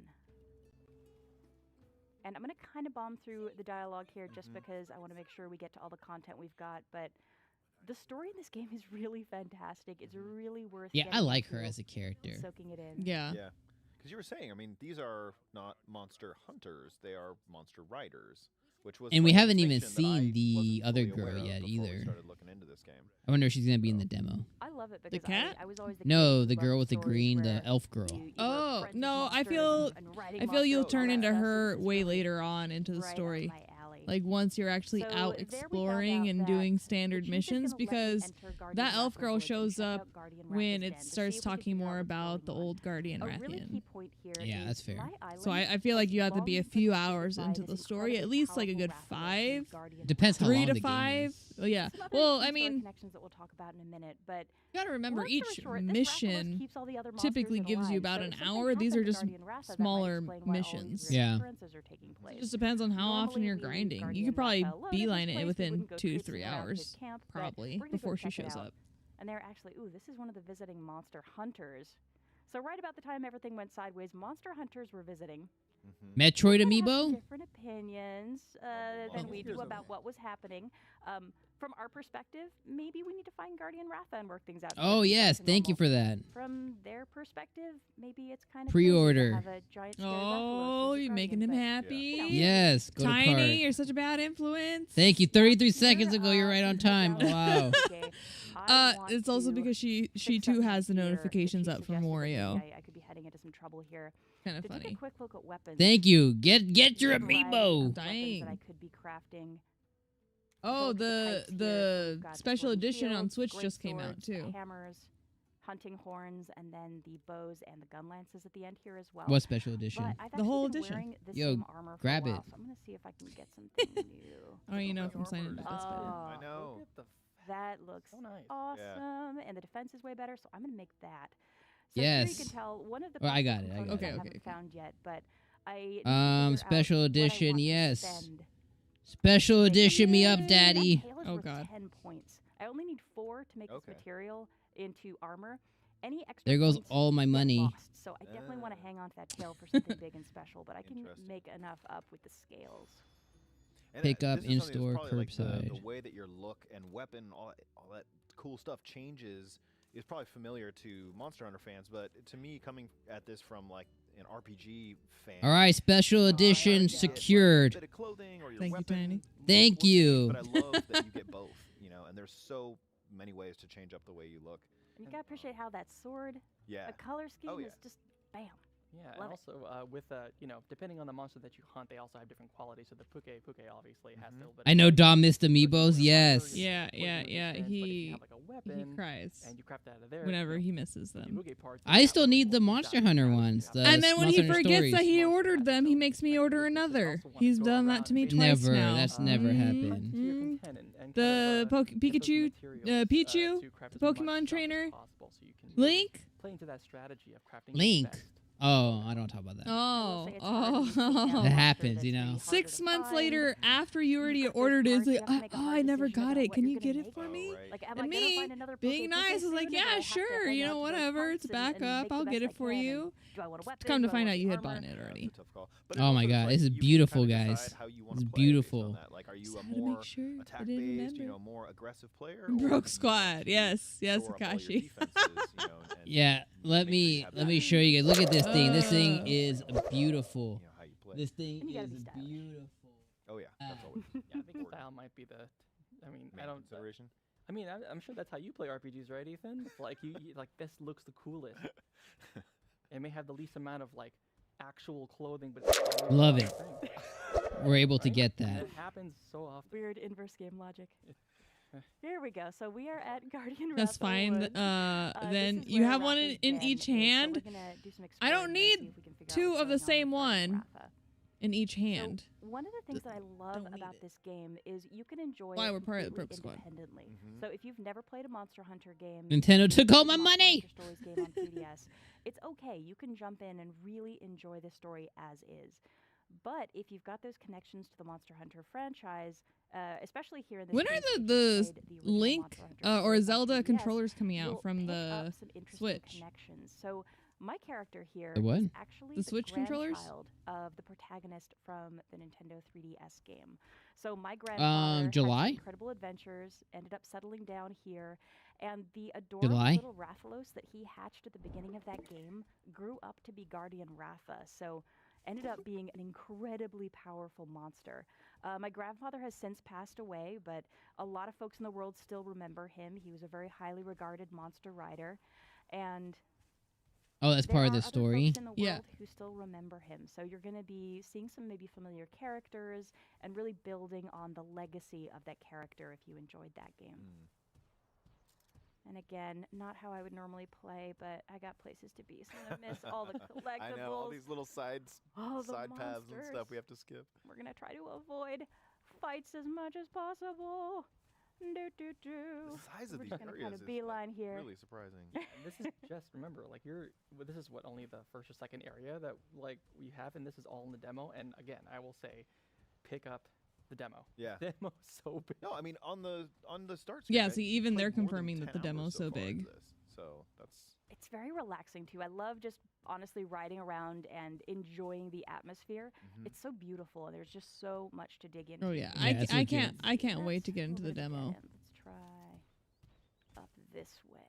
And I'm going to kind of bomb through the dialogue here just because I want to make sure we get to all the content we've got. But the story in this game is really fantastic. It's really worth Yeah, I getting like her into as a character. and soaking it in. Yeah. Yeah. Because you were saying, I mean, these are not monster hunters; they are monster riders. Which was And we one haven't even distinction that I seen the wasn't other fully aware girl of yet before we either. started looking into this game. I wonder if she's gonna be in the demo. I love it because cat? I was always the kid No, who the loved girl with the stories green, where the elf girl. you were Oh, friends with no, I monsters feel and riding I feel you'll monsters, turn all into that stuff. her This is way really later on into the right up story. my alley. Like once you're actually So out there we found exploring out and that doing the standard chief is missions gonna let me because enter Guardian that elf Ratha's girl woods and shows check up out Guardian when Ratha's it den to see starts if we can talking figure out more what's about going the on. old Guardian A really key Rathian. point here Yeah, is that's fair. my So island I feel like has you have to long be a been few protected hours by into this the story, at incredibly least like a good powerful Rathalos 5. named Guardian Depends how 3 long to the game 5. is. Oh yeah. Some other Well, key I story mean, connections that we'll talk about in a minute, but you gotta remember long story each short, this Rathalos mission keeps all the other monsters typically gives you alive, about so an if something hour. These are happened to just Guardian Ratha, that might smaller explain why all these missions. weird Yeah. occurrences are taking place. It just depends on how often Normally you're we leave grinding. You Guardian could probably Ratha alone at this beeline it place, we within wouldn't go 2 to traipsing 3 around his hours, camp, but probably, we're gonna go before she check it shows out. up. And they're actually, ooh, this is one of the visiting monster hunters. So right about the time everything went sideways, monster hunters were visiting. Metroid They have amiibo? different opinions than we do about what was happening. From our perspective, maybe we need to find Guardian Ratha and work things out. to Oh get yes, back to thank you normal. for that. From their perspective, maybe it's kind of Pre-order. Oh, you're making him happy. Yes, go to Tiny, cart. you're such a bad influence. Thank you. 33 seconds ago, you're right on time. Wow. It's also because she too has the notifications up from Wario. I could be heading into some trouble here. Kind of To take funny. a quick look at weapons. Thank you. Get your Variety of amiibo. weapons Dang. that I could be crafting. Oh, Look at the types here. the We've got special wooden edition on shields, Switch great just came out swords, too. Hammers, hunting horns, and then the bows and the gun lances at the end here as well. What special edition? But I've The whole actually been edition. wearing this Yo, same armor for grab a while, it. so I'm gonna see if I can get something new. Oh, you know, from signing into Best Buy. I know. That looks So nice. awesome, and the defense is way better, so I'm gonna make that. So here Yes. you can tell one of the Oh, I got possible it, I got components it. I Okay, haven't okay. found yet, but I need to figure out Special what I edition, want to yes. spend. Special Okay, edition me up, that daddy. tail is Oh, worth God. 10 points. I only need 4 to make Okay. this material into armor, Any extra There goes points all my get money. lost. So I definitely want to hang on to that tail for something big and special, but I can Interesting. make enough up with the scales. And Pick up this is something in-store, that's probably, like, curbside. the way that your look and weapon, all that cool stuff changes is probably familiar to Monster Hunter fans, but to me, coming at this from like an RPG fan, All right, special edition get, like, a secured. bit of clothing or your Thank you, weapon Tiny. will Thank change, you. but I love that you get both. You know, and there's so many ways to change up the way you look. And you gotta appreciate how that sword, Yeah. the color scheme Oh, yeah. is just bam. Yeah, Love and it. also with depending on the monster that you hunt, they also have different qualities. So the Puke obviously has a little bit. I know of Dom missed amiibos. Yes. Yeah. But if you He have like a weapon cries and you craft that out of there whenever he misses the them. Puke parts, I that still will need the hold Monster that Hunter together. ones. The And then when he Monster Hunter forgets that stories. he ordered them, he makes me order another. He's done that to me twice Never. now. That's never happened. Mhm. And The Pikachu, Pichu, the Pokemon trainer, Link. Play into that strategy of crafting Link. the best. Oh, I don't talk about that. Oh, It happens, you know. 6 months later, after you already ordered it, it's like, oh, I never got it. Can you get it for me? Like, am And I gonna me, find another being Poke nice, was like, soon? Do I yeah, have to sure, hang you out know, to those whatever. It's parts back and up. make the I'll best get I it for can? And you. do I want a weapon? Come to Do I find want out, you had armor? bought it already. That's a tough call. But Oh my also, it's God, like this is you can beautiful, kinda guys. decide how you This wanna is play based on beautiful. that. Like, are you Just a had to make more sure I attack didn't based, remember. more aggressive player? Broke or do you want squad. to Yes, shore up all your Akashi. defenses, and Yeah, let make sure you me have let that, me show you guys. Look at this thing. This Oh. thing is beautiful. how you play. This thing And you gotta is be stylish. beautiful. Oh yeah, that's always Yeah, I think style might be the. I mean, main I don't. consideration. I mean, I'm sure that's how you play RPGs, right, Ethan? Like you like this looks the coolest. It may have the least amount of like actual clothing, but it's always Love the it. thing. We're able to Right? get And that. it happens so often. Weird inverse game logic. Here we go. So we are at Guardian That's fine. Woods. Then This is you where have one Ratha's in den each is, so hand. we're gonna do some I don't exploring and need see if we can figure out two what's of the going on same with Guardian one Ratha. in each hand. So one of the things that I love don't need about it. this game is you can enjoy Why it we're part of the completely Broke Squad. independently. Mhm. So if you've never played a Monster Hunter game, Nintendo or took all my a Monster money! Hunter Stories game on 3DS, it's okay. You can jump in and really enjoy the story as is. But if you've got those connections to the Monster Hunter franchise, especially here in this When are case, the if you played original Link Monster Hunter or story on Zelda 3DS, controllers coming out you'll from pick the up some interesting Switch? connections. So my character here The what? is actually The Switch controllers? grandchild of the protagonist from the Nintendo 3DS game. So my grandfather had July? some incredible adventures, ended up settling down here, and the adorable July? little Rathalos that he hatched at the beginning of that game grew up to be Guardian Ratha. So ended up being an incredibly powerful monster. My grandfather has since passed away, but a lot of folks in the world still remember him. He was a very highly regarded monster rider, and Oh, that's there part of are the other story. folks in the world Yeah. who still remember him. So you're going to be seeing some maybe familiar characters and really building on the legacy of that character if you enjoyed that game. And again, not how I would normally play, but I got places to be, so I'm gonna miss all the collectibles. I know all these little side all the paths and stuff monsters. we have to skip. We're gonna try to avoid fights as much as possible. Do, do, do. The size of We're these just gonna areas kind is of beeline here. really surprising. And this is just remember, like this is what only the first or second area that like we have, and this is all in the demo. And again, I will say, pick up the demo. Yeah. The demo's so big. No, I mean on the start screen. Yeah, I see, even played they're more than confirming that 10 the demo's hours so far into big. this, so that's It's very relaxing too. I love just honestly riding around and enjoying the atmosphere. It's so beautiful, and there's just so much to dig into. Oh yeah, Yeah, it's I legit. can't wait to get into the demo. Let's try up this way.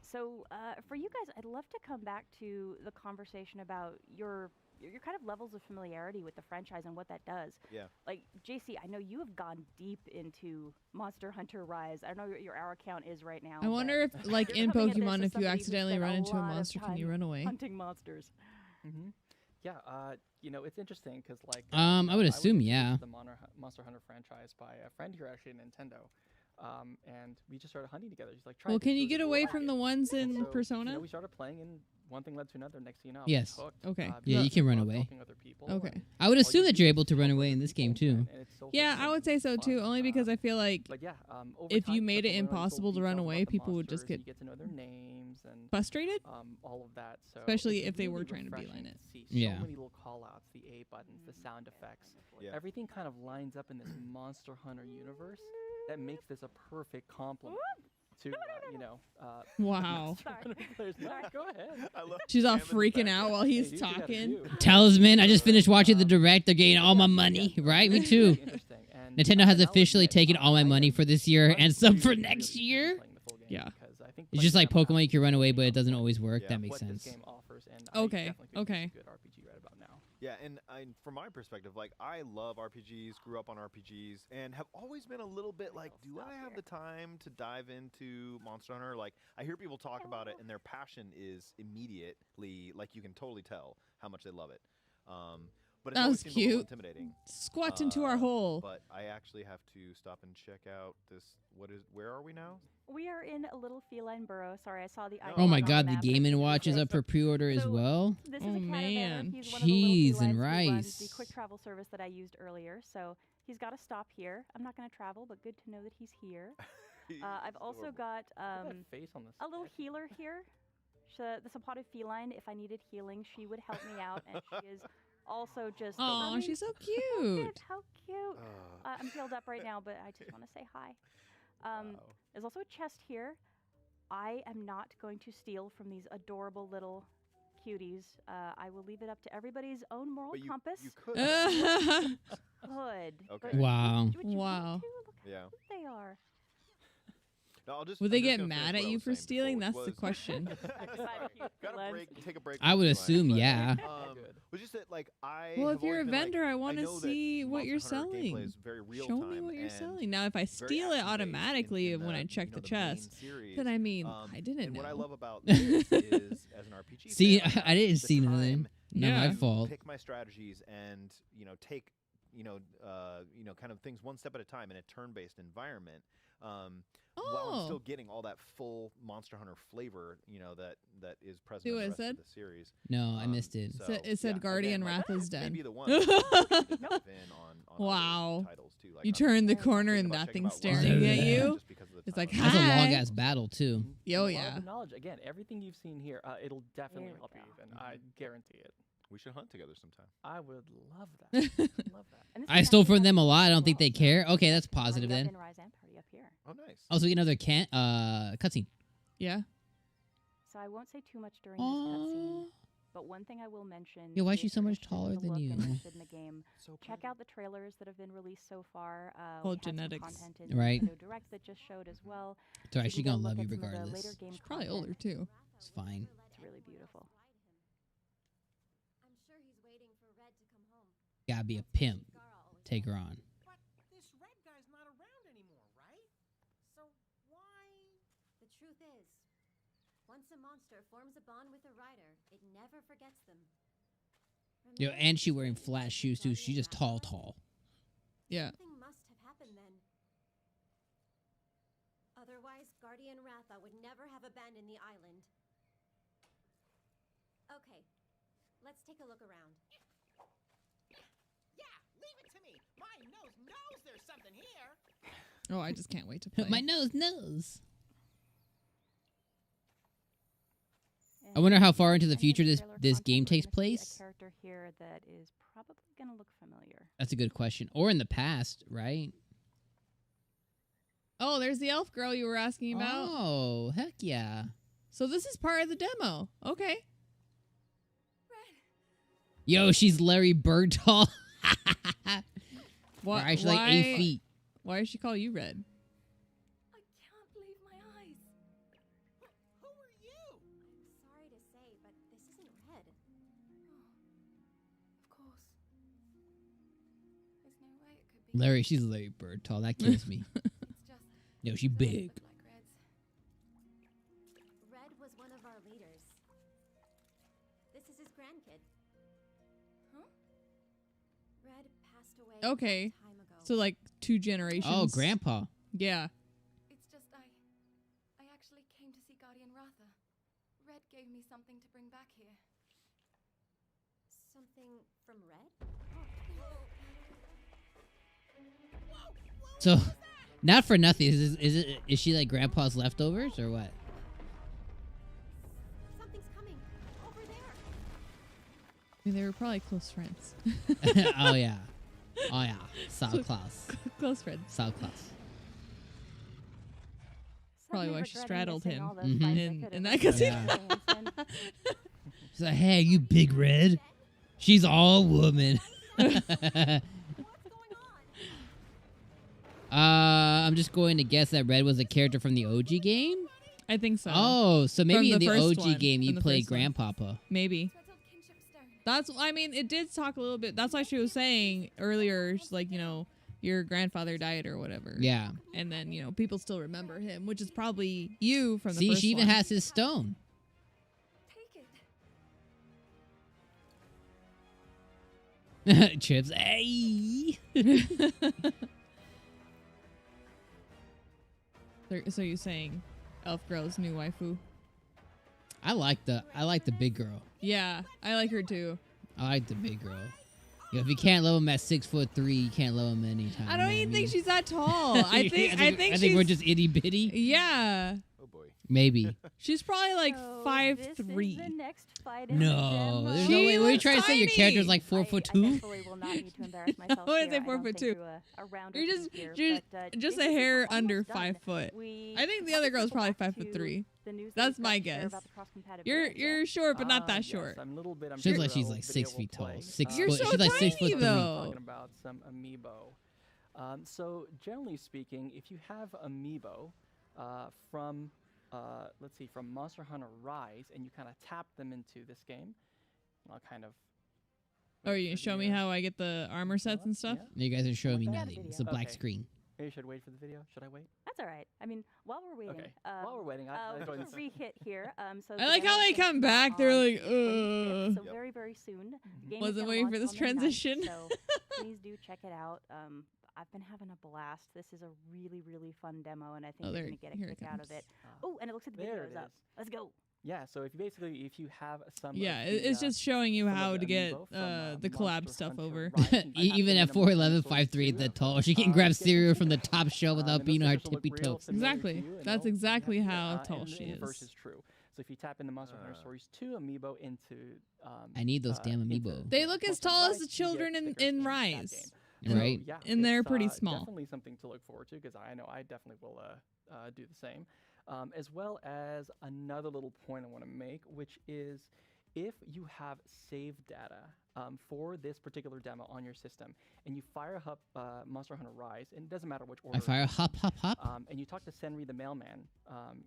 So for you guys, I'd love to come back to the conversation about your kind of levels of familiarity with the franchise and what that does. Yeah. Like JC, I know you have gone deep into Monster Hunter Rise. I don't know what your hour count is right now. I wonder if, but like you're in coming at this Pokemon, as if you somebody who accidentally spent run a into a lot of monster, can you time run away? hunting monsters? Yeah, it's interesting because like I would assume, introduced yeah. to the Monster Hunter franchise by a friend here actually at Nintendo, and we just started hunting together. She's like, "Try Well, this, can so you that get you'll away like from it." the ones And in so, you know, Persona? we started playing, and one thing led to another. Next thing you know, I was Yes. hooked, Okay. Yeah, because you can I run love away. helping other people, Okay. and I would all assume you that do you're is able to help run other away in this game people, too. and it's so Yeah, I fulfilling would say and so too. fun. Only because I feel like But yeah, over if time, you start made to it learn all these little impossible to run details away, about the people would just monsters, get you get to know their names and frustrated. all of that. So Especially it's if they really were trying to refreshing beeline it. see Yeah. so many little call outs, the A buttons, the sound effects. Yeah. Everything kind of lines up in this Monster Hunter universe that makes this a perfect complement. to you know. Wow. Players. No, go ahead. I love She's all Sam in the freaking background. out while Hey, he's do what you gotta talking. do. Talisman. I just finished watching the direct. They're getting all my Yeah, money, yeah, right? Me it's too. really interesting, and, Nintendo has I'll officially admit, taken all my I money am for this year and some for really, next really year. playing the full game Yeah. because I think It's just like playing Pokemon, you can run away, but it doesn't is always work. Yeah. That makes what sense. this game offers, and Okay, I definitely think okay. it's a good RPG right about now. Yeah, and from my perspective, like I love RPGs, grew up on RPGs, and have always been a little bit like, do I have the time to dive into Monster Hunter? Like, I hear people talk about it, and their passion is immediately like you can totally tell how much they love it. But it's That always was seemed a little cute. intimidating. Squat into our hole. But I actually have to stop and check out this. Where are we now? We are in a little feline burrow. Sorry, I saw the icon. Oh my on the god, the map. Game & Watch is up for pre-order as So, well. This is Oh, a cat man. He's one of the little Cheese and felines who runs the rice. quick travel service that I used earlier. So he's got to stop here. I'm not going to travel, but good to know that he's here. I've also got Look at that face on this a little healer here. The spotted feline. If I needed healing, she would help me out, and she is also just. Oh, she's so Look cute. at how cute. I'm healed up right now, but I just want to say hi. There's also a chest here. I am not going to steal from these adorable little cuties. I will leave it up to everybody's own moral But compass. you could. Could. Okay. but Wow. would you want Wow. to? Look how Yeah. cute they are. No, I'll just, Would I'm they just get gonna finish mad what at I you was for saying stealing? before, That's the was- question. Gotta take a break. I from would the assume, line, but, yeah. was just that like I. Well, have if you're a always been, like, vendor, I want to know that see what you're Monster Hunter gameplay selling. is very real Show me time what you're and selling. Now, if I very steal it action-based automatically in when I the, check you know, the main chest, series. then I mean, I didn't and know. what I love about this is, as an RPG See, fan, I didn't the see nothing. time Not my Yeah. to fault. Pick my strategies and take kind of things one step at a time in a turn-based environment. While I'm still getting all that full Monster Hunter flavor, that is present See in what the it rest said? of the series. No, I missed it. So, It said yeah, Guardian again, Wrath like, is dead. Maybe the one that dive in on Wow. other titles too. Like, You I'm turn the thinking corner and about that checking thing's out staring Rust at you. just because of the It's like, time. That's a hi. long ass battle too. Oh, A lot of yeah. the knowledge again. Everything you've seen here, it'll definitely we help you, go. and I guarantee it. We should hunt together sometime. I would love that. love that. And this I is stole actually from them a happening lot. I as don't think well, they so care. Okay, that's party positive up then. in Rise and party up here. Oh, nice. Also, get another cutscene. Yeah. So I won't say too much during this Aw. cutscene, but one thing I will mention. Yeah, why is if she so you're much interested in taller the than look you? and interested in the game, So check out the trailers that have been released so far. Well, we had some genetics. content in Right. the Nintendo Direct that just showed as well. Sorry, You she's can go gonna love look you at some of the regardless. later game She's probably content. older too. It's fine. It's really beautiful. I'm sure he's waiting for Red to come home. Gotta be a pimp. Take her on. But this red guy's not around anymore, right? So why? The truth is, once a monster forms a bond with a rider, it never forgets them. Yo, and she wearing flat shoes too. She's just tall. Yeah. Something must have happened then. Otherwise, Guardian Ratha would never have abandoned the island. Okay, let's take a look around. Yeah, leave it to me. My nose knows there's something here. Oh, I just can't wait to play. My nose. I And wonder how far into the any of future the this trailer this content, game we're takes gonna see place. A character here that is probably going to look familiar. That's a good question. Or in the past, right? Oh, there's the elf girl you were asking about. Oh, heck yeah. So this is part of the demo. Okay. Yo, she's Larry Bird tall. Why? Or actually like 8 feet. Why does she call you Red? I can't believe my eyes. Who are you? Sorry to say, but this isn't Red. Of course. There's no way it could be. Larry, she's Larry Bird tall. That kills me. It's just Yo, she big. look like Red's. Red was one of our leaders. This is his grandkid. Huh? Red passed away Okay. a long time ago. So like 2 generations. Oh, grandpa. Yeah. It's just I actually came to see Guardian Ratha. Red gave me something to bring back here. Something from Red? So, not for nothing. Is she like grandpa's leftovers or what? Something's coming. Over there. I mean, they were probably close friends. Oh yeah. Oh yeah. Sal Klaus. Close friends. Sal Klaus. probably why she straddled him Mhm. in that cutscene. Yeah. She's like, hey, you big red. She's all woman. I'm just going to guess that Red was a character from the OG game. I think so. Oh, so maybe in the first OG one, game you from the played first one. Grandpapa. Maybe. That's. I mean, it did talk a little bit. That's why she was saying earlier, she's like, your grandfather died or whatever. Yeah. And then people still remember him, which is probably you from the See, first she even one. has his stone. Chips. Hey. So you're saying Elf Girl's new waifu? I like the big girl. Yeah, I like her too. I like the big girl. If you can't love him at 6'3", you can't love him anytime. I don't even think she's that tall. I think we're just itty bitty. Yeah. Oh boy. Maybe. She's probably like So 5'3". this is the next fight in No, the there's demo. no way. What are you looks trying to say? Your character's like tiny. 4'2"? I definitely will not need to embarrass myself. What is here. it, I don't 4'2"? think a round or You're two here, just but, a this is hair almost under done. 5 foot. We I think the want other to girl's circle probably back 5'3". to the news that That's we've my got to share guess. about the cross-compatibility. You're short, but not that Yes, short. I'm a little bit. She's like unsure. she's like The 6 video feet will tall. play. 6 You're foot. so She's like 6'3". tiny, though. Talking about some amiibo. So generally speaking, if you have amiibo from let's see, from Monster Hunter Rise, and you kind of tap them into this game, I'll kind of. Oh, you gonna show me how I get the armor sets and stuff? You guys are showing me Yeah, nothing. the It's a black Okay. screen. Maybe I should wait for the video. Should I wait? That's all right. I mean, while we're waiting, Okay. While we're waiting, I we'll join do a re-hit here. So I like the how demo they is gonna come come out back. They're on like, the 25th, ugh. So very, very soon. The game is Wasn't gonna waiting for launch this on the 9th, transition. So please do check it out. I've been having a blast. This is a really, really fun demo, and I think Oh, you're there- going to get a here it kick out of comes. it. Oh, and it looks like the There video it is up. is. Let's go. Yeah. So if you have some. Yeah, of the, it's just showing you some of how the to get amiibo from, the collab Monster stuff Hunter over. Rise, and I have Even them at in a 4'11", Monster 5'3", Hunter that 2, tall, she can grab get cereal this from the in. top shelf without And being those on her pictures will tippy look real toes. familiar to Exactly. you, and That's oh, exactly yeah, how tall and she the inverse is. is true. So if you tap in the Monster Hunter Stories 2 amiibo into I need those damn into amiibo. They look as Monster tall as Rise, the you get children stickers in that Rise. game. Right. So, yeah, And they're it's, pretty small. Definitely something to look forward to because I know I definitely will do the same. As well as another little point I want to make, which is if you have save data for this particular demo on your system and you fire up Monster Hunter Rise, and it doesn't matter which order. I fire hop, hop, hop. And you talk to Senri the mailman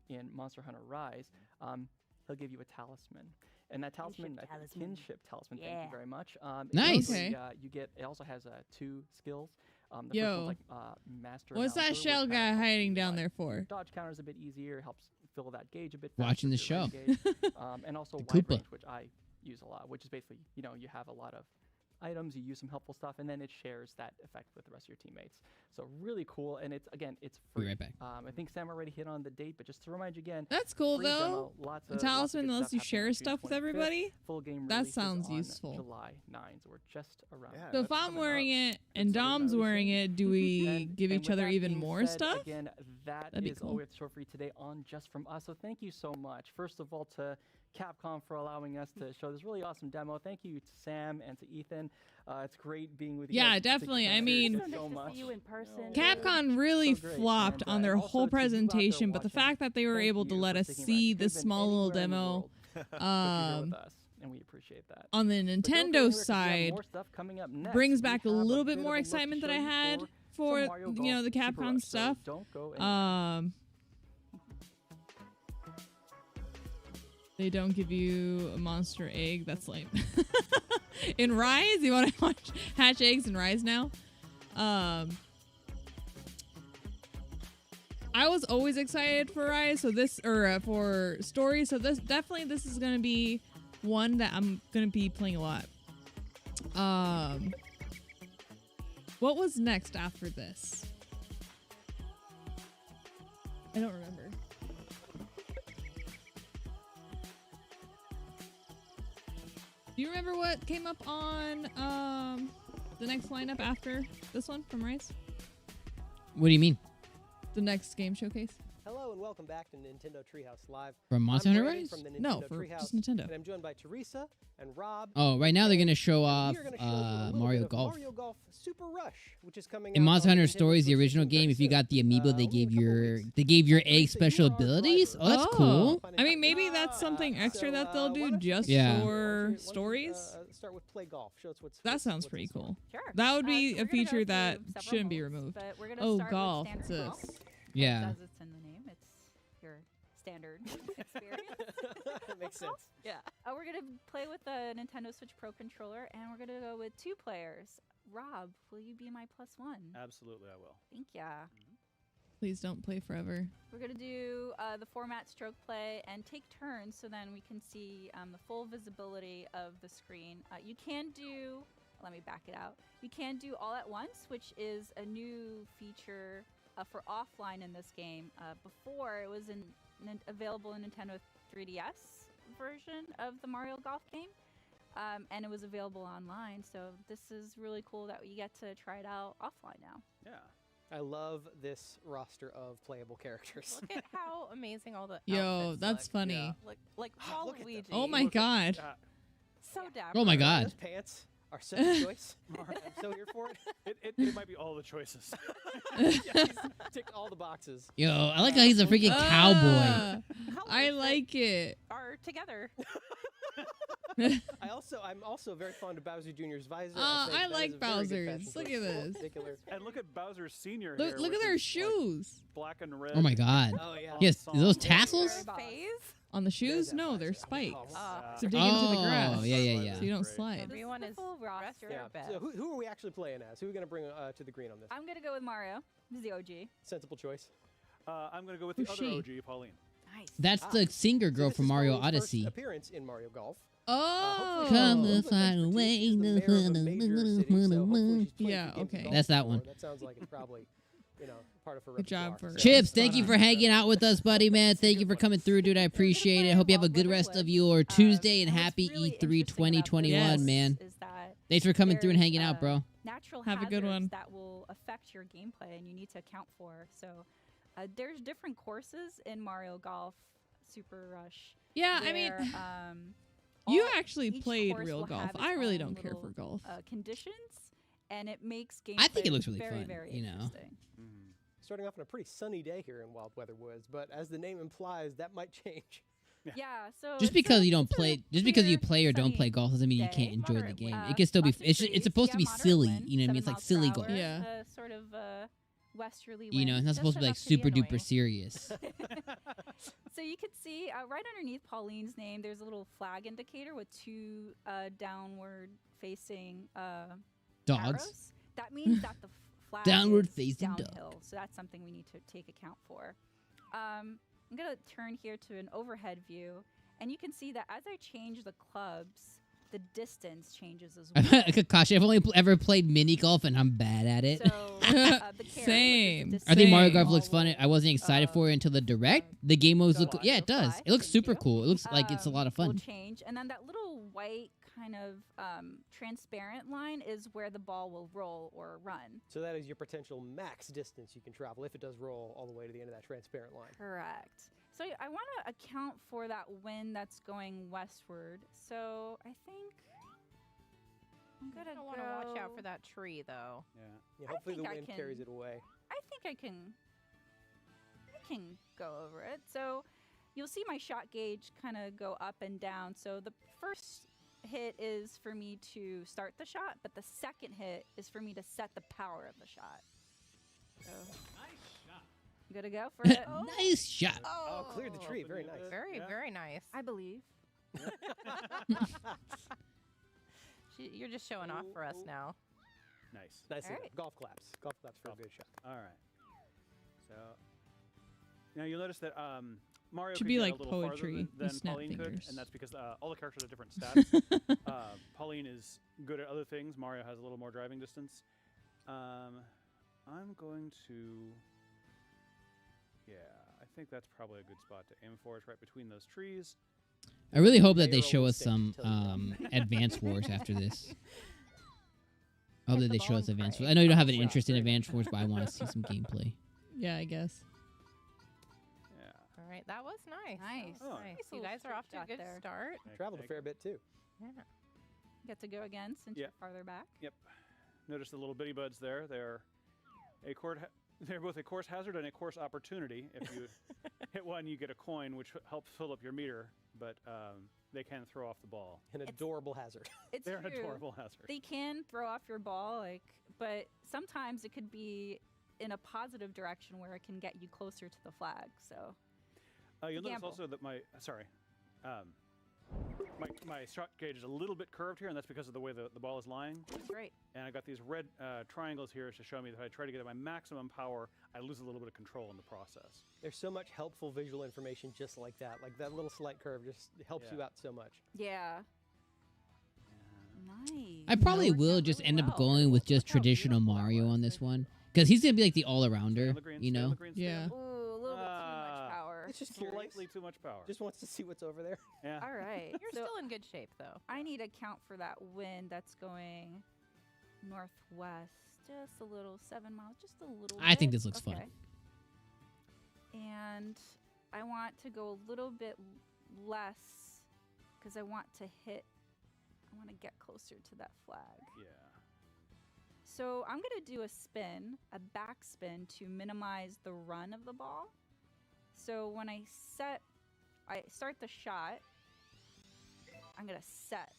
in Monster Hunter Rise, he'll give you a talisman. And that talisman, kinship talisman, thank you very much. Nice. Okay. It also has 2 skills. The Yo. first one's like Master. What's that Announcer, which shell kinda guy helps hiding you, down like, there for? Dodge counters a bit easier, helps fill that gauge a bit. Watching faster the if you're ready to gauge. And also The wide Koopa. range, which I use a lot, which is basically you have a lot of items, you use some helpful stuff, and then it shares that effect with the rest of your teammates. So really cool, and it's free. Be right back. I think Sam already hit on the date, but just to remind you again, That's cool free though. demo, lots A of talisman good lets you stuff happening share on stuff with June 25th. everybody. Full game That release is sounds on useful. July 9th, so we're just around. Yeah, So if that's I'm coming wearing up. it and Good Dom's celebration. wearing it, do we And- give and each with other that even being more said, stuff? Again, that That'd be is cool. all we have to show for you today on Just From Us. So thank you so much. First of all, to Capcom for allowing us to show this really awesome demo. Thank you to Sam and to Ethan. It's great being with you. Yeah, guys. definitely. I Thank mean, you So nice so to much. see you in person. Capcom really So great. flopped And, on their and also whole to you out there presentation, but the watching, fact that they were thank able to you let for us sticking around. see You could this have been small little anywhere in the demo world, but you're here with us, and we appreciate that. on the But don't go Nintendo anywhere 'cause we have side more stuff coming up next. brings We back a have little bit bit more of a look to excitement that show I you had some for Mario the Golf Super Capcom Rush, so stuff. don't go anywhere. They don't give you a monster egg. That's lame. In Rise, you want to hatch eggs in Rise now? I was always excited for Rise, so this for story. So this is gonna be one that I'm gonna be playing a lot. What was next after this? I don't remember. Do you remember what came up on the next lineup after this one from Rise? What do you mean? The next game showcase? Hello and welcome back to Nintendo Treehouse Live. From Monster I'm Hunter Brandon Rise? from the No, Nintendo for Treehouse, just Nintendo. And I'm joined by Teresa and Rob. Oh, right now they're gonna show And off we are gonna show you a little Mario bit of Golf. Mario Golf Super Rush, which is coming In out Monster on Hunter Nintendo Stories, the Switch original very game, if you soon. got the amiibo, they only in a gave couple your weeks. egg Teresa, special you are our abilities. driver. Oh, that's cool. I mean, maybe that's something extra that they'll why do don't you just kick it Yeah. off? for Why don't you, stories. start with play golf. Show us what's That sounds what's pretty in store. cool. Sure. That would So be we're a gonna go feature through that several shouldn't be modes, removed. But we're gonna Oh, start golf. with What's standard this? golf. Yeah. As it's in the name, it's your standard experience. That makes sense. Yeah. We're gonna play with the Nintendo Switch Pro controller, and we're gonna go with 2 players. Rob, will you be my +1? Absolutely, I will. Thank ya. Please don't play forever. We're gonna do the format stroke play and take turns, so then we can see the full visibility of the screen. You can do. Let me back it out. You can do all at once, which is a new feature for offline in this game. Before it was available in Nintendo 3DS version of the Mario Golf game, and it was available online. So this is really cool that you get to try it out offline now. Yeah. I love this roster of playable characters. Look at how amazing all the Yo, outfits that's look. funny. Yeah. Like Waluigi. Oh my god. So dapper. Oh my god. Those pants are such a choice. I'm so here for it. It might be all the choices. Yeah, he's ticked all the boxes. Yo, I like how he's a freaking cowboy. I like it. Are together. I'm also very fond of Bowser Jr.'s visor. I think that like is a very good Bowser's. fashion Look choice. at this. Particular. And look at Bowser Senior. Look, here look with at their his, like, shoes. black and red. Oh my god. Oh yeah. Yes, Awesome. those tassels? Phase. On the shoes? that No, visor. they're Oh, spikes. yeah. To dig into the Oh, grass. yeah, yeah, yeah. So you don't Great. slide. Everyone This is the full dressed roster. their best. So who are we actually playing as? Who are we gonna bring to the green on this? I'm gonna go with Mario. He's the OG. Sensible choice. I'm going to go with Who's the she? other OG, Pauline. Nice. That's Ah. the singer girl So this from is Mario Pauline's first Odyssey. appearance in Mario Golf. Oh. Come hopefully to find a she's way the mayor of a major city, so hopefully she's played Yeah, the games okay. golf That's that before. one. That sounds like it's probably, part of her Good job repertoire. for- So- Chips, Spot thank you on. for hanging out with us, buddy, man. Thank you for coming through, dude. I appreciate it. Hope you have a good rest of your Tuesday and what's happy really E3 interesting about this 2021, Yes. man. Is that Thanks for coming through and there's, hanging out, bro. Natural Have a good hazards one. that will affect your gameplay, and you need to account for. So there's different courses in Mario Golf Super Rush. Yeah, I mean, where, you all- actually each played course real will golf. have its I really own don't care for little, golf. conditions, and it makes gameplay I think it looks really very, fun, very you know. interesting. Starting off on a pretty sunny day here in Wild Weather Woods, but as the name implies, that might change. Yeah, so Just it's because a- you don't it's a play, just because you clear, play or don't sunny play golf doesn't mean you day, can't enjoy the moderate game. wind, It can still be. lots of It's trees, supposed to be moderate silly. wind, You know what I mean? 7 It's like miles per silly hour, golf. Yeah. Sort of westerly wind. You know, it's not just supposed to be like enough super annoying. duper serious. So you can see right underneath Pauline's name, there's a little flag indicator with 2 downward facing Dogs. arrows. That means that the flag Downward is facing dog. downhill. So that's something we need to take account for. I'm gonna turn here to an overhead view, and you can see that as I change the clubs, the distance changes as well. Kakashi, I've only ever played mini golf and I'm bad at it. So the carrot, which is the Same. distance I think Mario Same. Golf looks fun. I wasn't excited for it until the direct. The game modes look. go Yeah, on. it does. Fly. It looks Thank super you. cool. It looks like it's a lot of Will fun. change, and then that little white kind of transparent line is where the ball will roll or run. So that is your potential max distance you can travel if it does roll all the way to the end of that transparent line. Correct. So I want to account for that wind that's going westward. So I think I'm gonna I want to watch out for that tree, though. Yeah. Yeah, I hopefully the think I wind carries can- it away. I think I can go over it. So you'll see my shot gauge kind of go up and down. So the first hit is for me to start the shot, but the second hit is for me to set the power of the shot. So I'm gonna go for it. Nice shot. Oh, cleared the tree. Very nice. Very, very nice. I believe. You're just showing off for us now. Nice. Nicely All done. right. Golf claps. Golf claps for a good shot. All right. So now you'll notice that Mario Should could be get like a little farther poetry. than, You than snap Pauline could, fingers. and that's because all the characters have different stats. Pauline is good at other things. Mario has a little more driving distance. I'm going to. Yeah, I think that's probably a good spot to aim for. It's right between those trees. I really hope that they Mayor show will us stick some till you Advance Wars after this. I hope Hit that the they ball show and us Advance pray. Wars. I know you don't have an Wow, interest in very Advance Wars, but I want to see some gameplay. Yeah, I guess. Yeah. right, that was nice. Nice. That was Nice. nice. You Little guys are off to a straight good shot there. start. Traveled a fair bit too. Yeah. Get to go again since you're farther back. Yep. Notice the little bitty buds there. They're they're both a course hazard and a course opportunity. If you hit one, you get a coin, which helps fill up your meter. But they can throw off the ball. An adorable hazard. It's They're true. an adorable hazard. They can throw off your ball, but sometimes it could be in a positive direction where it can get you closer to the flag. So You'll notice gamble. also that my shot gauge is a little bit curved here, and that's because of the way the ball is lying. That's right. And I got these red triangles here to show me that if I try to get at my maximum power, I lose a little bit of control in the process. There's so much helpful visual information just like that. Like that little slight curve just helps you out so much. Yeah. Nice. I probably will just end up going with just traditional Mario on this one. Because he's going to be like the all-arounder, you know? Yeah. Ooh, a little bit too much power. It's just slightly too much power. Just wants to see what's over there. Yeah. All right. You're so still in good shape, though. I need to count for that wind that's going northwest. Just a little, 7 miles, just a little I think bit. this looks fun. And I want to go a little bit less because I want to get closer to that flag. Yeah. So I'm going to do a spin, a back spin to minimize the run of the ball. So when I start the shot, I'm going to set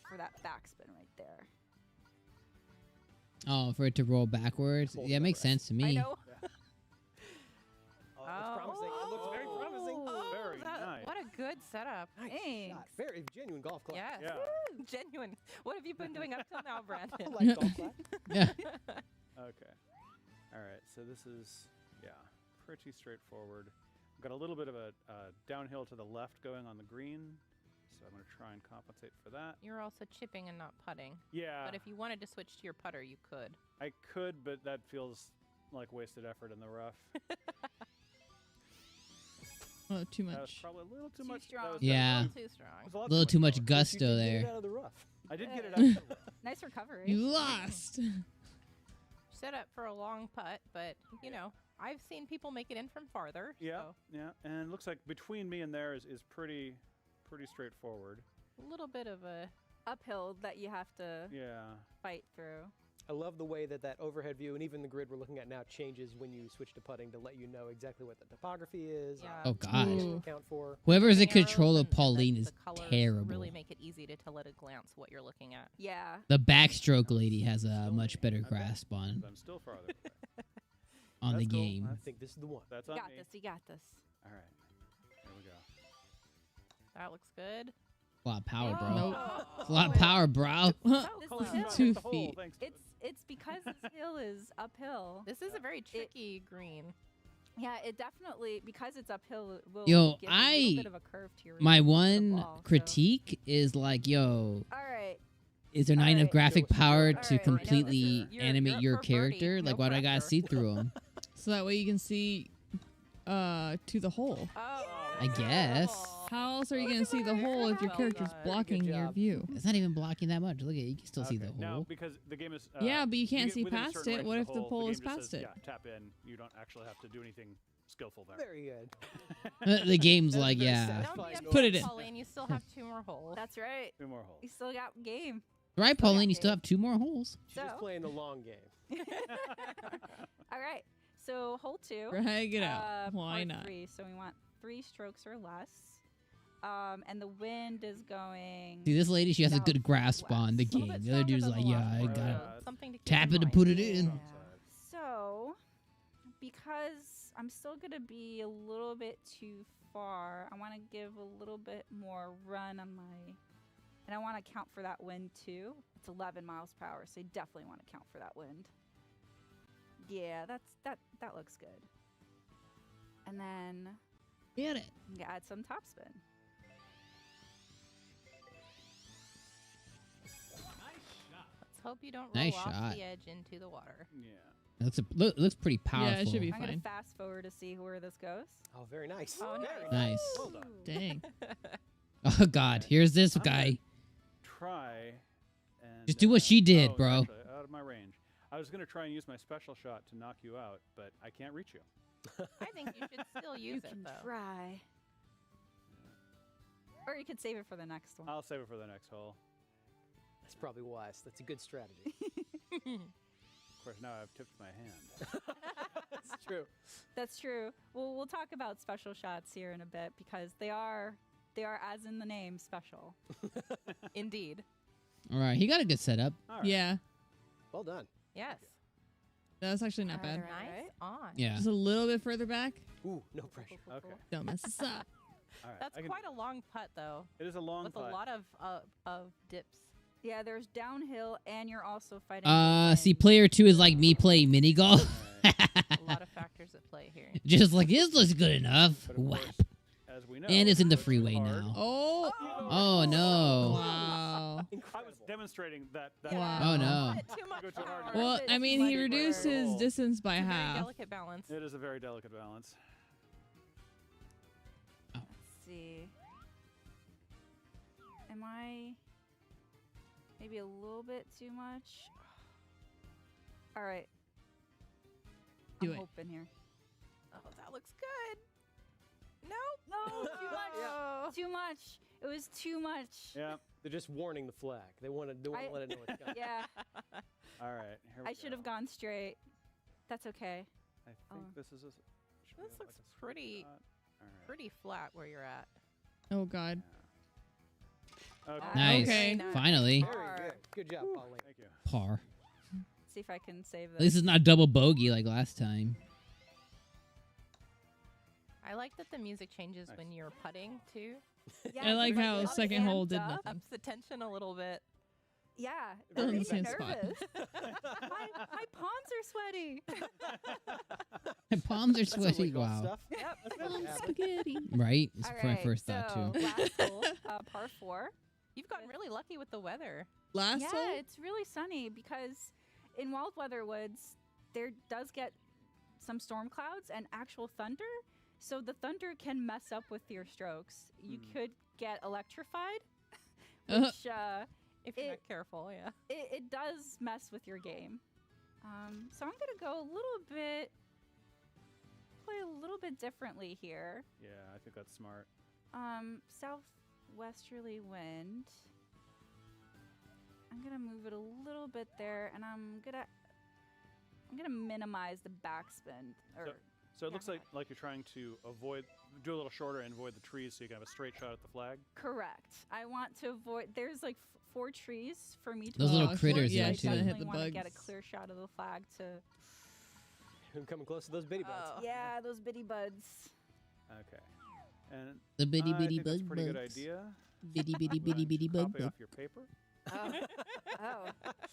for that back spin right there. Oh, for it to roll backwards? Yeah, it makes sense to me. I know. It's promising. It looks very promising. Very nice. What a good setup. Thanks. Shot. Very genuine golf club. Yes. Yeah. Woo, genuine. What have you been doing up till now, Brandon? I like golf club. Yeah. Okay. All right. So this is, pretty straightforward. I've got a little bit of a downhill to the left going on the green. So I'm going to try and compensate for that. You're also chipping and not putting. Yeah. But if you wanted to switch to your putter, you could. I could, but that feels like wasted effort in the rough. Oh, too That was much. probably a little too much. strong. That was Yeah. Too strong. was a lot A little too much power. gusto Get it there. out of the rough. I did get it out. Nice recovery. You lost. Set up for a long putt, but, you know, I've seen people make it in from farther. Yeah, So yeah. And it looks like between me and there is pretty straightforward. a little bit of a... Uphill that you have to Yeah. fight through. I love the way that overhead view and even the grid we're looking at now changes when you switch to putting to let you know exactly what the topography is. Yeah. Oh, what gosh. you Ooh. account for. Whoever's in the arrows control of and Pauline the is colors terrible. really make it easy to tell at a glance what you're looking at. Yeah. The backstroke lady has a much better grasp on I'm still farther away. the That's cool. game. I think this is the one. That's You on got me. this. You got this. All right. Here we go. That looks good. A lot of power, bro. Nope. It's a lot of power, bro. This Close hill, enough. 2 Hit the hole, feet. thanks to it. it's because this hill is uphill. This is a very tricky green. Yeah, it definitely, because it's uphill, it will Yo, give a little bit of a curve to your My to the one ball, so- critique is like, yo, All right. is there not enough Alright. graphic power Alright, to I know this is- completely You're animate up your for birdie, character? no Like, why do I gotta pressure. see through them? So that way you can see to the hole. Oh. I guess. How else are you going to see the hole if your Well character's done. blocking your job. view? It's not even blocking that much. Look at it. You can still see the Okay, hole. Now, because the game is... Yeah, but you can't get see within a past certain it. range What of if the hole, pole game is just past says, it? Yeah, tap in. You don't actually have to do anything skillful there. Very good. The game's That's like, very yeah. satisfying. Don't be upset, Put it in. Pauline. You still have 2 more holes. That's right. 2 more holes. You still got game. Right, Pauline, you still have 2 more holes. She's just So- playing the long game. All right. So hole 2. Drag it out. Why par not? 3. So we want 3 strokes or less. And the wind is going. See, this lady, she has a good grasp on the A little game. bit The other dude's stronger like, than the yeah, last I one, gotta so something to keep tap in it to mind. put it in. Yeah. So, because I'm still going to be a little bit too far, I want to give a little bit more run on my. And I want to count for that wind too. It's 11 miles per hour, so you definitely want to count for that wind. Yeah, that looks good. And then Get it. I'm gonna add some topspin. Let's hope you don't roll Nice off shot. the edge into the water. Yeah. Looks pretty powerful. Yeah, it should be I'm gonna fine. fast forward to see where this goes. Oh, very nice. Oh, Very Nice. Well done. Dang. Oh, God. Here's this I'm guy. gonna Try and... Just do what she did, oh, bro. actually, out of my range. I was going to try and use my special shot to knock you out, but I can't reach you. I think you should still You use it can though. try. Or you could save it for the next one. I'll save it for the next hole. That's probably wise. That's a good strategy. Of course, now I've tipped my hand. That's true. That's true. Well, we'll talk about special shots here in a bit because they are, as in the name, special. Indeed. All right, he got a good setup. All right. Yeah, Well done. Yes. that's actually not bad. Nice on. Yeah. Just a little bit further back. Ooh, no pressure. Okay. Don't mess us up. All right. That's I can- quite a long putt though, It is a long with putt. a lot of dips. Yeah, there's downhill, and you're also fighting. the See, wind. player 2 is like me playing mini golf. A lot of factors at play here. Just like, this looks good enough. But of Whap. course, as we know, And it's in the if you freeway hard- now. Oh, Oh, no. wow. I was demonstrating that. Wow. Oh, no. Too much Go too hard. power. Well, I mean, he reduced his distance by It's a very half. delicate balance. It is a very delicate balance. Let's see. Am I maybe a little bit too much? All right. Do I'm it. hoping here. Oh, that looks good. Nope. No, too much. Oh. Too much. It was too much. Yeah. They're just warning the flag. They want to let it know it's coming. Yeah, All right. Here we I should go. have gone straight. That's okay. I think this is. Should we This have, looks a sweet pretty- spot? All right. Pretty flat where you're at. Oh God. Okay. Nice. Okay. Finally. Very good. Good job, Pauline. Thank you. Par. See if I can save At least this. it's not double bogey like last time. I like that the music changes Nice. when you're putting too. Yeah, I like it's how ups second and hole did up. nothing. Ups the tension a little bit. Yeah, Still it in the made me same spot. nervous. my palms are sweaty. My palms are That's some sweaty. legal Wow. stuff. Yep. Palm spaghetti. Right? It's All my right, first thought, so too. last hole, par 4. You've gotten really lucky with the weather. Last Yeah, hole. it's really sunny because in Wild Weather Woods, there does get some storm clouds and actual thunder. So the thunder can mess up with your strokes. You could get electrified, which If you're It- not careful, yeah. it does mess with your game. So I'm gonna go a little bit, play a little bit differently here. Yeah, I think that's smart. Southwesterly wind. I'm gonna move it a little bit there, and I'm gonna minimize the backspin. Or So it looks like you're trying to do a little shorter and avoid the trees so you can have a straight shot at the flag. correct. I want to avoid. There's like 4 trees for me to. Those little avoid, critters so there, I too. Hit the definitely want to get a bugs. clear shot of the flag to. I'm coming close to those bitty buds. Oh. Yeah, those bitty buds. Okay. And The bitty I bitty think that's a bug pretty good bugs. idea. Bitty bitty I'm bitty gonna bitty bug copy bug. off your paper. Oh,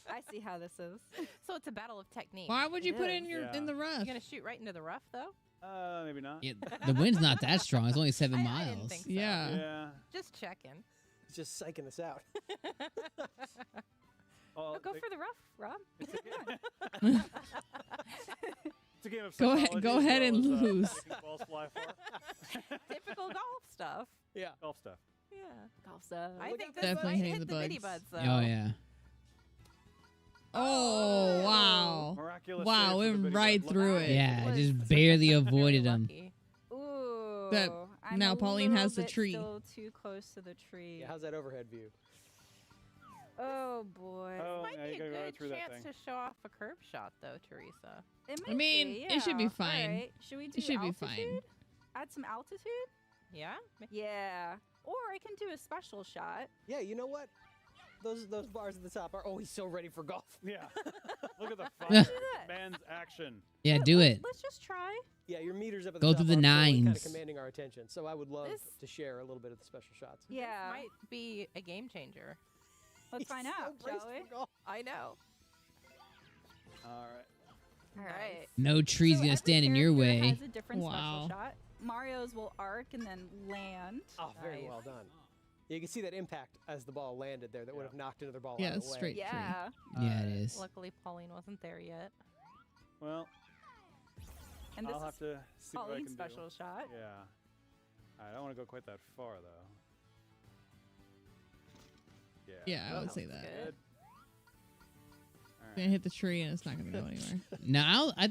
I see how this is. So it's a battle of technique. Why would you It put is. it in Yeah. in the rough? You're gonna shoot right into the rough though? Maybe not. Yeah, the wind's not that strong. It's only 7 I miles. didn't think so. Yeah. Yeah. Just checking. It's just psyching us out. Well, Go for the rough, Rob. It's a game, it's a game of Go psychology. go as ahead well and as, lose. making balls fly far. Typical golf stuff. Yeah. Golf stuff. Yeah. Golf stuff. I Look think out this for the Definitely might hitting hit the the bitty bugs. buds though. Oh, yeah. Oh wow! Miraculous Wow, save for the went bitty right bud. through Look- it. Yeah, was just barely avoided very him. lucky. Ooh. That- I'm now a Pauline little has the bit tree. Still too close to the tree. Yeah, how's that overhead view? Oh boy. Oh, Might yeah, be you a gotta go right good through that chance thing. to show off a curb shot though, Teresa. It I might mean, be, it should be yeah. fine. Alright, should we do It should be altitude? fine. Add some altitude? Yeah? Yeah. Or I can do a special shot. Yeah, you know what? Those bars at the top are always so ready for golf. Yeah. Look at the Yeah. fire. Man's action. Yeah, do it. Let's just try. Yeah, your meters up at Go the top through the are kind of nines. commanding our attention. So I would love This- to share a little bit of the special shots. This Yeah. might be a game changer. Let's find He's so out, braced shall we? for golf. I know. All right. All right. No tree's So gonna every stand in your character way. has a different Wow. special shot. Mario's will arc and then land. Oh, very Nice. well done. Yeah, you can see that impact as the ball landed there that would have knocked another ball Yeah, out of the way. straight. Yeah. Yeah, it is. Luckily Pauline wasn't there yet. Well, And this I'll have is to see what I Pauline's can special do. shot. Yeah. I don't want to go quite that far though. Yeah. Yeah, I would That say looks that. good. All gonna hit the tree and it's not gonna go anywhere. No, I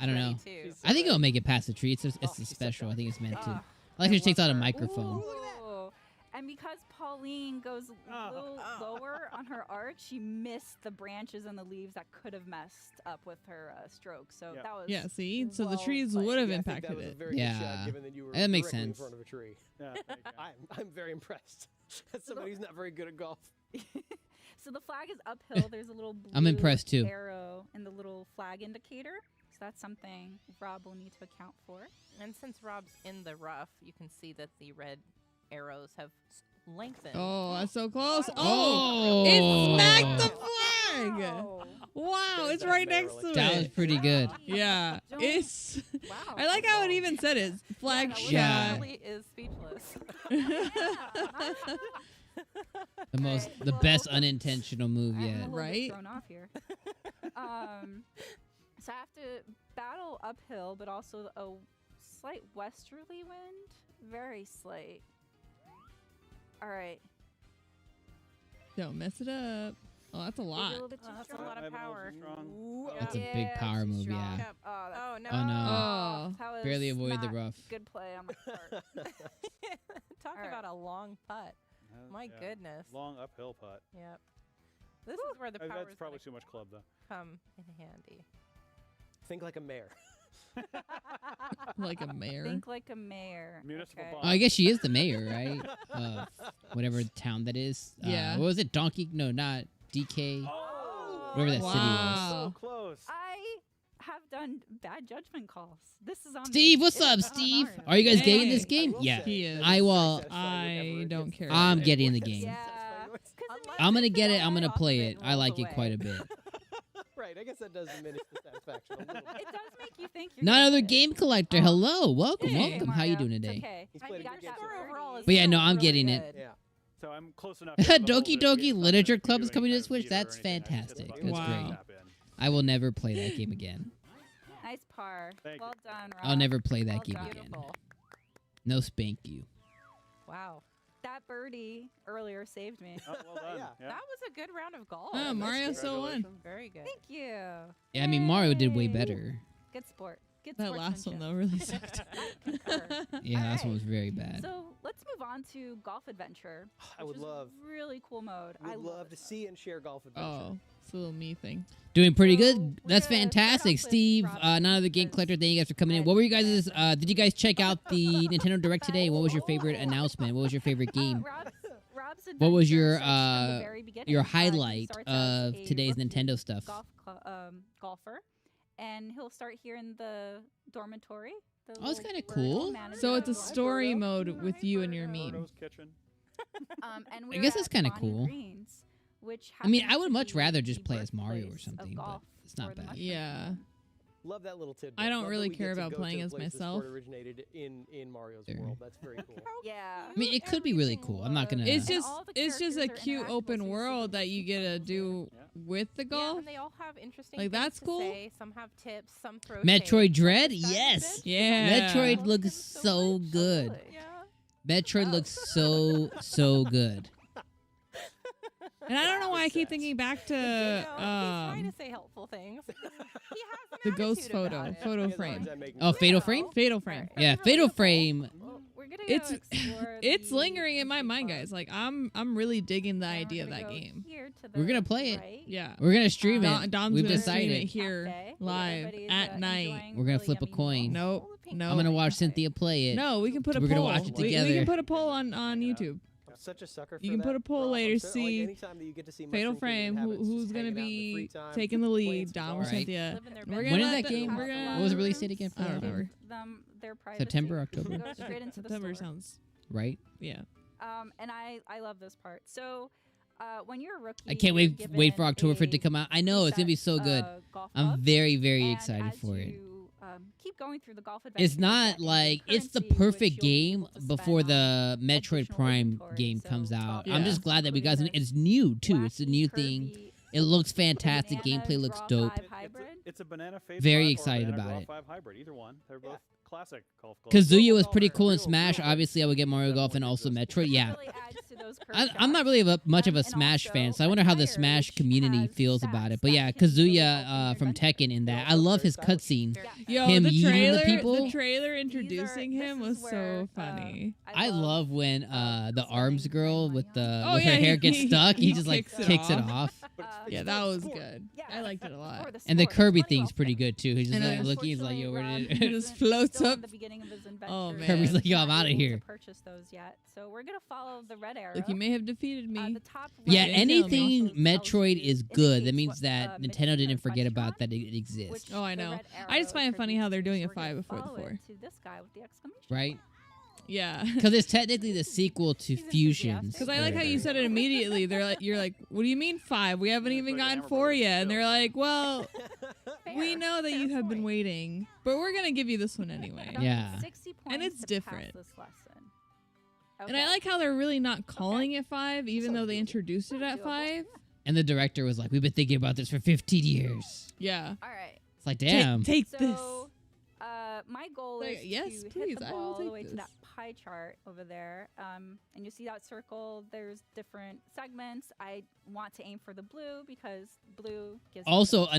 don't know. Ready too. I think it'll make it past the tree. It's a special. I think it's meant to. I like how she takes out a microphone. Ooh. And because Pauline goes a little lower on her arch, she missed the branches and the leaves that could have messed up with her stroke. So that was Yeah, see? So the well trees played. would have Yeah, I think impacted that was a it. very good shot, given that you were that makes directly in sense. front of a tree. Yeah, I'm very impressed. As somebody who's not very good at golf. So the flag is uphill. There's a little blue I'm impressed, too. arrow in the little flag indicator. So that's something Rob will need to account for. And since Rob's in the rough, you can see that the red arrows have lengthened. Oh, that's so close. Oh. It smacked the flag. Wow, it's right next to it. That was pretty good. Yeah, it's. Wow. I like how it even said it. Flag no, shot. really is speechless. The best unintentional move I'm a yet. little bit Right? thrown off here. So I have to battle uphill, but also a slight westerly wind. Very slight. All right. Don't mess it up. Oh, that's a lot. Maybe a little bit too That's a strong. lot of power. That's a big Yeah, power too move, strong. yeah. Oh, that's Oh no! Oh, no. Oh. that was Barely avoided the not rough. Good play on my part. Talk All right. about a long putt. My Yeah. goodness. Long uphill putt. Yep. This is where the power That's is probably gonna too much club, though. come in handy. Think like a mayor. Like a mayor. Think like a mayor. Municipal okay. bond. Oh, I guess she is the mayor, right? Of whatever town that is. Yeah. What was it? Donkey? No, not DK. Whatever that city was. Wow. Close. I have done bad judgment calls. This is on Steve, me. what's It's up, on Steve? Mario. Are you guys getting Hey. this game? I will Yeah. say He is. that I it's will- very satisfying whenever I it don't gets care. to I'm that getting the point. game. Yeah. I'm gonna get it. I'm gonna off of play it it. and I rolls like it away. quite a bit. Right, I guess that does diminish the satisfaction a little bit. It does make you think you're Not good another at it. game collector. Hello, welcome, Hey, welcome. How you Mario. doing today? Okay. He's I played a got good game that so far. overall is But yeah, no, still I'm really getting it. good. Yeah. So I'm close enough. to the Doki holders, Doki we have Literature something Club to is do coming to any the Switch. kind of That's theater or anything, I just hit the fantastic. button That's Wow. great. tap in. I will never play that game again. Nice par. Thank Well you. done, Rob. I'll never play that Well game done. again. Beautiful. No spank you. Wow. That birdie earlier saved me. Oh, well done. Yeah. Yeah. That was a good round of golf. Oh, Mario still won. Congratulations. Very good. Thank you. Yeah, I mean Mario did way Yay. better. Good sport. Good That last one sportsmanship. though really sucked. Concur. Yeah, that one Alright. was very bad. So let's move on to Golf Adventure. I would which is a love- really cool mode. I Would love to this see and share golf adventure. Oh, it's a little me thing. Doing pretty So good. we're That's gonna start fantastic, off with Steve. Robin None of the game because collector. Thank you guys for coming in. Ed What were you is guys? Did you guys check out the Nintendo Direct today? What was your favorite announcement? What was your favorite game? Rob's What was adventure your starts from the very beginning. your He highlight starts as of a today's rookie Nintendo stuff? golfer, and he'll start here in the dormitory. The Oh, it's little kinda bird cool. manager So it's a of the dorm. story mode with you and your meme. Roto's kitchen. And I we're guess that's at kinda Bonnie cool. Green's, which I mean, happens I would to much be rather just the play as Mario or birthplace of something, but golf it's not for the bad. mushroom Yeah. man. Love that little tidbit. I don't Love that really we care get to about go playing to the as place the myself. sport originated in Mario's Sure. world. That's very cool. Yeah. I mean, it could be really cool. I'm not gonna. It's And just all the it's just a characters are cute interactable, so open you see world the that you get to do Yeah. with the Yeah, golf. and they all have interesting Like, things that's to cool. say. Some have tips, some throw Metroid shade. Dread? Like the Diamond Yes. Bit. Yeah. Metroid Love looks him so much. good. Absolutely. Yeah. Metroid looks so good. And I don't know why I keep thinking back to You know, he's trying to say helpful things. He has an the ghost attitude about photo it. photo You guys frame. always end making Oh, me Fatal laugh. Frame? Fatal frame. Yeah, Fatal Frame. Well, we're gonna It's go explore it's the lingering in my Disney mind, Park. guys. Like I'm really digging the And we're idea of gonna that go game. here to We're gonna the play it. right. Yeah. We're gonna stream Dom's it. gonna We've stream decided. it here Cafe, where live everybody's, at night. enjoying We're gonna really flip a yummy coin. meals. Nope. All the pink No. I'm gonna wine. watch Cynthia play it. No, we can put a We're poll. gonna watch it We together. can put a poll on YouTube. I'm such a sucker for You can that, put a poll Rob. later, I'm so, see like, anytime that you get to see Fatal Mushroom Frame. Kingdom have it, Who's just gonna hanging out in the free be time, taking the playing lead? some Dom or golf. Right. Cynthia? Living their We're best gonna When is let that the- game? we're gonna- What was the release date again for I don't that? remember. Their privacy. September, October? Go straight into the September store. sounds Right? yeah. And I love this part. So when you're a rookie, I can't you're wait for given October for it to a come out. I know it's gonna be so good. golf I'm club, very very and excited as for it. you, keep going through the golf adventure. It's you'll not get like it's the currency, which perfect you'll be game able to spend before the on Metroid additional Prime inventory. game So comes out. Yeah. I'm just glad that we got including it's new too. It's a wacky, new thing. curvy It looks fantastic. banana Gameplay looks draw dope. five hybrid. It's a banana fade Very 5 or excited banana about draw it. 5 hybrid. Either one. They're both classic golf clubs. Kazuya was Real pretty golfer, cool in real Smash. golfer. Obviously, I would get Mario That Golf one and also exists. Metroid. Yeah, Really adds to those curve I'm not really much of a and Smash fan, also so I wonder how the attire, Smash which community has feels about it. But stats yeah, that can really help Kazuya in from your Tekken in that. I love his cutscene. Yo, Him the yeeting trailer, the people. the trailer introducing him was so funny. I love when the arms girl with the Oh, with yeah, her hair he- gets he- stuck. He he just like kicks it kicks it off. off. Yeah, that was good. I liked it a lot. And the Kirby thing's pretty good too. He's just And like then- looking. He's like, yo, where did He it? just floats still up. at the beginning of his adventure. Oh man. Kirby's like, yo, I'm Not out of able to here. purchase those yet, so we're gonna follow the red arrow. Look, you may have defeated me. The top Yeah, right anything also tells Metroid you- is good. That indicates means what, that mission Nintendo or didn't forget quest about you're that it exists, Oh, I the know. red I just arrow find it funny how they're doing a attributes, we're 5 gonna before the follow 4. it to this guy with the exclamation. right? Yeah. Because it's technically the sequel to Fusions. Because I like how you said it immediately. They're like, you're like, what do you mean 5? We haven't even gotten 4 yet. And they're like, well, we know that you have been waiting, but we're gonna give you this one anyway. Yeah. 60 points And it's to different. Pass this lesson. And I like how they're really not calling it 5, even though they introduced it at Doable. 5. And the director was like, we've been thinking about this for 15 years. Yeah. All right. It's like, damn. Take So, this. my goal Like, is yes, to please, hit the I will ball all the take way to this. that pie chart over there. And you see that circle. There's different segments. I want to aim for the blue because blue gives. me Also, the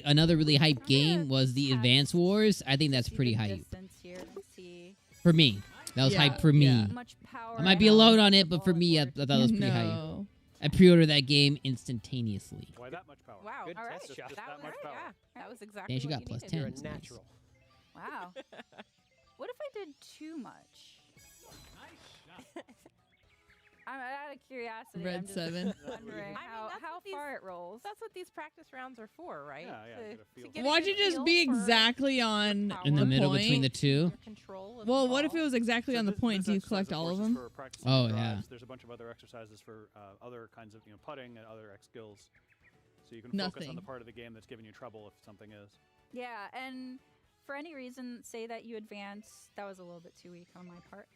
another really hyped game was the Advance Wars. I think that's see pretty the hype distance here and see for me. That was Yeah, hype for me. yeah. much power. I might be have alone with on the it, but for bullet me, I board. thought that was pretty hype. No. I pre-ordered that game instantaneously. Why that much power? Wow. Good all right. test shot. Just That that was much power. Yeah, that was exactly And she what got you plus needed. 10. You're a That's nice. natural. Wow. What if I did too much? I'm out of curiosity. Red I'm just 7. wondering I mean, how, that's how what these- far it rolls. That's what these practice rounds are for, right? Yeah, yeah, To- get a feel to for get it. a Why'd you good just feel be for exactly on power. In the middle point? between the two. your control of the Well, what if ball. it was exactly on the this- point? this Do you exercise, collect of all of course, is them? for practicing Oh, your yeah. drives. There's a bunch of other exercises for other kinds of putting and other skills, so you can focus on the Nothing. part of the game that's giving you trouble if something is. Yeah, and for any reason, say that you advance. That was a little bit too weak on my part.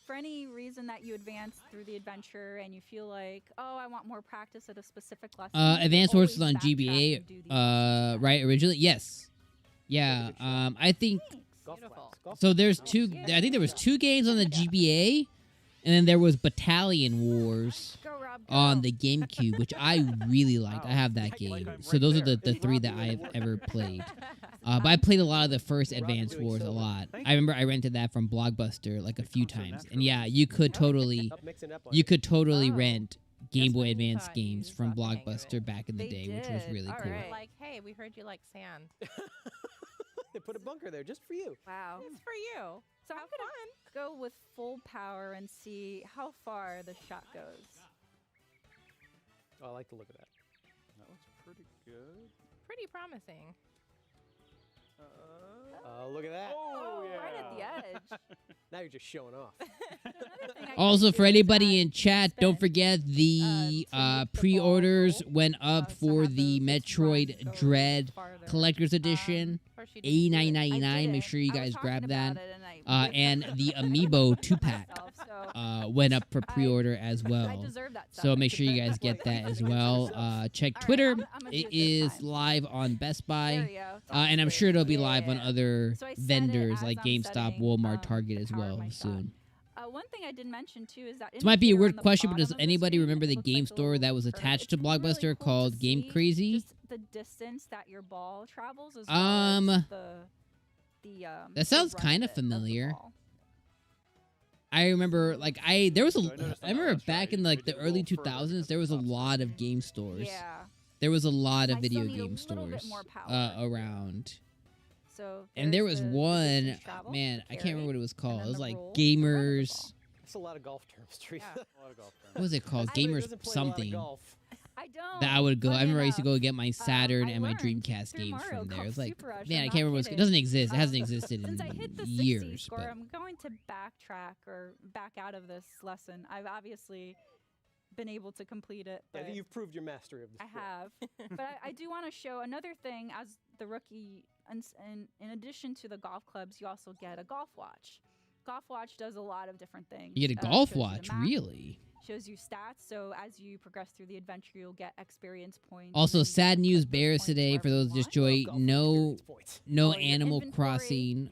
For any reason that you advance through the adventure and you feel like, oh, I want more practice at a specific lesson. you can Advance Wars always was on backtrack GBA, and do these lessons again. right? Originally, yes. Yeah. I think Golf Beautiful. claps. Golf so. There's claps. two. I think there was 2 games on the GBA, and then there was Battalion Wars Go, Rob, go. on the GameCube, which I really liked. I have that game. So those are the 3 that I've ever played. But I played a lot of the first Advance Wars a lot. I remember I rented that from Blockbuster like a few times, and yeah, you could totally Up, mixing up on you it. could totally Oh. rent Game Just Boy when you Advance thought you games from got the hang of Blockbuster it. back in the They day, which was did. really All cool. right. Like, hey, we heard you like sand. They put a bunker there just for you. Wow. It's for you. So I'm gonna go with full power and see how far the shot goes. Oh, I like the look of that. That looks pretty good. Pretty promising. Oh, look at that. Oh, yeah. Right at the edge. Now you're just showing off. Another thing I Also, can for do is anybody that in chat, don't spend, forget the to make the ball pre-orders roll. went up So for have the this run Metroid go Dread farther. Collector's Edition. Of course you didn't do it. $89.99. Make sure you I was guys talking grab about that. it and I whipped And it the Amiibo 2-pack myself, so went up for I- pre-order as I well. deserve that stuff. So I make can sure you put it guys that get way. that as well. Check All right, Twitter. I'm gonna do It it is this time. live on Best There Buy. we go. And I'm sure it'll be live on Yeah. other So I set it vendors as like I'm GameStop, setting, Walmart, Target the as power of well my shot. soon. One thing I didn't mention too is that This might be a indicator weird on the question, but bottom does of the anybody screen remember the looks game like a store that little was curve. attached It's to really Blockbuster cool to called Game see Crazy? Just the distance that your ball travels as well as the That sounds run kind of of it, of the familiar. ball. I remember, like, there was So I noticed on I that remember last back try, in you like the did a early little further 2000s, because there was a the top lot of game stores. Yeah. There was a lot of I video still need a game little bit stores more power. around. So And there there's was the one, distance traveled, man, I can't carried, remember what it was called. and It was then like the roll, the run of the Gamers. ball. That's a lot of golf terms, Teresa. Yeah. A lot of golf terms. What was it called? Somebody Gamers doesn't play a lot of something. golf. I don't. That I would go. I funny remember I used to enough, go get my Saturn I and my learned Dreamcast through games Mario from there. It Golf was like, Super Rush, man, I'm I not can't remember. It kidding. doesn't exist. It hasn't existed Since I hit in the 60 years. score, But I'm going to backtrack or back out of this lesson. I've obviously been able to complete it. I But think you've proved your mastery of the I sport. have. But I do want to show another thing as the rookie. And in addition to the golf clubs, you also get a golf watch. Golf watch does a lot of different things. you get a It golf shows you the watch, map, really. Shows you stats. So as you progress through the adventure, you'll get experience points. Also, and sad you news put those bears points today for wherever you those just want. joined. Golf with No, experience points. no Or your Animal inventory, Crossing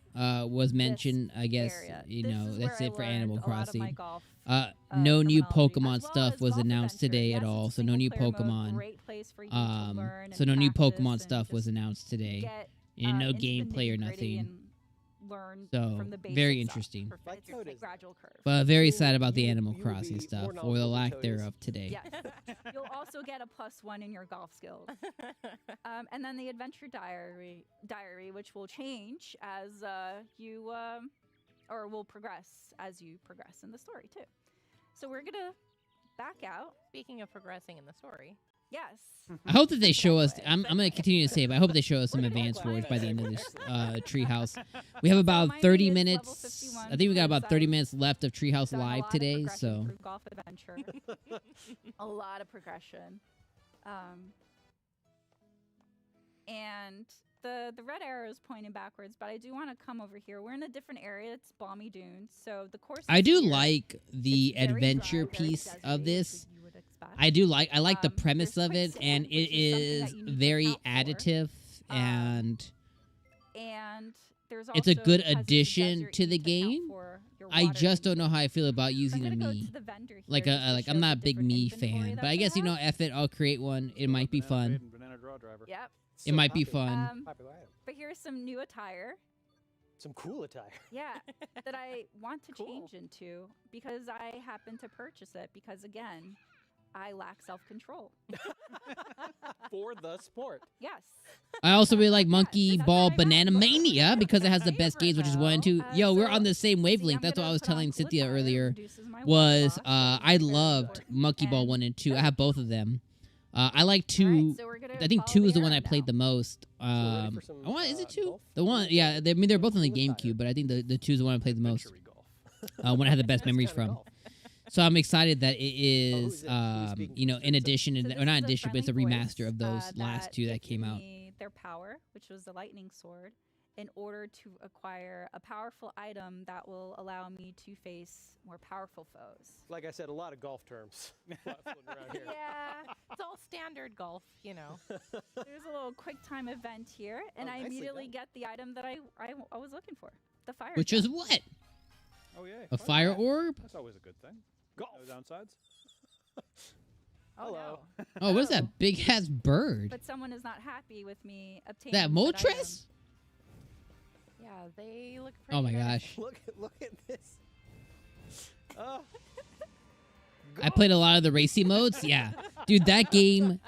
was mentioned. I guess area. you This know is that's where it for I Animal learned a lot of my Crossing. golf No new terminology, Pokemon as well stuff as was Golf announced Adventure. today Yes, at it's all. a So no new single-player mode, Pokemon. great place for you to learn So and no new practice Pokemon and stuff was just announced today, get, and no into the gameplay or nitty-gritty nothing. and learn So from the basics very up. interesting. Like It's a Toad is. gradual curve. But very So sad about the you- Animal you will Crossing be stuff more or the knowledgeable lack than Toad is. thereof today. Yes. You'll also get a +1 in your golf skills. And then the Adventure Diary, which will change as you, or will progress as you progress in the story too. So we're gonna back out. Speaking of progressing in the story. Yes. I hope that they show us. I'm going to continue to say it, but I hope they show us some advanced words by the end of this Treehouse. We have about 30 minutes. I think we got about 30 minutes left of Treehouse Done a Live lot of today. progression So through Golf Adventure, a lot of progression, and the red arrow is pointing backwards. But I do want to come over here. We're in a different area. It's Balmy Dunes, so the course. I is do here. like the It's very adventure dry, very piece of deserty, this. as you would expect. I like the premise there's of it, quicksand, and which it is something is that you need to very account for. additive, and And there's it's a also, good because it's a addition desert, to you the need to account game. for your I water just don't know intake. how I feel about So using I'm a gonna go me. to the vendor here Like just to like show I'm the not a big different me inventory fan, that but I they guess you know, have. F it, I'll create one. It might be Banana fun. Fade and Banana Draw Driver. Yep. It might be popular. fun. Popular item. But here's some new attire. Some cool attire. Yeah, that I want to change into because I happen to purchase it because again, I lack self-control. For the sport. Yes. I also really like Monkey Ball Banana Mania because it has the best games, which is 1 and 2. Yo, we're on the same wavelength. That's what I was telling Cynthia earlier. Was I loved Monkey Ball 1 and 2. I have both of them. I like 2. so we're gonna I think follow 2 the is the one I arrow played now. the most. ready I for some, want, is it 2? golf? The one, yeah. I mean, they're both on the GameCube, but I think the 2 is the one I played the most. When I had the best memories kinda from. golf. So I'm excited that it who's is, it? Who's speaking you know, in so- addition, So or this not is a addition, but it's a friendly remaster voice, of those last 2 that came gave out. me their power, which was the lightning sword, in order to acquire a powerful item that will allow me to face more powerful foes. Like I said, a lot of golf terms floating around here. Yeah, it's all standard golf, you know. There's a little quick time event here, and Oh, I nicely immediately done. get the item that I was looking for, the fire. Which gem. is what? Oh yeah. A fire orb? That's always a good thing. Golf. No downsides. Hello. No. Oh, what is that big ass bird? But someone is not happy with me obtaining That said Moltres? Yeah, they look pretty Oh my nice. gosh. Look at this. Oh. I played a lot of the racy modes. Yeah. Dude, that game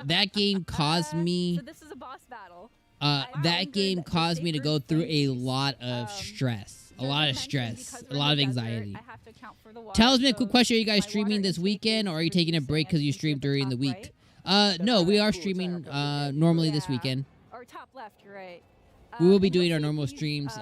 caused item. me So this is a boss battle. that game caused me to go through a lot of stress. A lot of stress. A lot of anxiety. I have to account for the water, Tell us me a so quick question. Are you guys my streaming water this intake weekend is or are you taking a break because you reducing, stream as you see during at the top week? right. No, we are cool streaming attire comes with normally this Yeah. weekend. Or top left, you're right. We will be And you'll doing our see normal these, streams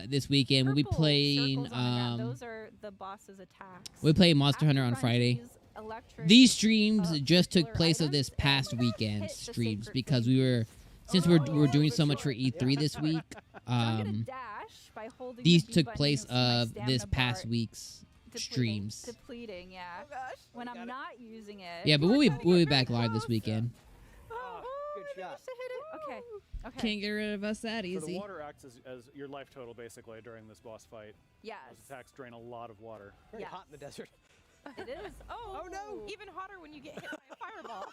this weekend. We'll be purple playing circles on the ground. Those are the boss's attacks. we'll be playing Monster Hunter After on Friday. these electric, These streams just took pillar place of items, this past and weekend hit the streams sacred because flame we were since Oh, we're doing that's so much for right. E3 Yeah. this week. So I'm gonna dash by holding These the B took button, place you'll see my of this stamina past bar week's depleting- streams. Depleting, yeah. when I'm not using it. Yeah, but we'll be back live this weekend. Oh, good shot. Okay. Okay. Can't get rid of us that So the easy. water acts as your life total basically during this boss fight. Yes. Those attacks drain a lot of water. Very Yes. hot in the desert. It is. Oh, no. Even hotter when you get hit by a fireball.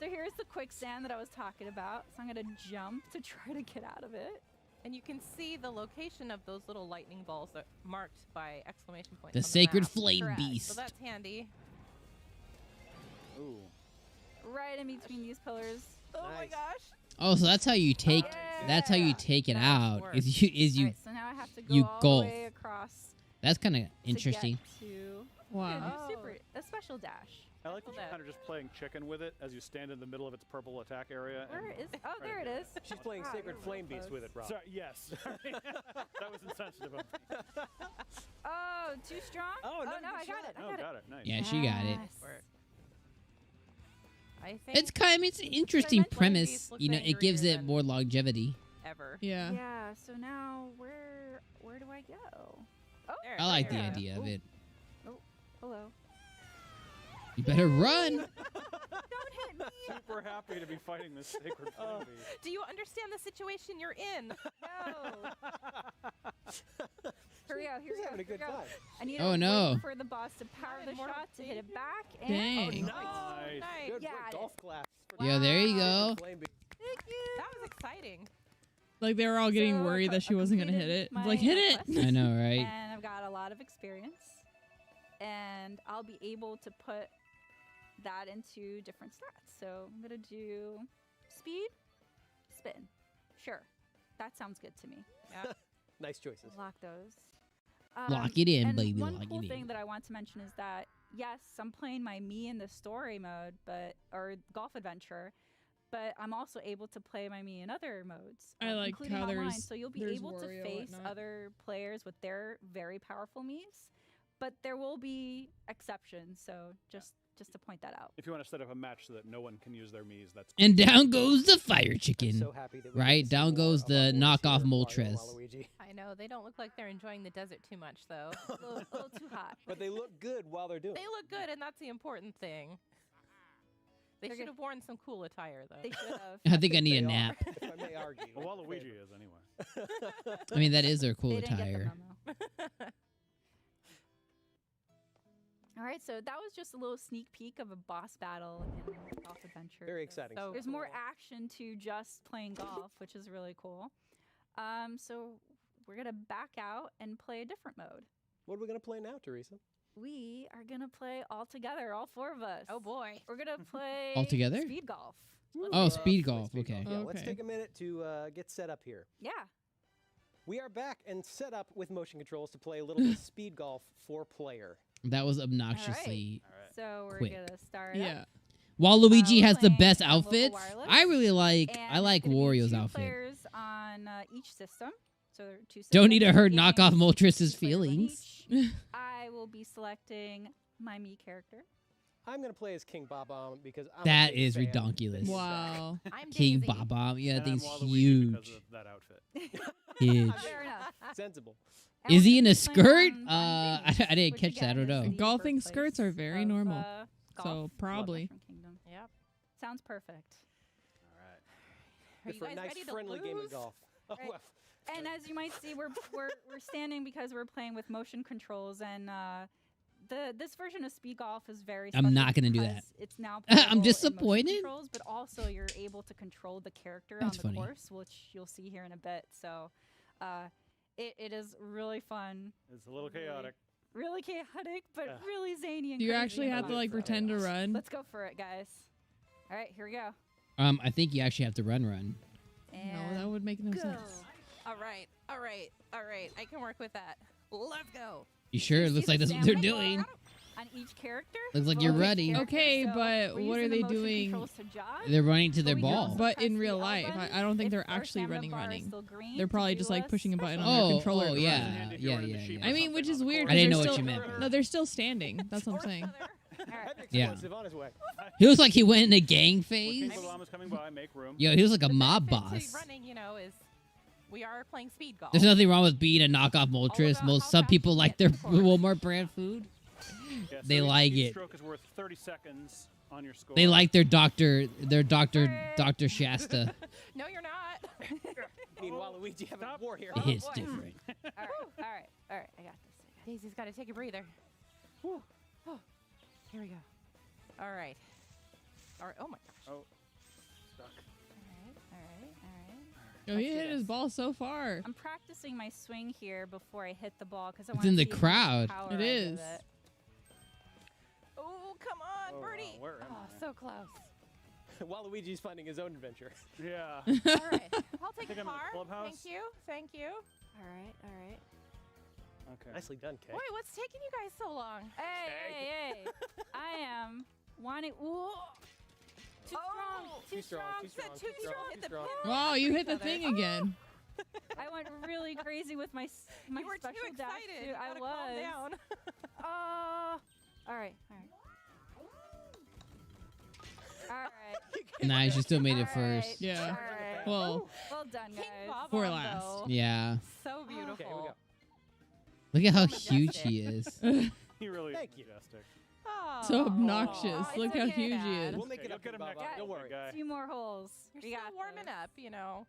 So here's the quicksand that I was talking about. So I'm gonna jump to try to get out of it. And you can see the location of those little lightning balls that marked by exclamation points. The on sacred map. flame Correct. beast. So that's handy. Ooh. Right in between these pillars. Oh my Nice. gosh. Oh, so that's how you take that's how you Yeah. take it That out. works. Is you Alright, so now I have to go you all golf. the way across. that's kind of to interesting. get to Wow. super a special dash. I like that Hold you're up. kind of just playing chicken with it as you stand in the middle of its purple attack area. Where and is? Oh, try there it to- is. She's playing Wow, Sacred you're Flame really Beast close. with it, Rob. Sorry, yes. That was insensitive of me. Oh, too strong? Oh, no, no, I good got shot. it. I Oh, got got it. Nice. Yeah, she got it. Yes. Work. I think It's kind of it's an interesting Flame premise. beast looks You know, it gives angrier it than- more longevity. ever. Yeah. Yeah. So now where do I go? Oh, There, I like the there. idea of it. hello. You better run. Don't hit me. Super happy to be fighting this sacred flame beast. Do you understand the situation you're in? No. Hurry up, here He's we go. having a good here we go. time. I need Oh, to no. wait for the boss to power the More shot to hit it back. And Dang. Nice. Nice. Good Yeah, work. it Golf class. for Yeah, there you the go. flame beast. Thank you. That was exciting. Like they were all getting So, worried that she wasn't gonna hit completed it. my Like hit it. quest, I know, right? And I've got a lot of experience, and I'll be able to put that into different stats. So I'm gonna do speed, spin. Sure, that sounds good to me. Yeah. Nice choices. Lock those. Lock it in, and baby, One lock cool it thing in. that I want to mention is that yes, I'm playing my me in the story mode, or golf adventure, but I'm also able to play my me in other modes, I like including how online. there's- So you'll be there's able to Wario, face whatnot. other players with their very powerful me's, but there will be exceptions. So just to point that out. If you want to set up a match so that no one can use their Mii's, that's And down goes the fire I'm chicken. so happy that we Right? get to see Down more goes of the our boys knockoff here, Mario and Moltres. Waluigi. I know they don't look like they're enjoying the desert too much, though. A little too hot. But they look good while they're doing They it. look good, and that's the important thing. They They're should good. have worn some cool attire, though. They should have. I think I need a They are, nap. if I may argue. well, Waluigi is anyway. I mean, that is their cool They didn't get the attire. memo. All right, so that was just a little sneak peek of a boss battle in Golf Adventure. Very exciting. So There's more cool. action to just playing golf, which is really cool. So we're gonna back out and play a different mode. What are we going to play now, Teresa? We are gonna play all together, all four of us. Oh boy. We're gonna play All together? speed golf. Oh, Love speed play golf. speed Okay. Yeah, let's Okay. take a minute to get set up here. Yeah. We are back and set up with motion controls to play a little bit of speed golf 4-player. That was obnoxiously. So we're Quick. gonna start. Yeah. Up. Waluigi we're has the playing best on local outfits. wireless, I really like. and I like it's gonna be Wario's two outfit. Players on each system. So there are two systems. Don't need to hurt games, knockoff Moltres' 2 players on feelings. each. I will be selecting my me character. I'm going to play as King Bob-omb because I'm That a big is fan. redonkulous. Wow. I'm King Daisy. Bob-omb. Yeah, that And I'm thing's Waluigi huge. because of that outfit. Huge. Fair enough. Sensible. And Is we're he in gonna a be playing skirt? on I Dreams, didn't which catch that. I again don't is know. the Golfing skirts are birthplace very of, normal. golf So of probably. Mushroom Kingdom. Yep. Sounds perfect. All right. Are Good you for a guys nice ready to friendly game of lose? golf. Oh, Right. well, And as you might see, we're standing because we're playing with motion controls, and this version of speed golf is very. I'm special not gonna do because that. It's now. I'm playable in motion disappointed. Controls, but also you're able to control the character That's on the funny. course, which you'll see here in a bit. So, it is really fun, It's a little chaotic. really chaotic, but Yeah. really zany and. Do you crazy actually and have to fun. like So pretend to run? Let's go for it, guys. All right, here we go. I think you actually have to run. No, And that would make no go. sense. All right. All right. All right. I can work with that. Let's go. You sure? It See looks the like that's what they're stamina bar doing. on each character. Looks like for you're each ready. character, Okay, so but we're what are using the they motion doing? controls to jog. They're running to their we can ball. also But press in the real L life, button I don't think if they're our actually stamina running. bar is still green They're to probably do just like a pushing a button on Oh, their controller. oh, to yeah. run. And if you yeah, run into yeah, sheep yeah. or I mean, something which on is the weird. course, I didn't they're know what still, you meant. No, they're still standing. That's what I'm saying. Heavy Yeah. explosive on his way. He looks like he went in a gang When phase. King Bob is coming by, make room. Yo, he was like a The mob benefit to boss. running, is we are playing speed golf. There's nothing wrong with being a knockoff Moltres. about Most how some fast people you like get their to the course. Walmart brand food. Yeah, so They each- like each it. stroke is worth 30 seconds on your score. They like their Dr. Shasta. No, you're not. Meanwhile, Luigi having a war here. It's boy. different. All right. I got this. Daisy's got to take a breather. Whew. Oh, here we go. All right. All right. Oh my gosh. Oh, stuck. All right. Oh, he hit his ball so far. I'm practicing my swing here before I hit the ball because I It's want in to the crowd. It is. Oh, come on, Oh, wow, birdie. where am Oh, I? so close. While Luigi's finding his own adventure. Yeah. All right. I'll take Think a I'm in the car. clubhouse? Thank you. Thank you. All right. Okay. Nicely done, Kay. Boy, what's taking you guys so long? Hey. I am wanting. Ooh. Too strong. Too strong. Said too strong. Hit the strong. pin. Wow, you hit the other. thing again. I went really crazy with my You were special too dash excited. too. You I gotta was. calm down. All right. Nice, you still made it All right. first. Yeah. All right. Well, Well done, guys. King Bob For on, last. though. Yeah. So beautiful. Okay, here we go. Look at how So huge majestic. he is. He really Thank is you. majestic. So obnoxious. It's Look how okay, huge he Dad. is. We'll make it You'll up get to him you, next Baba. time, Don't big worry. guy. 2 more holes. You're We still got warming this. up, you know.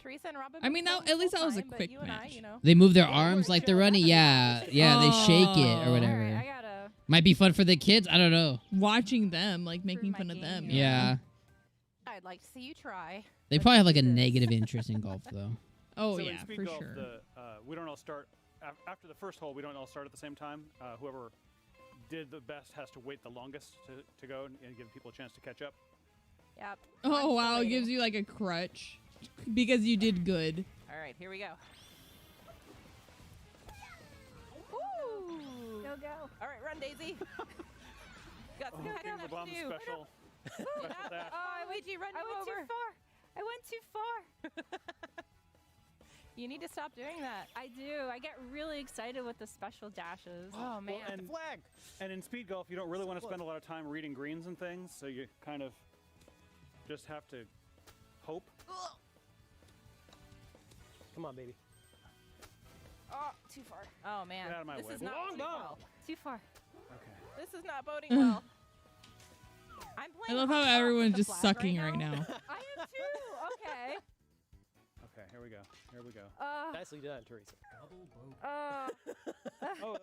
Teresa and Robin. I mean, been that- playing at least that was a full-time, but quick you and I, match. you know. They move their Yeah, arms we're like they're chilling. running. Yeah, yeah, they shake it or Oh. whatever. Alright, I gotta Might be fun for the kids. I don't know. Watching them, like making my fun of game them. here. Yeah, I'd like to see you try. they probably have like a negative interest in golf though. Oh So in yeah, speed for golf, sure. We don't all start after the first hole. We don't all start at the same time. Whoever did the best has to wait the longest to go and give people a chance to catch up. Yep. Oh wow, it gives you like a crutch because you did good. All right, here we go. go go. All right, run, Daisy. Got some catching The up bomb to do. special. Special dash. Oh, Luigi, run I you went over. too far. I went too far. You need to stop doing that. I do. I get really excited with the special dashes. Oh man. and Flag. And in speed golf, you don't really want to spend a lot of time reading greens and things, so you kind of just have to hope. Come on, baby. Oh, too far. Oh man. Get out of my this way. is not Long boding ball. well. Too far. Okay. This is not boding well. I'm I playing love how hot sauce with everyone's the just flag sucking right now. I am too. Okay. Okay, here we go. Here we go. Nicely done, Teresa. Oh, that was.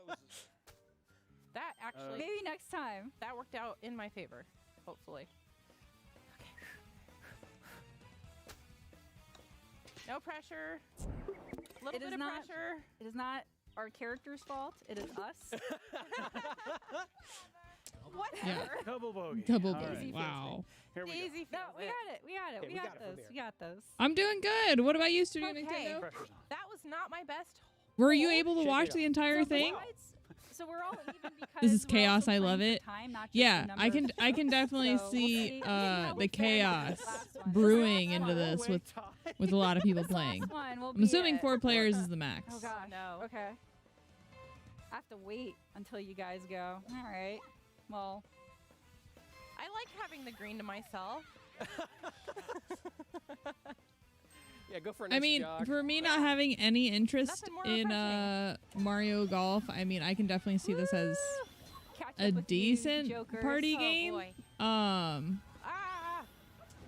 that actually Maybe next time. that worked out in my favor, hopefully. Okay. No pressure. Little It bit is of not- pressure. It is not our character's fault. It is us. Whatever. Double bogey. Double All bogey. right. Wow. Here we go. Easy. No, we got it. We got it. Okay, we we got got it from this. here. We got this. I'm doing good. What about you, Studio Okay. Nintendo? Pressure's on. That was not my best. Were you able to Shake watch it the off. entire So thing? so we're all even because This is we're chaos. also I love playing it. for time, not just Yeah, the number I of can strokes. definitely So we'll see see how the we fare chaos with the last one. brewing into One this way with tie. a lot of people playing. Last one will I'm be assuming it. 4 players is the max. Oh gosh. No. Okay. I have to wait until you guys go. All right. Well, I like having the green to myself. Yeah, go for a nice I mean, jog. for me not having any interest Nothing more in refreshing. Mario Golf, I mean, I can definitely see this as catch a up with you, decent jokers. party Oh, game. boy.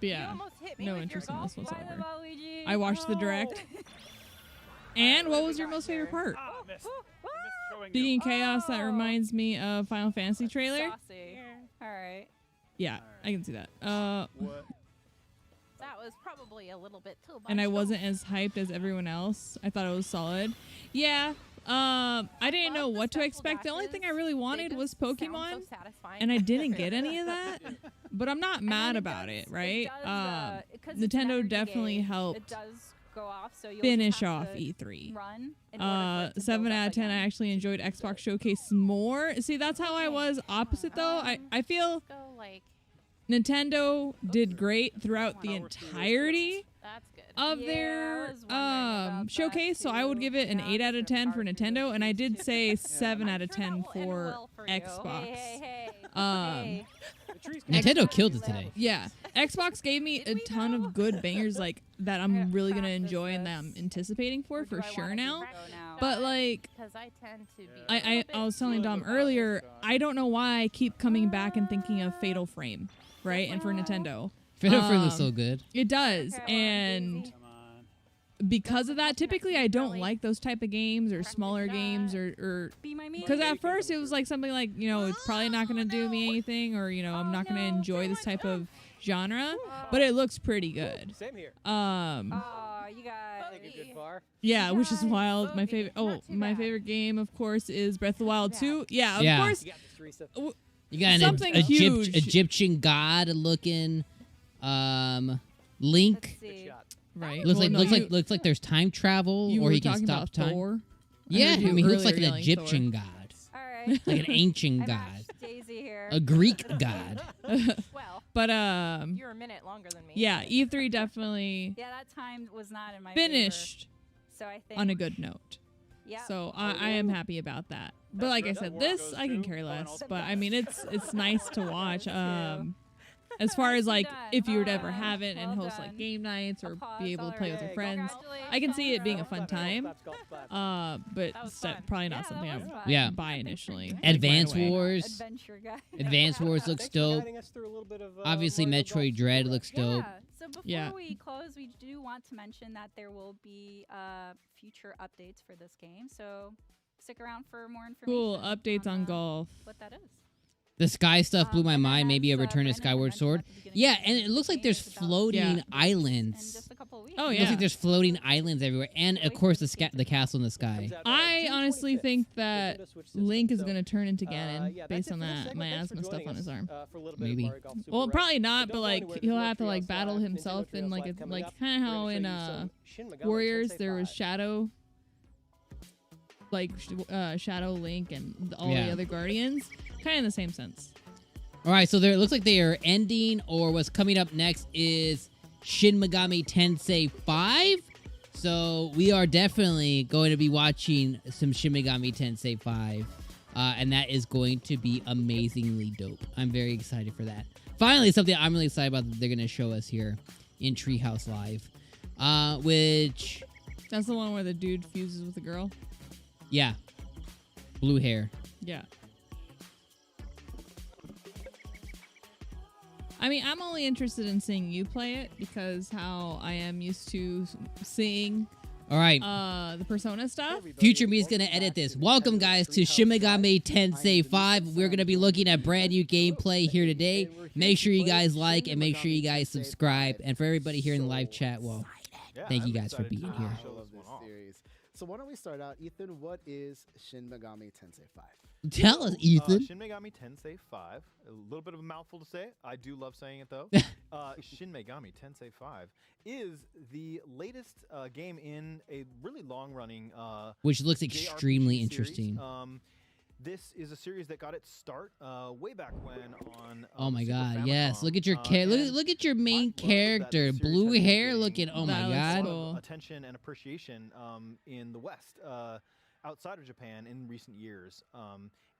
But You yeah, almost hit me no with interest your in golf this ball. whatsoever. Luigi. I watched the direct. And what was your got most favorite here? part? Ah, missed. I missed showing Speaking you. of chaos, that Oh. reminds me of Final Fantasy trailer. Saucy. All right. Yeah, I can see that. What? That was probably a little bit too much. And I wasn't as hyped as everyone else. I thought it was solid. Yeah. I didn't know love the what to special expect. The only thing I dashes. really They wanted just was sound Pokemon, so satisfying. and I didn't get any of that. But I'm not And mad then about it, right? Does, 'cause it's an Nintendo energy definitely game, helped It does go off, so you'll finish have off to E3. Run. In order for it to 7 build out up of 10. I again. actually enjoyed Xbox Showcase more. See, that's how I was opposite though. I feel Go like Nintendo did great throughout the Power through entirety that's good. of Yeah, I their was wondering about that showcase, so I would too. give it an Yeah, 8 out of 10 for power through Nintendo, and I did too. say 7 out of I'm sure 10 that will end for well for you. Xbox. Hey. Um, The tree's Nintendo killed it today. Yeah, Xbox gave me a ton of good bangers like that I'm gotta really gonna practice enjoy and that this. I'm anticipating Or for do I sure wanna now. go now? But like Because I tend to be. I was telling Dom earlier, I don't know why I keep coming back and thinking of Fatal Frame, right? And for Nintendo, Fatal Frame looks Um, so good. it does, Okay, and Come on. because of that, typically I don't like those type of games or smaller games or Be my meat. because at first it was like something like, you know, it's probably not gonna do me anything, or you know, I'm not gonna enjoy this type of genre, but it looks pretty good. Same here. Oh, you got. Take a good bar. Yeah, which is wild. My Bogey. favorite. Not Oh, too my bad. favorite game, of course, is Breath of the Wild bad. 2. Yeah, of Yeah. course. You got this, Teresa. You got an Something huge. Egyptian god looking Link. Let's Good see. shot. Right. Looks Well, like no, looks like there's time travel, you or were he can talking stop about time. Thor. Yeah, heard I you mean, he looks like earlier an yelling Egyptian Thor. god, All right. like an ancient I god, matched Daisy here. a Greek god. Well, But you're a minute longer than me. yeah, E3 definitely Yeah, that time was not in my finished favor. So I think on a good note. Yeah. So I am happy about that. But like I good. said, War this goes I can to- care oh, and less. also- But I mean, it's nice to watch. as far as like Done. if you would Well ever done. have it and Well host like done. game nights or Applause be able to all play with your around. friends. Congratulations. I can see it being a Golf fun clap, time. golf claps, golf claps. But That was st- fun. probably not Yeah, something I that would was fun. Yeah. buy initially. Advance Right away. Wars. Adventure guy. Advance Wars looks Thanks for dope. guiding us through a little bit of, Obviously, Mario Metroid Golf Dread before looks that. dope. Yeah. So before Yeah. we close, we do want to mention that there will be future updates for this game. So stick around for more information. Cool updates on golf. What that is. The sky stuff blew my and mind. then Maybe a as, Return to Brandon had Skyward mentioned Sword. at the beginning Yeah, of the and game, it looks the like game there's is about floating Yeah. in islands. just a couple of weeks. Oh It yeah. looks like there's floating islands everywhere, and of course the castle in the sky. Comes out, I June honestly 25th, think that Nintendo Switch system. Link is So, going to turn into Ganon yeah, that's based it on for this that segment. Thanks for miasma stuff joining on his us, arm. for a little bit Maybe. of Mario Golf Super Well, Rush. probably But not, don't but go like anywhere. he'll There's have to more like Treehouse battle Live, himself Nintendo in Treehouse like Live a coming like up. kind of We're how gonna in show you some Shin Megami Warriors Tensei there was 5. Shadow, like Shadow Link and all Yeah. the other Guardians, kind of in the same sense. All right, so there it looks like they are ending, or what's coming up next is Shin Megami Tensei 5. So we are definitely going to be watching some Shin Megami Tensei 5, and that is going to be amazingly dope. I'm very excited for that. Finally, something I'm really excited about that they're going to show us here in Treehouse Live, which, That's the one where the dude fuses with the girl. yeah, blue hair. Yeah. I mean, I'm only interested in seeing you play it because how I am used to seeing All right. the Persona stuff. Future Me's gonna edit this. Welcome, guys, to Shin Megami Tensei 5. We're gonna be looking at brand new gameplay here today. Make sure you guys like and make sure you guys subscribe. And for everybody here in the live chat, well, Yeah, thank you I'm guys for excited being to here. show I love this one this off. series. So why don't we start out, Ethan? What is Shin Megami Tensei 5? Tell us, Ethan. Shin Megami Tensei 5. A little bit of a mouthful to say. I do love saying it, though. Shin Megami Tensei 5 is the latest game in a really long-running Which looks JRPG extremely series. interesting. This is a series that got its start way back when on Oh my Super God! Famicom. Yes, look at your And look at your main I love that character, this series blue has been hair. getting Looking, oh That my looks God! cool. attention and appreciation in the West, outside of Japan in recent years.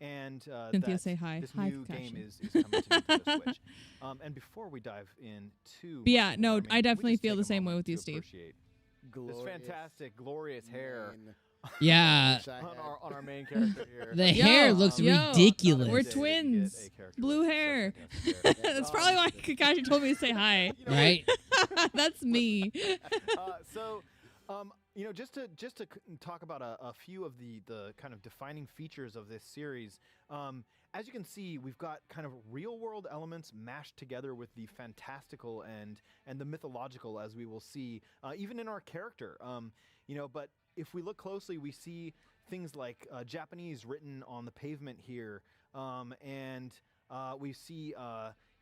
And Cynthia, that say hi. this Hi, new game Kakashi. is coming to Nintendo Switch. And before we dive into, But yeah, much no, more, I we definitely just feel take the a same way moment with you, to Steve. appreciate this fantastic, glorious hair. mane. Yeah, on our main character here. the Yo, hair looks yo, ridiculous. We're twins. Blue hair. That's probably why Kakashi told me to say hi. Right? That's me. You know, just to talk about a few of the kind of defining features of this series. As you can see, we've got kind of real world elements mashed together with the fantastical and the mythological, as we will see, even in our character. You know, but if we look closely, we see things like Japanese written on the pavement here, and we see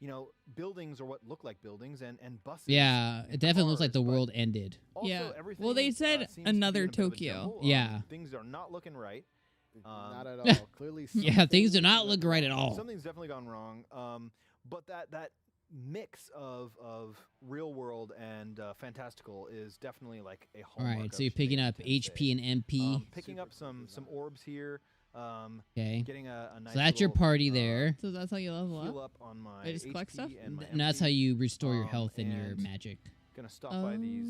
you know, buildings or what look like buildings and buses. Yeah, and it definitely looks like cars, the but world ended. also Yeah. everything, Well, they said seems to be another in a bit of a Tokyo. jumble. Yeah. Things are not looking right. Not at all. Clearly, Yeah, things do something not went look right at wrong. all. Something's definitely gone wrong. But that mix of real world and fantastical is definitely like a All hallmark. right, so of you're picking Shin up Megami Tensei. HP and MP. Picking up some orbs here. Okay. Getting a nice So that's your little, party there. So that's how you level heal up? up on my I just HP collect stuff? and my And that's MP. how you restore your health and your and magic. Gonna stop by these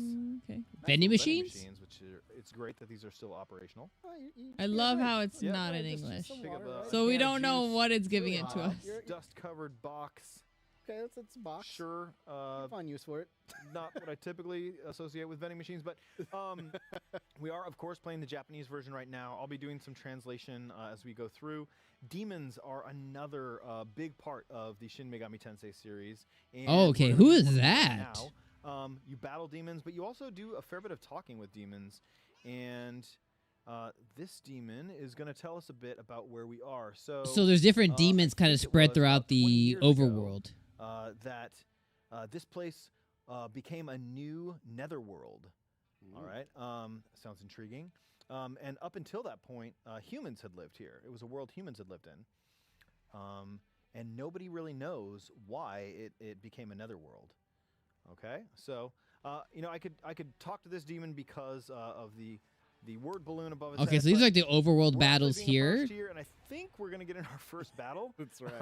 Okay. nice Vending little machines? which are, it's great that these are still operational. Oh, I love how it's Yeah. not Yeah, in just English. some Pick up water, a- right? So we can of don't know juice. what it's giving it to Wow. us. Dust-covered box. Okay, that's a box. Sure. Fun use for it. Not what I typically associate with vending machines, but we are, of course, playing the Japanese version right now. I'll be doing some translation as we go through. Demons are another big part of the Shin Megami Tensei series. And Oh, okay. we're gonna Who be is looking at that? Now. You battle demons, but you also do a fair bit of talking with demons. And this demon is going to tell us a bit about where we are. So there's different I demons kind of think it spread was throughout about 20 the years ago, overworld. that this place became a new netherworld. All right, sounds intriguing. And up until that point, humans had lived here. It was a world humans had lived in, and nobody really knows why it became a netherworld. Okay, so you know, I could talk to this demon because of the word balloon above its Okay, head, so these but are like the overworld we're actually battles being here. approached here, and I think we're gonna get in our first battle. That's right.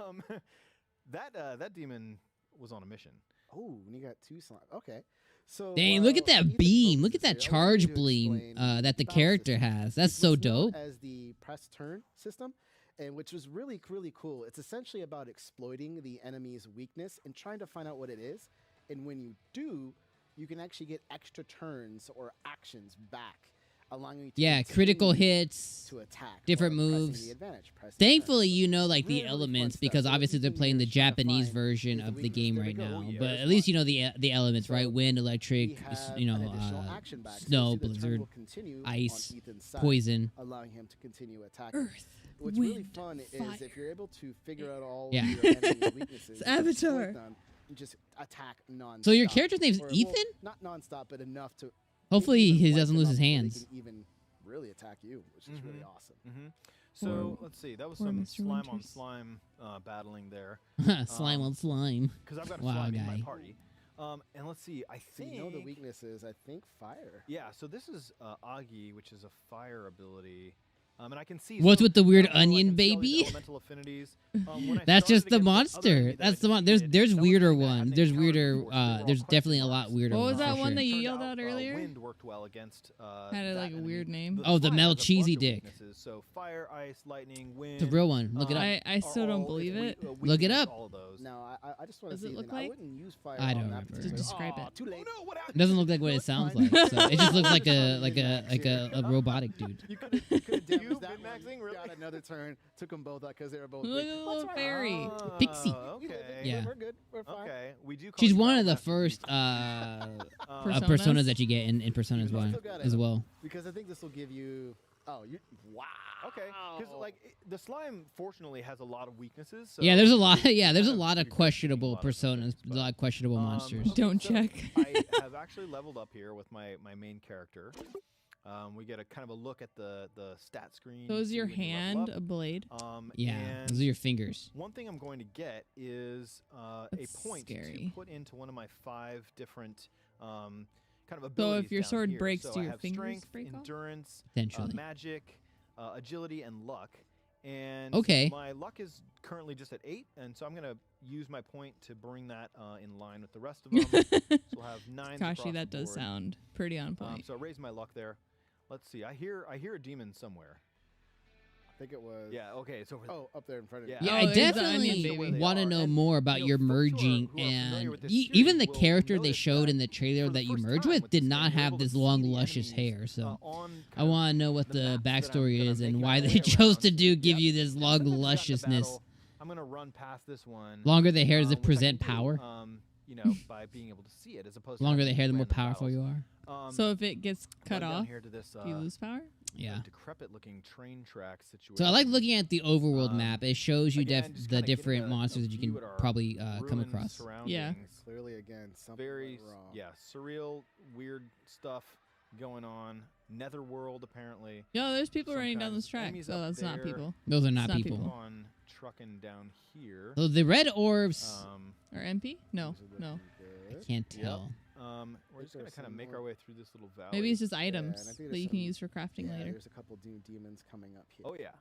That demon was on a mission. Oh, and you got 2 slime. Okay. So Dang, look at that Ethan beam. Look at focuses that here. I wanted charge to beam explain that the battle character system. has. That's It's so what's known dope. as the press turn system, and which was really cool. It's essentially about exploiting the enemy's weakness and trying to find out what it is. And when you do, you can actually get extra turns or actions back, allowing you to Yeah, critical continue hits, to attack, different or pressing moves. the advantage, pressing Thankfully, you know, like Really, the really fun elements stuff. because So what obviously they're Ethan playing here the is trying to Japanese find version is the of the weakness. game There we right go. now. Yeah, But there's at least one. you know the elements, right? So Wind, electric, we have you know, an additional action back. So snow, you'll see the turn blizzard, will continue ice, on Ethan's side, poison. allowing him to continue attacking. Earth, What's really wind, fun is fire. if you're able to figure out all Yeah. of your enemy's weaknesses, It's Avatar. exploit them, and just attack non-stop. So your character's name's Or, well, Ethan? not non-stop, but enough to. Hopefully maybe even he wipe doesn't them lose up his before they hands. can even really attack you, which is really awesome. So Or- let's see. That was or some Mr. slime on Winters. slime battling there. Slime on slime. Because I've got a Wow, slime in my guy. party. And let's see. I So think you know the weakness is, I think, fire. Yeah. So this is Agi, which is a fire ability. And I can see. What's so with the weird I don't know, I onion can see all these baby? elemental affinities. When I That's just started the against other monster. enemy that That's I the one. There's defeated, that was weirder something I one. hadn't There's encountered weirder. before, so they were all There's question definitely a marks. lot weirder. What was ones, that for one sure. that you Turned yelled out, out earlier? Wind worked well against Had a, that like a enemy. weird name. Oh, the slime Mel has a bunch Cheesy of Dick. weaknesses, so fire, ice, lightning, wind. The real one. Look it up. I still are don't all- believe we- it. we Look it against up. All of those. Now, I just want to Does say it look that I like? wouldn't use fire I on don't that remember. particular- Just describe Aw, it. Too late. Oh, no, what It happened? doesn't look like what it it's sounds fine. like. So it just looks like Just like a robotic dude. You could have damaged You that one. min-maxing, really? Got another turn. Took them both out because they were both. Look weak. at the That's little right. fairy. Pixie. Okay. Yeah. We're good. We're fine. Okay. We do. Call She's you one Battle of the Master first Personas? personas that you get in Persona as You well. still got it. As well. Because I think this will give you. Oh, you. Wow. Okay. Because like the slime, fortunately, has a lot of weaknesses. So Yeah, there's a lot. Yeah, there's a kind of lot of figure questionable out a lot of personas. things, There's a lot of questionable monsters. okay, Don't so check. I have actually leveled up here with my main character. We get a kind of a look at the stat screen. So is see your when you level hand up. a blade? Yeah, and those are your fingers. one thing I'm going to get is That's a point scary. to put into one of my 5 different kind of So abilities. if your down sword here. breaks, so do I your have fingers strength, break off? endurance, Potentially. magic, agility, and luck. And Okay. my luck is currently just at 8, and so I'm going to use my point to bring that in line with the rest of them. So we'll have 9. Kashi, that does sound pretty on point. So I raised my luck there. Let's see. I hear a demon somewhere. I think it was. Yeah. Okay. It's over there. Oh, up there in front of you. Yeah, Oh, I there's the onion definitely baby. want to know more about you know, your folks who are- merging, who are familiar and with this even the series will character they notice showed that in the trailer for the that you first merged time with with did this not thing, you're have able to this see long, the luscious enemies, hair. So on I kind of want to know what the the maps that I'm backstory gonna is and make why my they way chose around. to give Yep. you this And long since I've gotten to lusciousness. battle, I'm gonna run past this one. Longer the hair, does it which I present can do, power? You know, by being able to see it as opposed to Longer the having hair, to the more random powerful you battles. are. So if it gets cut run down off, here to this, do you lose power? Yeah. decrepit-looking train track situation. So I like looking at the overworld map. It shows you again, just the kinda getting different a monsters that you view can at our probably come ruined across. surroundings. Clearly, again, something Very, went wrong. yeah, surreal, weird stuff going on. Netherworld, apparently. Yo, there's people Some running down kinds. this track. Enemies So up that's not there. people. Those are It's not not people. Keep people. on trucking down here. So the red orbs, Or MP? No, no. I can't tell. We're just gonna kind of make our way through this little valley. Maybe it's just and I items think that there's you can some- use for crafting Yeah, later. there's a couple new demons coming up here. Oh yeah.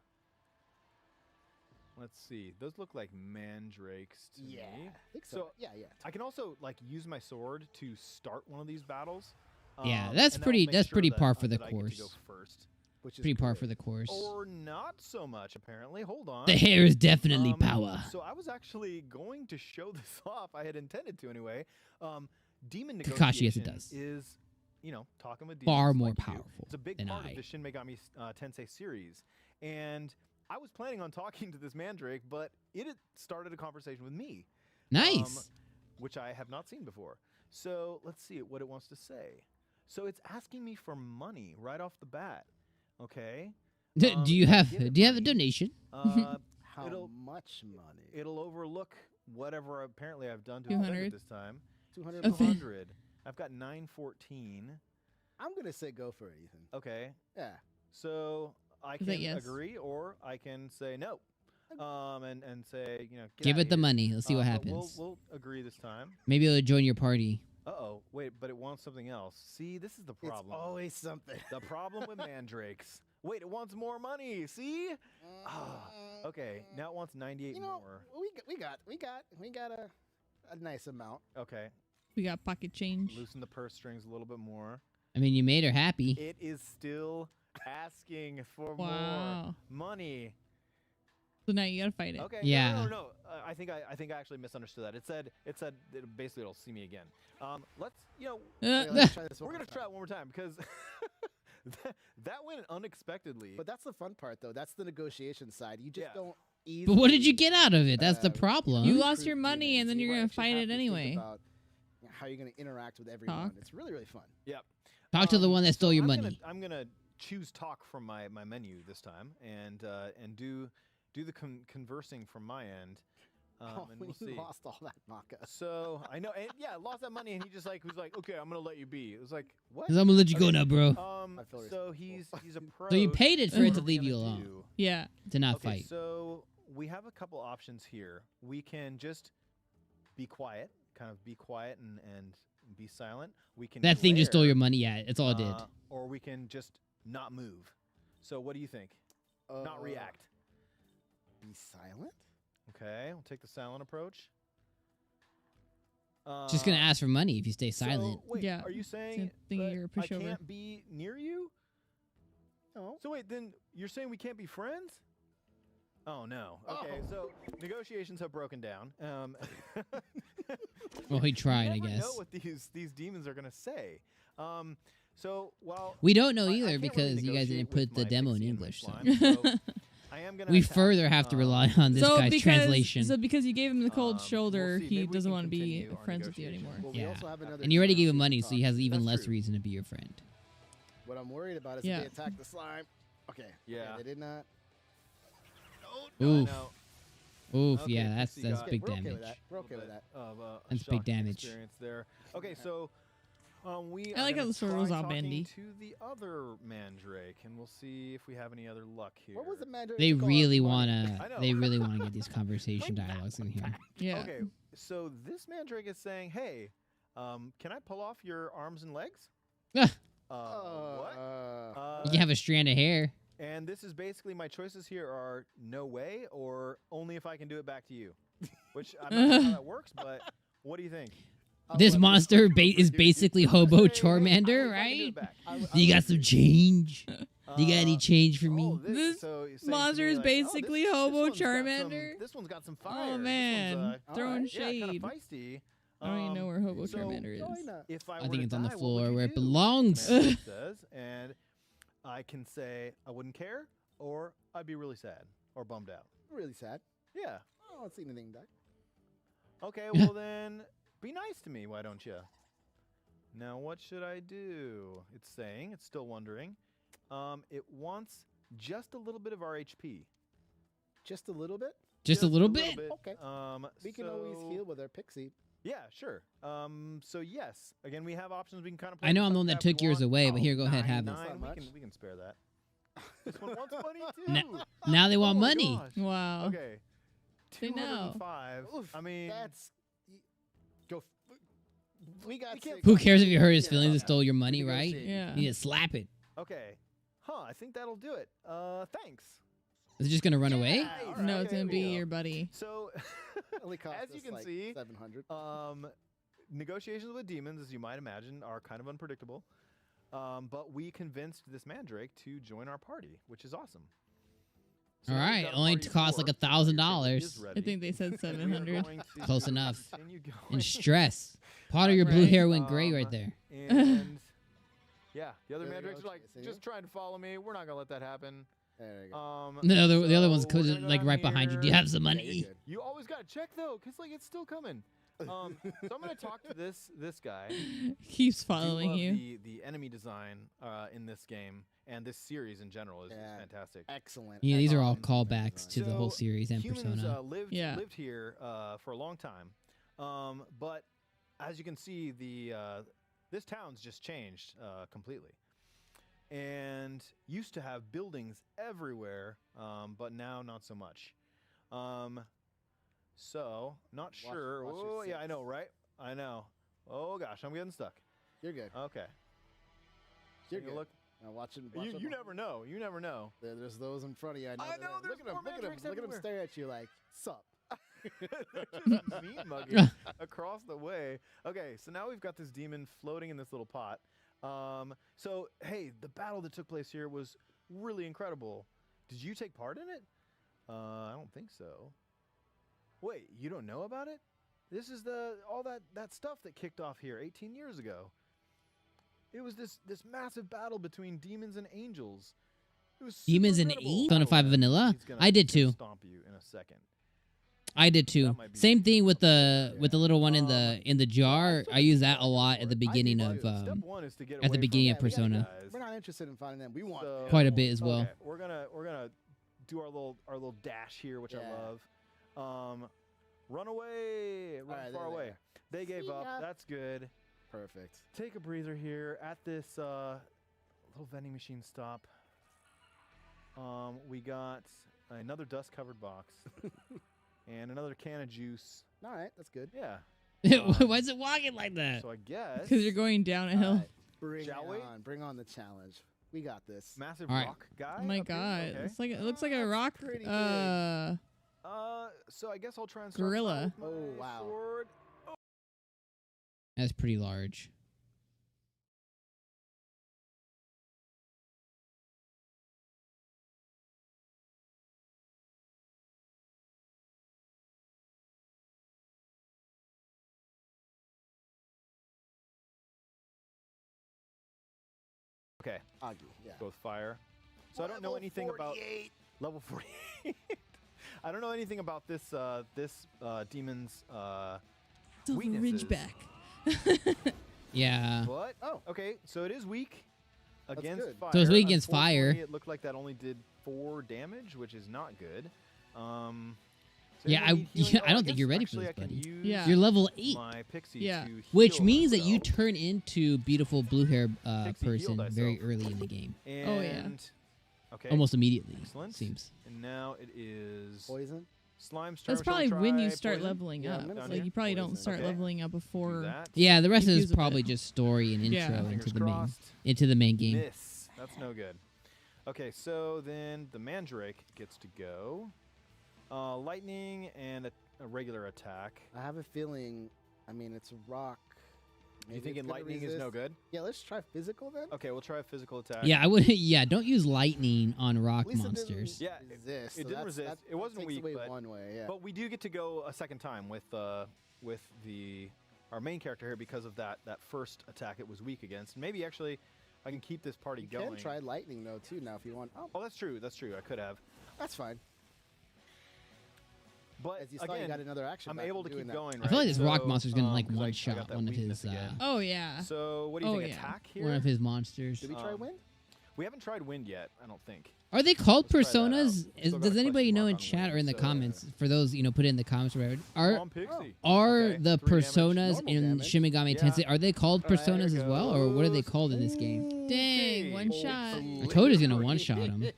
Let's see. Those look like mandrakes to Yeah, me. I think so. Yeah. I can also like use my sword to start one of these battles. Yeah, and that's that'll pretty. make That's sure pretty that, par for the that I get to go course. first. Which is Pretty par great. for the course. Or not so much, apparently. Hold on. The hair is definitely power. So I was actually going to show this off. I had intended to anyway. Demon Kakashi, yes, it negotiation does. is, you know, talking with demons. Far more like you. powerful It's a big than part I. of the Shin Megami Tensei series. And I was planning on talking to this mandrake, but it had started a conversation with me. Nice. Which I have not seen before. So let's see what it wants to say. So it's asking me for money right off the bat. Okay. Do you have give it a money. donation? How it'll- much money? It'll overlook whatever apparently I've done to 200. offend it this time. 200. 200. I've got 914. I'm gonna say go for it, Ethan. Okay. Yeah. So I Is that can yes? agree, or I can say no. And say, you know, get Give outta it the here. money. Let's see what But happens. We'll agree this time. Maybe it'll join your party. Uh-oh. Wait, but it wants something else. See, this is the problem. It's always something. The problem with mandrakes. Wait, it wants more money. See? Okay. Now it wants 98 You know, more. we got a nice amount. Okay. We got pocket change. Loosen the purse strings a little bit more. I mean, you made her happy. It is still asking for Wow. more money. So now you gotta fight it. Okay. Yeah. No. I think I actually misunderstood that. It said basically it'll see me again. Let's let's try this we're one gonna more try it one more time because that went unexpectedly. But that's the fun part, though. That's the negotiation side. You just don't easily. But what did you get out of it? That's the problem. You lost your money, and then you're gonna actually fight have it to think anyway. about how you're gonna interact with everyone. Talk. It's really, really fun. Yep. Talk to the one that stole your I'm money. I'm gonna choose talk from my menu this time and do the conversing from my end. And we'll you see. lost all that Maka. So I know, and yeah, lost that money, and he just was like, okay, I'm gonna let you be. It was like, what? 'Cause I'm gonna let you go now, bro. So he's a pro. So you paid it for it to leave you alone. Yeah. To not Okay, fight. so we have a couple options here. We can just be quiet, kind of be quiet and be silent. We can That thing just stole glare, your money. Yeah, that's all it did. Or we can just not move. So what do you think? Not react. Be silent? Okay, we'll take the silent approach. Just gonna ask for money if you stay silent. Wait, Yeah. are you saying thinking that you're a I pushover. can't be near you? No. So wait, then you're saying we can't be friends? Oh no. Okay, so negotiations have broken down. Well, he tried, I you never guess. know what these demons are gonna say. So while We don't know I either can't really because you guys negotiate didn't put with the my demo in pixie and my English. So. slime, so I am gonna We attack. further have to rely on this guy's translation. So because you gave him the cold shoulder, see. he Maybe we doesn't can want to be continue our friends with you negotiations. anymore. Well, we Yeah. also have another And you already gave him chance money, to so he talk. has even That's less true. reason to be your friend. What I'm worried about is Yeah. if they attack the slime. Okay. Yeah. Okay, they did not. Oof. No. Oof, Okay, yeah, PC that's got big We're okay damage. with that. We're okay with that. Of, That's shocking big damage. experience there. Okay, so we I are like how gonna the sword try was all talking bendy. to the other mandrake, and we'll see if we have any other luck here. What was the Mandarin? They called? really Money. wanna I know. they really wanna get these conversation dialogues in here. Yeah. Okay, so this mandrake is saying, "Hey, can I pull off your arms and legs?" Ah, What? you can have a strand of hair. And this is basically my choices here are no way or only if I can do it back to you. Which I'm not sure how that works, but what do you think? This monster is basically Hobo Hey, Charmander, I right? can do it back. Do you got some change? Do you got any change for me? This so you're saying to monster me is like, basically this Hobo one's got some- Charmander. This one's got some fire. Oh This man, one's, throwing yeah, kind shade. of feisty. I don't even know where Hobo so Charmander is. If I, I were think to it's on the die, what floor would you where it do? belongs. The man says, and I can say I wouldn't care, or I'd be really sad or bummed out. Really sad. Yeah. I don't want to see anything die. Okay, well then, be nice to me, why don't you? Now, what should I do? It's saying, it's still wondering. It wants just a little bit of our HP. Just a little bit? Just a little bit? Okay. We can always so- heal with our pixie. Yeah, sure. So yes, again, we have options. We can kind of. I know I'm the one that took yours away, but here, go ahead, have it. We can spare that. This one wants money too. Now they want Oh my money. gosh. Wow. Okay. They know. 205. I mean, That's go. We got. Who cares if you hurt his feelings and stole your money, right? Yeah. You need to slap it. okay. Huh? I think that'll do it. Thanks. Is it just gonna run away? Nice. No, it's Okay, gonna be cool. your buddy. So, Only cost as you us can like see, 700. negotiations with demons, as you might imagine, are kind of unpredictable. But we convinced this mandrake to join our party, which is awesome. So All now we've right, got a only party of cost like four. $1,000. I think they said We are 700. going to Close enough. continue going. And stress. Part of your blue Right. hair went gray right there. And yeah, the other There we mandrakes go, are like, see just you? trying to follow me. We're not gonna let that happen. There you go. The other one's so we're close, gonna go like down right behind you. Do you here. have some Yeah, money? you're good. You always gotta check though, cause like it's still coming. So I'm gonna talk to this guy. Keeps Do following love you. The enemy design in this game and this series in general is Yeah. fantastic. Excellent. Yeah, these are all excellent callbacks to the whole So, series and humans, Persona. lived Yeah. here for a long time, but as you can see, this town's just changed completely, and used to have buildings everywhere, but now not so much. So not sure. watch your Oh yeah, I six. know, right? I know. Oh gosh, I'm getting stuck. You're good. Okay. You're Take a good. look. Now watch it. You never know. You never know. There's those in front of you. I know. I know, there's Look at him. more Look at him. mandrakes Look at him everywhere. stare at you like, sup. They're just meat mugging across the way. Okay, so now we've got this demon floating in this little pot. So, hey, the battle that took place here was really incredible. Did you take part in it? I don't think so. Wait, you don't know about it? This is all that stuff that kicked off here 18 years ago. It was this massive battle between demons and angels. It was super Demons and incredible. Persona 5 Vanilla? I did too. Stomp you in a second. I did too. Same thing with the little one in the jar. I use that a lot at the beginning of Persona. We're not interested in finding them. We want Quite a bit as well. Okay, we're gonna do our little dash here, which I love. Run away, run far away. They gave up. That's good. Perfect. Take a breather here at this little vending machine stop. We got another dust-covered box and another can of juice. All right, that's good. Yeah. Why is it walking like that? So I guess Because you're going down a hill. Bring on the challenge. We got this. Massive All right. rock guy. Oh my up here? god. Okay. It looks like a rock So I guess I'll try and start gorilla. with my sword. That's pretty large. Okay. Augie, yeah. Go with fire. So I don't know anything about level 48. I don't know anything about this demon's weaknesses. Ridgeback. Yeah. But okay, so it is weak against good. fire. So it's weak against fire. Unfortunately, it looked like that only did 4 damage, which is not good. So Yeah, anyone need healing? I don't guess think you're ready for actually this, I can buddy. use Yeah. You're level 8. my pixie Yeah. to Which heal means that you myself. turn into beautiful blue hair Pixie, person heal very thyself. early in the game. And, Oh, yeah. Okay. Almost immediately, Excellent. seems. And now it is Poison? Slime's turn. That's Shall we probably when you try start poison? leveling Yeah, up. I'm gonna Down Like here? you probably don't Poison. start Okay. leveling up before. that. Yeah, the rest You is fuse a probably bit. just story and intro Yeah. into Fingers the main crossed. game. Miss. That's no good. Okay, so then the Mandrake gets to go. Lightning and a regular attack. I have a feeling, I mean, it's a rock. You Maybe thinking it's gonna lightning is no resist. good? Yeah, let's try physical then. Okay, we'll try a physical attack. Yeah, I would. Yeah, don't use lightning on rock At least monsters. Yeah, Resist, it so didn't resist. that It wasn't takes weak, away but one way. Yeah. But we do get to go a second time with our main character here because of that first attack it was weak against. Maybe actually I can keep this party you going. can try lightning though too now if you want. Oh, Oh, that's true. That's true. I could have. that's fine. But As you saw, again, you got another action. I'm back able from to keep doing that. going. I feel like right? this rock So, monster's gonna like 'cause I one got shot that one of weakness his again. Oh yeah. So what do you Oh, think? yeah. Attack here? one of his monsters. Did we try Um, wind? We haven't tried wind yet. I don't think. Are they called Let's try that out. personas? Still got a Does anybody question know mark in on chat wind, or in the so- comments for those put it in the comments or whatever? Come on, Pixie. Are Okay, the 3 damage. personas Normal in damage. Shin Megami Yeah. Tensei are they called All right, personas here as well, or what are they goes. called in this game? Dang, one Okay. shot. I told you he's gonna one shot him.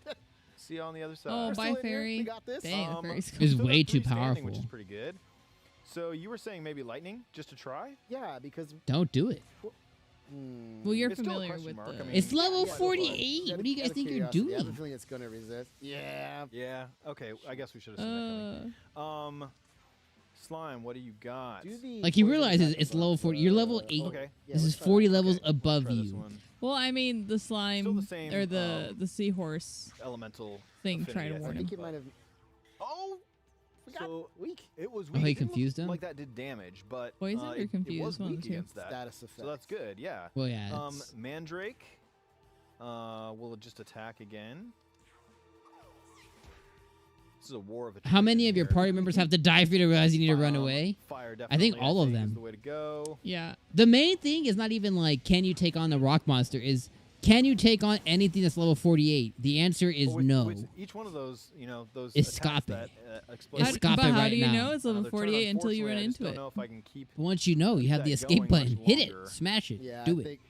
See you on the other side. Oh, We're bye still in here. fairy. We got this. Dang, the fairy's It's still got way 3 too standing, which is powerful. pretty good. So you were saying maybe lightning just to try? Yeah, because Don't do it. Well, you're It's still a familiar question with mark. the. I mean, It's level yeah, 48. What do you guys out of think you're curiosity, I have a doing? feeling it's gonna resist. Yeah. Yeah. Okay. I guess we should have seen that coming. Slime, what do you got? Do the Like he poison realizes attack it's above, level 40. You're level 8. Okay. Yeah, This let's is try 40 that. levels Okay, above try this you. one. Well, I mean the slime Still the same, or the seahorse Elemental thing affinity, tried to I I warn think him. it might have. Oh, Forgot. so Weak. it was Oh, weak. he It didn't look confused him? like that did damage, but Poison or it was confused? One of weak the two. against that. Status effect. So that's good. Yeah. Well, yeah. It's, Mandrake will just attack again. This is a war of attrition how many of your here. party members have to die for you to realize you need to run away? Fire I think definitely, all of is them. the way to go. Yeah. The main thing is not even like, can you take on the rock monster? Is can you take on anything that's level 48? The answer is But with- no. with each one of those, those Escape. attacks that explode. Escape But how right do you now. know it's level Another turn, 48 until you run unfortunately, I just into don't it? know if I can keep. Once you know, you have the that escape going button. much Hit it. longer. Smash it. Yeah, Do I it. think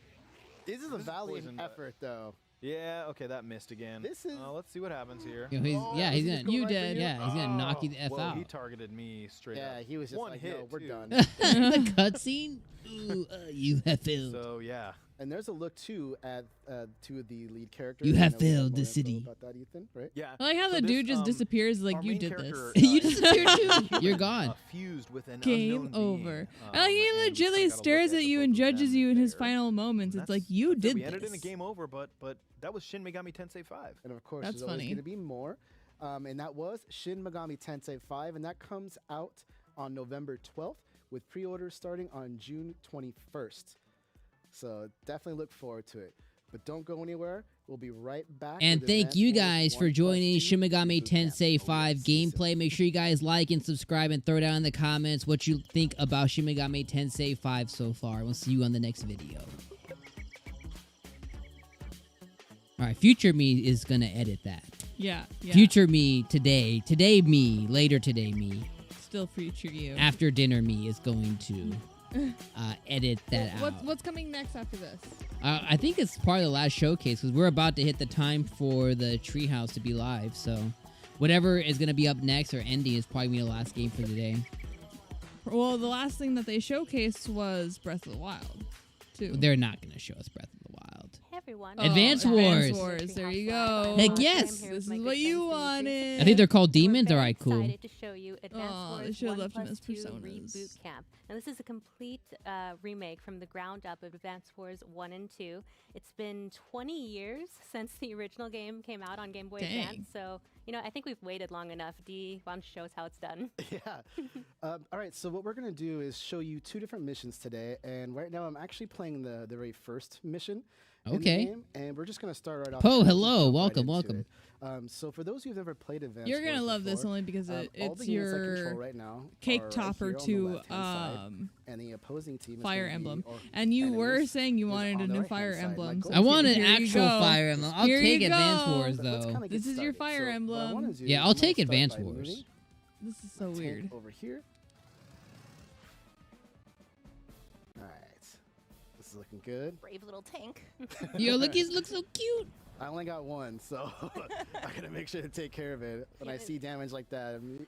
this is a This is valiant poison, but- effort, though. Yeah. Okay, that missed again. This is- Let's see what happens here. You know, he's, yeah, he's this gonna. is going You right for did. you? Yeah, he's gonna knock you the f Well, out. he targeted me straight up. Yeah, he was just One like, hit, no, we're too. done. the cutscene. Ooh, you have failed. So yeah. And there's a look too at two of the lead characters. You I have know we have failed more the info city. About that, Ethan, right? Yeah. I like how the dude just disappears like you did this. You disappeared too. You're gone. Fused with an Game unknown over. being, Like, he and legitimately kinda gotta stares look at you the and both of judges them you in his there. final moments. It's like, That's you it. did We ended in a this. game over, but that was Shin Megami Tensei 5. And of course, That's there's always funny. going to be more. And that was Shin Megami Tensei 5, and that comes out on November 12th with pre-orders starting on June 21st. So definitely look forward to it. But don't go anywhere. We'll be right back. And with thank Advance you Wars guys for 1+2 joining Shin Megami Boot Camp. Tensei 5 gameplay. Make sure you guys like and subscribe and throw down in the comments what you think about Shin Megami Tensei 5 so far. We'll see you on the next video. All right, future me is going to edit that. Yeah. Future me today me, later today me, Still future you. after dinner me is going to edit that out. What's coming next after this? I think it's part of the last showcase because we're about to hit the time for the Treehouse to be live. So whatever is going to be up next or ending is probably gonna be the last game for the day. Well, the last thing that they showcased was Breath of the Wild, too. They're not going to show us Breath of the Wild. Hey everyone. Advance Advance Wars. Wars. There you go. Heck yes. This is what you wanted. I think they're called demons. We're All very right, cool. excited to show you Advance They Wars showed 1 Optimus plus 2 Personas. Reboot Camp. Now this is a complete remake from the ground up of Advance Wars 1 and 2. It's been 20 years since the original game came out on Game Boy Dang. Advance, so I think we've waited long enough. Dee, why don't you show us how it's done? Yeah. All right, so what we're going to do is show you two different missions today. And right now I'm actually playing the very first mission. In the Okay. game, and we're just going to start right off. Po, and just hello. jump right Welcome, into welcome. it. So for those who've ever played Advance You're gonna Wars love this before, only because all it's the units I your control right now cake are right topper here on the to left-hand side, and the opposing team is Fire gonna be Emblem. our And you were enemies saying you is wanted on a the new right-hand Fire side. My Emblem. goal I want an Here you actual go. Fire Emblem. I'll Here take you Advance go. Wars, Let's though. kinda get This is your started. Fire So what I Emblem. wanna do Yeah, is I'll I'm gonna take start Advance by Wars. moving This is so my tank weird. over here. All right, this is looking good. Brave little tank. Yo, look, he looks so cute. I only got one, so I gotta make sure to take care of it. When I see damage like that, I'm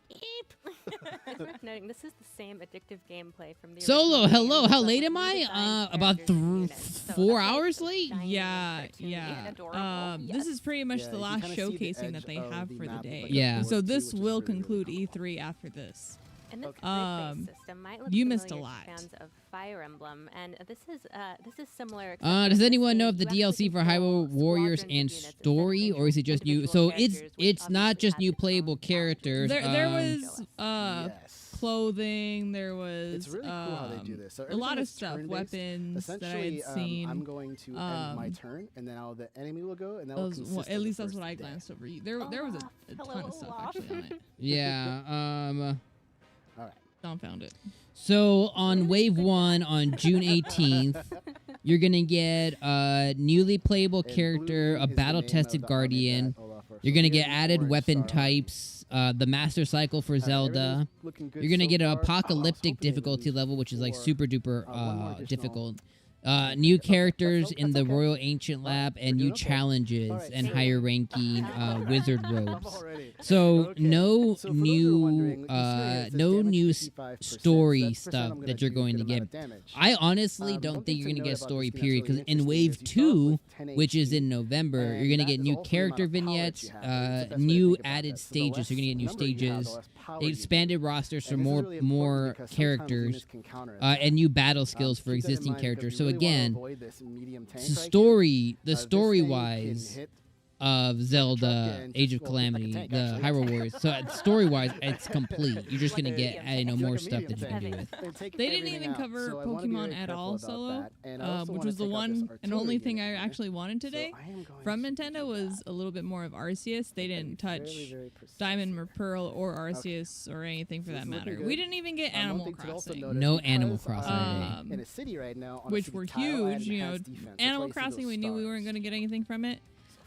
It's worth noting this is the same addictive gameplay from the Solo, original hello. game, How but late with am I? redesigned About characters and units. So 4 that's why hours it's so late? shiny and Yeah, cartoony yeah. and adorable. This is pretty much Yeah, the you last kinda see the showcasing that edge they of have the for the map with, day. like, a Yeah. board So too, this which is will really, really conclude cool. E3 after this. And this Um, grid-based system might look you missed a familiar lot. to fans of Fire Emblem, and this is similar. except Does for in this anyone know game, if the you actually DLC for control Hyrule Warriors squadrons of and units story, essentially or is it just new? individual So it's characters, which it's not obviously just has new its own playable characters. There was Yes. clothing, there was It's really cool how they do this. So a lot everything of is stuff, turn-based. weapons that I had Essentially, seen. I'm going to end my turn, and then the enemy will go, and that That will was, consist at of least the that's first what I day. glanced over. There was a ton of stuff actually on it. Yeah. All right. Don found it. So on Wave 1 on June 18th, you're gonna get a newly playable character, a battle-tested guardian. You're gonna get added weapon types, the Master Cycle for Zelda. You're gonna get an apocalyptic difficulty level, which is like super duper difficult. New characters in the Royal Ancient Lab and new challenges and higher ranking wizard robes. So no new story stuff that you're going to get. I honestly don't think you're going to get a story period because in Wave 2, which is in November, you're going to get new character vignettes, new added stages. So you're going to get new stages, expanded rosters for more characters, and new battle skills for existing characters. So again, the story-wise of Zelda Age of Calamity, the Hyrule Warriors. So story-wise, it's complete. You're just gonna get more stuff that you can do with. They didn't even cover Pokemon at all solo, which was the one and only thing I actually wanted today from Nintendo was a little bit more of Arceus. They didn't touch Diamond or Pearl or Arceus or anything for that matter. We didn't even get Animal Crossing. No Animal Crossing in a city right now, which were huge. You know, Animal Crossing. We knew we weren't going to get anything from it.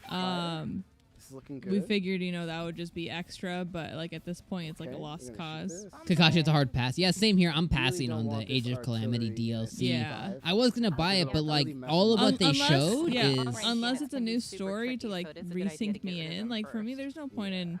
This is looking good. We figured, that would just be extra, but like at this point, it's like a lost cause. Kakashi, it's a hard pass. Yeah, same here. I'm passing on the Age of Calamity DLC. Yeah. I was gonna buy it, but like all of what they showed is unless it's a new story to like resync me in. Like for me, there's no point in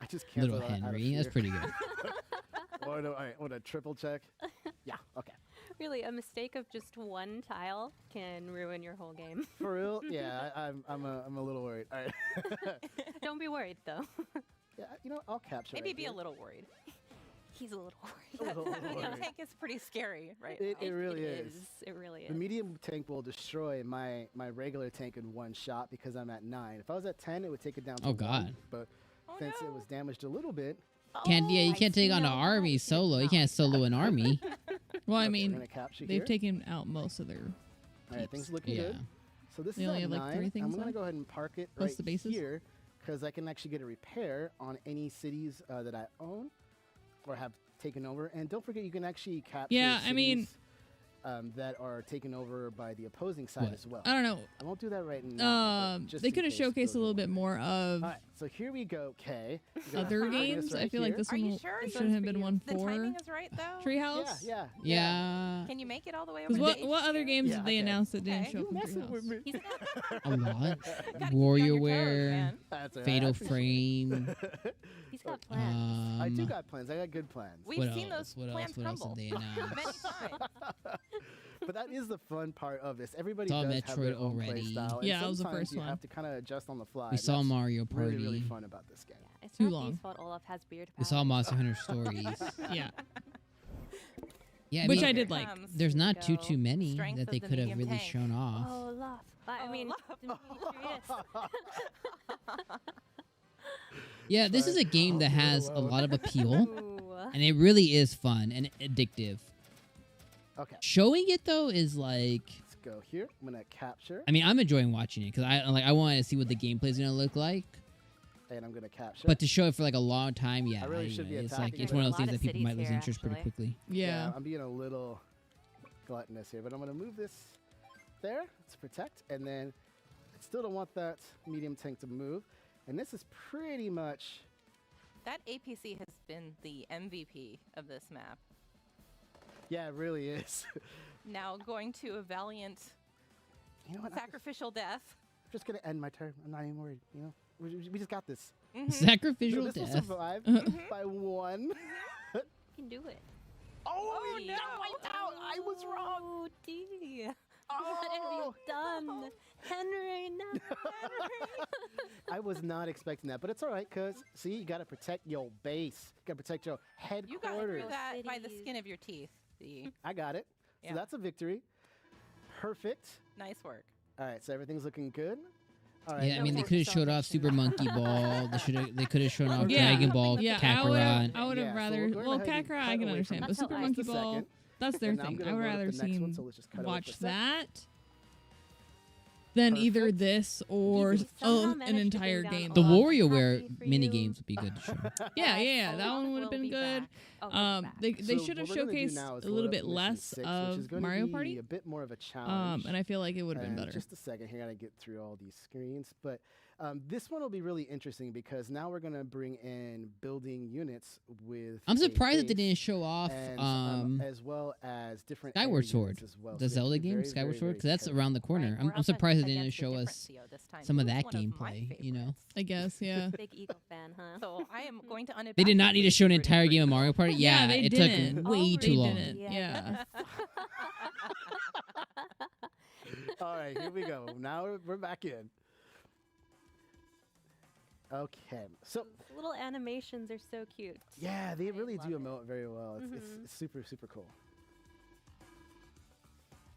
I just can't. Little Henry. That's pretty good. All right, want a triple check? Yeah, okay. Really, a mistake of just one tile can ruin your whole game. For real? Yeah, I'm a little worried. All right. Don't be worried, though. Yeah, you know, I'll capture. Maybe right be here. a little worried. He's a little A worried. little That medium worried. tank is pretty scary, right? It now. really is. It really is. The medium tank will destroy my regular tank in one shot because I'm at 9. If I was at 10, it would take it down to Oh, 1, God. But since it was damaged a little bit, You can't take on an army solo. You can't solo an army. Well, I we're mean, gonna capture they've here. taken out most of their. All right, things looking Yeah. good. So this They is only at have, like, 9. 3 things I'm gonna left? go ahead and park it Plus right the bases? here because I can actually get a repair on any cities that I own or have taken over. And don't forget, you can actually capture Yeah, I mean- cities, that are taken over by the opposing side What? as well. I don't know. I won't do that right now. but just They in could have case showcased those a little are- bit more of All right, so here we go, Kay. other games. I feel like this Are one you sure? should have been one The for timing is right, though? Treehouse. Yeah. Yeah. Can you make it all the way over Because to what other games Yeah, did they okay. announce that didn't Okay. show up in Messing with Treehouse? me. A lot. Gotta Warrior keep you on your toes, Wear, man. That's all right, I Fatal appreciate it. Frame. He's got plans. I do Um, got plans. I got good plans. We've what seen else? those What plans else? What else crumble did they announce? many times. But that is the fun part of this. Everybody Saw does have Metroid their own play already. style. And Yeah, that was the sometimes first you one. have to kind of adjust on the fly. We and saw that's Mario Party. really fun about this game. It's Too not long. Dee's fault Olaf has beard We saw powers. Monster Hunter Stories. Yeah. Yeah, I Which mean, I did like. there's Here we not go. too many Strength that of they the could have medium really tank. shown off. Oh, Olaf. I mean, Olaf. Demetrius. Yeah, this is a game that has a lot of appeal, Ooh. and it really is fun and addictive. Okay, Showing it though is like, let's go here. I'm gonna capture, I mean, I'm enjoying watching it because I wanted to see what the gameplay is gonna look like. and I'm gonna capture. But to show it for like a long time, yeah, I really should be it's attacking like it's it. one of A those things lot that of people might cities lose here, interest pretty actually. quickly. Yeah. I'm being a little gluttonous here, but I'm gonna move this there to protect, and then I still don't want that medium tank to move. And this is pretty much. That APC has been the MVP of this map. Yeah, it really is. Now going to a valiant You know what? sacrificial death. I'm just gonna end my turn. I'm not even worried. You know, we just got this. Sacrificial This will death. survive by 1. You can do it. Oh, no! wiped out. I was wrong. Oh, D. Oh. What have you done? Henry, no. I was not expecting that, but it's all right, cause see, you gotta protect your base. You gotta protect your You got headquarters. through that by the Cities. skin of your teeth. D. I got it. Yeah. So that's a victory. Perfect. Nice work. All right, so everything's looking good. All right. Yeah, I now mean they we're- could have showed off Super Monkey Ball. They could have shown off Yeah. Dragon Ball, Yeah, Kakarot. I would have Yeah, so rather. we're going Well, ahead and Kakarot I cut can away understand, from but That's Super how I- Monkey Just a Ball, second. that's their And I'm thing. gonna I would load up rather the next one, see so let's just cut away watch for a sec. that than either Perfect. this or You somehow an managed to entire bring down game. The Olaf. WarioWare Happy for mini you. games would be good to show. Yeah, that Olaf one would have will been be good. back. Oh, he's back. They So should have what we're gonna do showcased now is a load little up bit mission less 6, which of is gonna Mario be Party. a bit more of a challenge. And I feel like it would have been And better. Just a second here, I gotta get through all these screens. But this one will be really interesting because now we're gonna bring in building units with. I'm a surprised that they base didn't show off and, as well as different Skyward area Sword, units as well. the So they have to Zelda be game, very, Skyward very, Sword, very because that's careful. around the corner. Right, we're I'm up surprised they against didn't a show different us CO this time. some of Who's that one of my gameplay. You know, favorites? I guess, yeah. Big Eagle fan, huh? So I am going to they did not need to show an unabashedly entire root game of for Mario Party. Yeah, they it didn't. took way They too long. didn't. Yeah. All right, here we go. Now we're back in. Okay, so Those little animations are so cute. yeah, they I really do love it. emote very well. It's Mhm. super, super cool.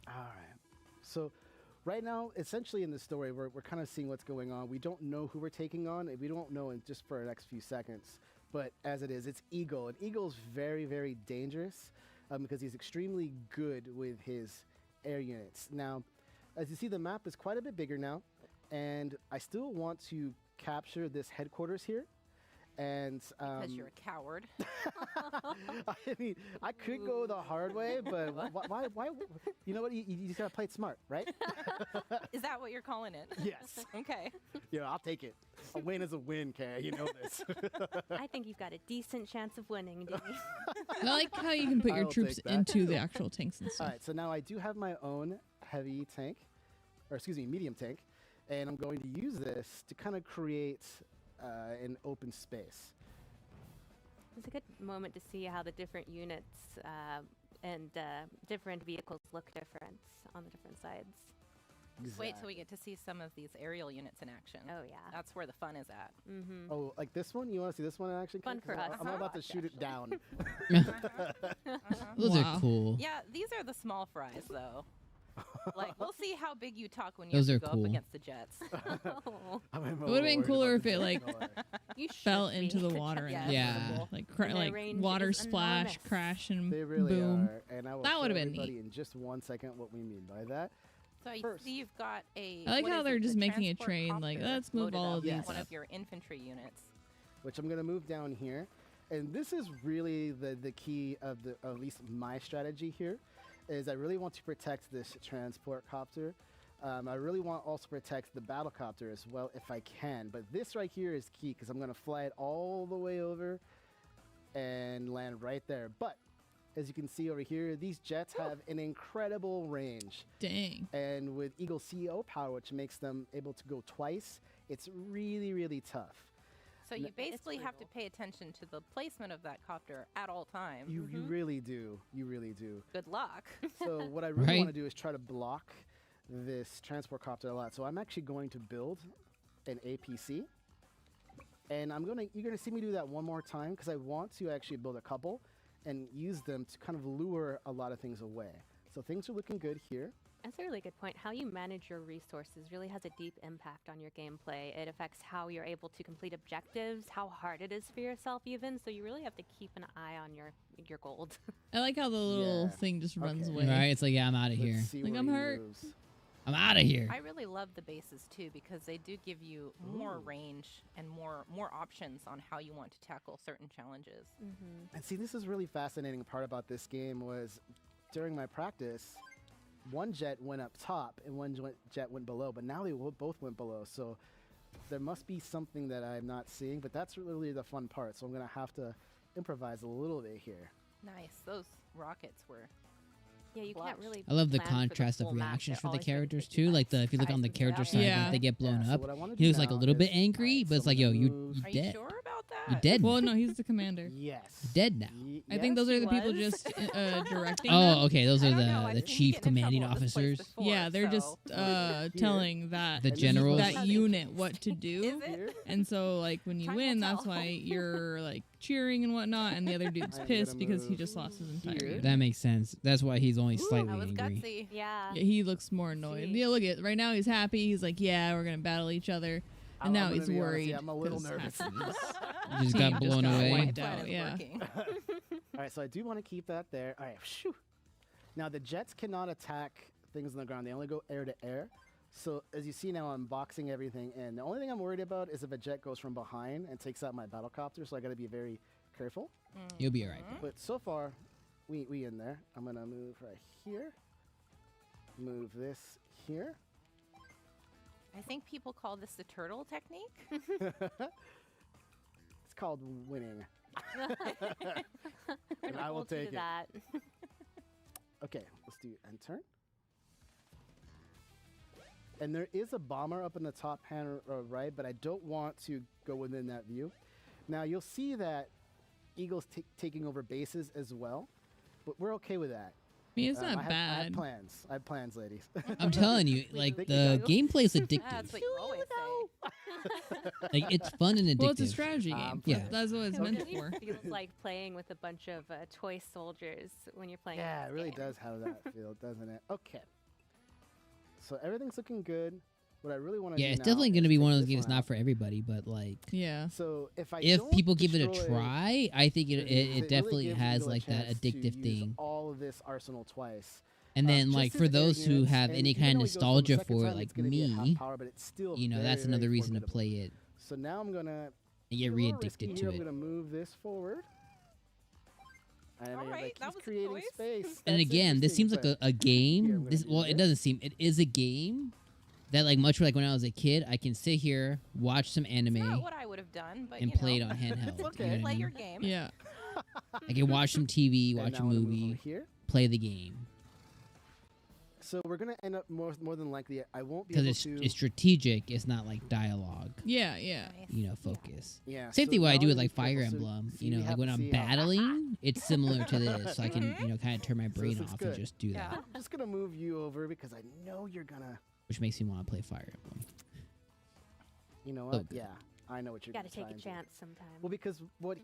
All right. So right now, essentially in the story, we're kind of seeing what's going on. We don't know who we're taking on. We don't know in just for the next few seconds. But as it is, it's Eagle. And Eagle's very, very dangerous because he's extremely good with his air units. Now, as you see, the map is quite a bit bigger now. And I still want to capture this headquarters here. And because you're a coward. I mean, I could go the hard way, but why? You know what? You just gotta play it smart, right? Is that what you're calling it? Yes. Okay. Yeah, I'll take it. A win is a win, Kay. You know this. I think you've got a decent chance of winning, Dee. I like how you can put I your will troops take that. into the actual tanks and All stuff. right, so now I do have my own heavy tank, or excuse me, medium tank, and I'm going to use this to kind of create an open space. It's a good moment to see how the different units and different vehicles look different on the different sides. Wait till we get to see some of these aerial units in action. Oh yeah, that's where the fun is at. Mm-hmm. Oh, like this one? You want to see this one in action? Fun for us. I'm about to shoot it down. Those are cool. Yeah, these are the small fries, though. Like, we'll see how big you talk when you Those have are to go cool. up against the jets. It would have been cooler if it like fell into the water. And like like water splash, crash, and They really boom. are. And I will That show would have been everybody neat. in just 1 second what we mean by that. So I see you've got a. I like what how is they're it, just the making a transport train. Like, copter let's move loaded all up of with these one up. of your infantry units. Which I'm going to move down here. And this is really the key of at least my strategy here, is I really want to protect this transport copter. I really want also protect the battle copter as well if I can. But this right here is key because I'm going to fly it all the way over and land right there. But as you can see over here, these jets have an incredible range. Dang. And with Eagle CEO power, which makes them able to go twice, it's really, really tough. So you basically have to pay attention to the placement of that copter at all times. You really do. You really do. Good luck. So what I really want to do is try to block this transport copter a lot. So I'm actually going to build an APC. And you're gonna see me do that one more time because I want to actually build a couple and use them to kind of lure a lot of things away. So things are looking good here. That's a really good point. How you manage your resources really has a deep impact on your gameplay. It affects how you're able to complete objectives, how hard it is for yourself even, so you really have to keep an eye on your gold. I like how the little thing just runs away. Right? It's like, yeah, I'm out of here. Like, I'm hurt. I'm out of here. I really love the bases too because they do give you more range and more options on how you want to tackle certain challenges. And see, this is really fascinating part about this game was during my practice, one jet went up top and one jet went below, but now they both went below. So there must be something that I'm not seeing, but that's really the fun part. So I'm going to have to improvise a little bit here. Nice. Those rockets were. Yeah, you can't really. I love the contrast of reactions for the characters too. Like if you look on the character side, if they get blown up, he was like a little bit angry, but it's like, yo, you dead. Are you sure about that? You dead. Well, no, he's the commander. Yes. You're dead now. I think those are the people just directing. Oh, them. okay. Those are the chief commanding officers. Yeah, they're just telling that The generals. that unit what to do. And so, like, when you win, that's why you're like cheering and whatnot, and the other dude's pissed because he just lost his entire unit. That makes sense. That's why he's only slightly That was angry. gutsy. Yeah. Yeah, he looks more annoyed. Yeah, look at right now he's happy. He's like, yeah, we're gonna battle each other, and now he's worried. I'm a little 'cause nervous. You just got blown away. Wiped out, yeah. All right, so I do want to keep that there. All right, phew. Now the jets cannot attack things on the ground. They only go air to air. So as you see now, I'm boxing everything in. The only thing I'm worried about is if a jet goes from behind and takes out my battlecopter. So I got to be very careful. You'll be all right. But so far, we in there. I'm gonna move right here. Move this here. I think people call this the turtle technique. It's called winning. And I will We'll do take it. that. Okay, let's do end turn. And there is a bomber up in the top hand right, but I don't want to go within that view. Now you'll see that Eagle's taking over bases as well, but we're okay with that. I mean, it's not I bad. have plans. I have plans, ladies. I'm telling you, like the gameplay is addictive. That's what you always say. Like it's fun and addictive. Well, it's a strategy game. Yeah. That's what it's meant It for. feels like playing with a bunch of toy soldiers when you're playing. Yeah, this it really game. does have that feel, doesn't it? Okay. So everything's looking good. What I really want to Yeah, do it's now definitely going to is be take one of those this games one out. not for everybody, but like Yeah. So if people give it a destroy- try, I think it really definitely gives has Eagle a like that chance to addictive use thing. all of this arsenal twice. And then Just like as for air those who units, have and any even kind though of he goes for the nostalgia second for time, like it's gonna be at half me, power, but it's still you know, very, that's another very reason to formidable. play it. So now I'm gonna You get be a little re-addicted risky to here. I'm it. gonna move this forward. And All I'm right, like, that he's was a creating choice. space. And That's again, this interesting, seems like but a game. Here, I'm This gonna well, do it this. doesn't seem. It is a game that like much like when I was a kid, I can sit here, watch some anime, Not what I would have done, but and you play it know. on handheld. You know Okay. what I Play mean? your game. Yeah. I can watch some TV, And watch now a I'm gonna move movie, over here. play the game. So we're gonna end up more than likely. I won't be able Because to. it's strategic. It's not like dialogue. Yeah, yeah. You know, focus. Yeah. Same so thing what I now do with we're like gonna be Fire purple, so Emblem. see, You know, we like have when to I'm see battling, it's similar to this. So I can, you know, kind of turn my brain this is off and good. just do that, I'm just gonna move you over because I know you're gonna. which makes me want to play Fire Emblem. You know So what? good. Yeah, I know what you're Gotta gonna try take a and do. chance sometime. Well, because what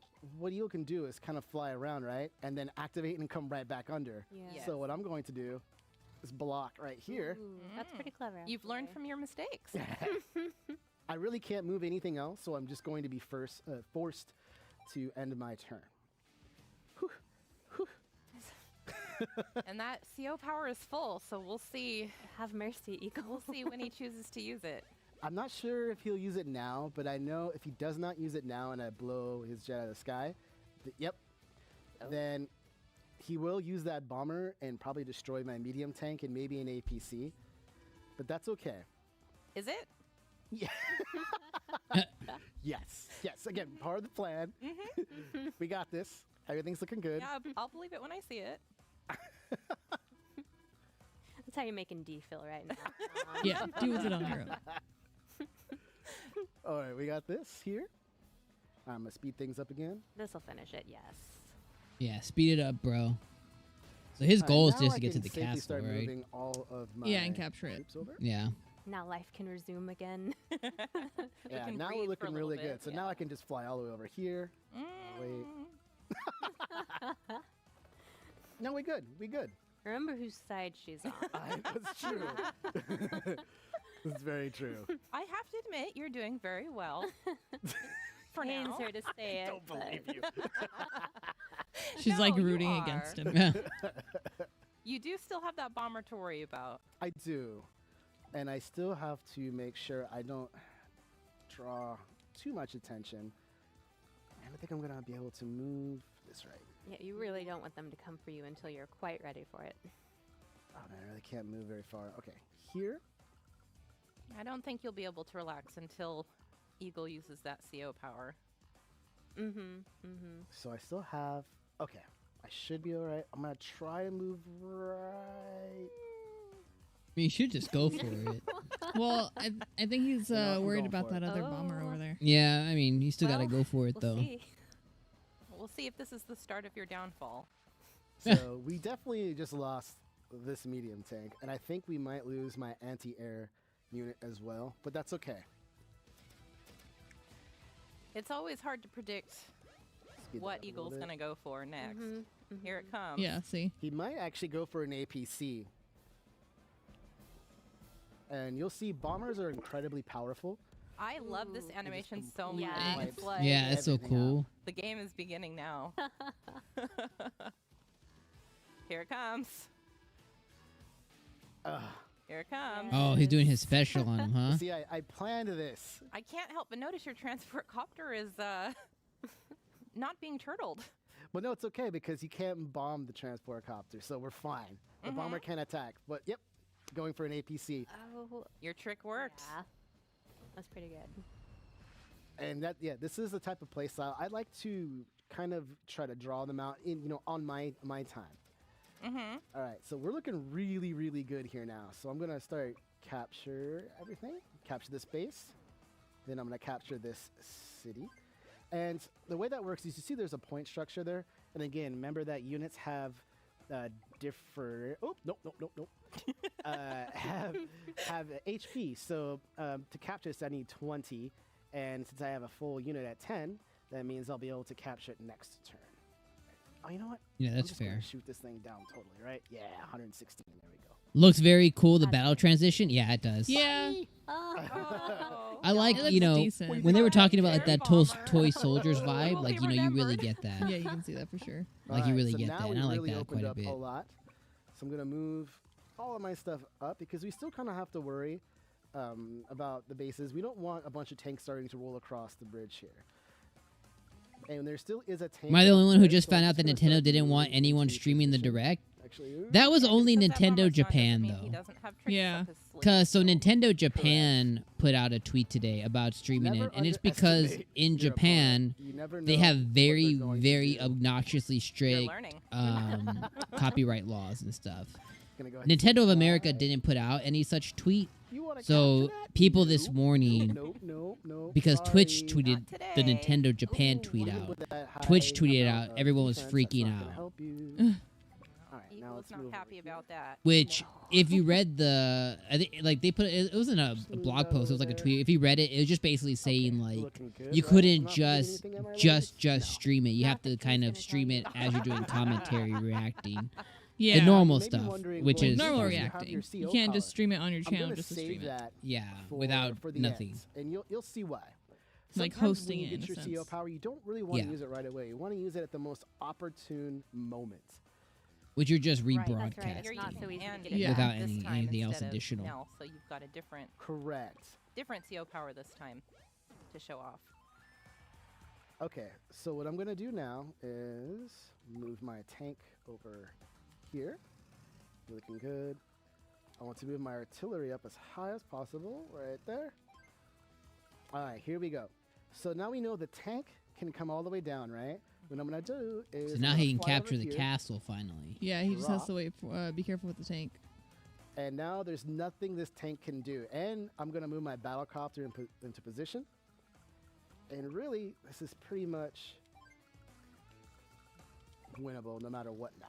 Eel can do is kind of fly around, right, and then activate and come right back under. Yeah. Yes. So what I'm going to do is block right here. Ooh, that's pretty clever. You've learned actually. from your mistakes. I really can't move anything else, so I'm just going to be forced to end my turn. And that CO power is full, so we'll see. Have mercy, Eagle. We'll see when he chooses to use it. I'm not sure if he'll use it now, but I know if he does not use it now and I blow his jet out of the sky, then he will use that bomber and probably destroy my medium tank and maybe an APC. But that's okay. Is it? Yeah. Yes. Again, part of the plan. We got this. Everything's looking good. Yeah, I'll believe it when I see it. That's how you're making D feel right now. Yeah, do with it on your own. All right, we got this here. I'm gonna speed things up again. This'll finish it, yes. Yeah, speed it up, bro. So his All right, goal is now just I to get to can the safely castle, start right? moving all of my Yeah, and capture it. troops over. Yeah. Now life can resume again. Yeah, can now breathe we're for looking a little really bit, good. So yeah. now I can just fly all the way over here. Wait. No, we good. We good. Remember whose side she's on. That's true. That's very true. I have to admit, you're doing very well. For Pains now. her to say it. Don't believe you. She's No, like you rooting are. against him. Yeah. You do still have that bomber to worry about. I do. And I still have to make sure I don't draw too much attention. And I think I'm going to be able to move this right. Yeah, you really don't want them to come for you until you're quite ready for it. Oh, man, I really can't move very far. Okay, here. I don't think you'll be able to relax until Eagle uses that CO power. So I still have... Okay, I should be all right. I'm going to try and move right... I mean, you should just go for it. Well, I think he's I'm worried going about for it. that other bomber over there. Yeah, I mean, you still got to Well, go for it, We'll though. see. We'll see if this is the start of your downfall. So we definitely just lost this medium tank. And I think we might lose my anti-air unit as well. But that's okay. It's always hard to predict Speed what that up a little Eagle's bit. going to go for next. Here it comes. Yeah, see? He might actually go for an APC. And you'll see bombers are incredibly powerful. I love this Ooh. animation so much. Yeah, It's like Yeah, it's so everything cool. the game is beginning now. Here it comes. Here it comes. Oh, he's doing his special on him, huh? See, I planned this. I can't help but notice your transport copter is not being turtled. But no, it's okay because you can't bomb the transport copter, so we're fine. The bomber can attack. But yep, going for an APC. Oh, Your trick worked. yeah. That's pretty good. And that, yeah, this is the type of play style I like to kind of try to draw them out in, on my time. All right, so we're looking really, really good here now. So I'm gonna start capture everything, capture this base, then I'm gonna capture this city. And the way that works is you see there's a point structure there. And again, remember that units have different. Oh, nope. Have HP. So to capture this, I need 20. And since I have a full unit at 10, that means I'll be able to capture it next turn. Oh, you know what? Yeah, I'm that's just gonna fair. shoot this thing down totally, right? Yeah, 116. There we go. Looks very cool, the battle transition. Yeah, it does. Yeah. Oh. I like, It looks you know, decent. when they were talking about like that Bomber. toy soldiers vibe, Will like, be you know, you really remembered. get that. Yeah, you can see that for sure. Like, you really so get now that. we And I like really that opened quite a up bit. a lot. So I'm gonna move all of my stuff up because we still kind of have to worry about the bases. We don't want a bunch of tanks starting to roll across the bridge here. And there still is a tank. Am I the only up one who there, just so I'm found out that gonna Nintendo start didn't want moving anyone into streaming the position. direct? Actually, That was only Because that Nintendo bomber's gone doesn't Japan, mean He though. doesn't have tricks Yeah. up his sleeve. Cause so Nintendo Japan put out a tweet today about streaming Never it, and it's because underestimate in your Japan opponent. You never they know have what very, they're going to very do. obnoxiously You're strict learning. copyright laws and stuff. gonna go ahead Nintendo of and America slide. didn't put out any such tweet. You wanna So capture that? people this morning, Nope, because Twitch sorry. tweeted the Nintendo Japan tweet Even out. with that Twitch high tweeted amount out. of Everyone was defense, that's freaking not gonna out. help you. All right, now let's not move happy about that. Which, if you read the, I think like they put it wasn't a blog post. It was like a tweet. If you read it, it was just basically saying like good, you right? couldn't I'm not forgetting just anything, am I, ladies? stream it. You have to kind of stream it as you're doing commentary, reacting. Yeah. The normal You may be stuff, wondering, which well, is normal because you have reacting. your You CO can't just power. stream it on your I'm channel gonna just to save stream it. that Yeah, for without the nothing. ends, and you'll see why. Like Sometimes hosting when you it in get a your CO sense. power, you don't really want to Yeah. use it right away. You want to use it at the most opportune moments. Which you're just Right, that's rebroadcasting. right. It's not so easy to get it Yeah. Without this any- time anything else instead of additional. Nell, so you've got a different Correct. CO power this time to show off. Okay, so what I'm going to do now is move my tank over here. Looking good. I want to move my artillery up as high as possible, right there. All right, here we go. So now we know the tank can come all the way down, right? What I'm going to do is... So I'm now gonna he can fly over capture the here, castle finally. Yeah, he just has drop, to wait for. Be careful with the tank. and now there's nothing this tank can do. And I'm going to move my battlecopter into position. And really, this is pretty much winnable no matter what now.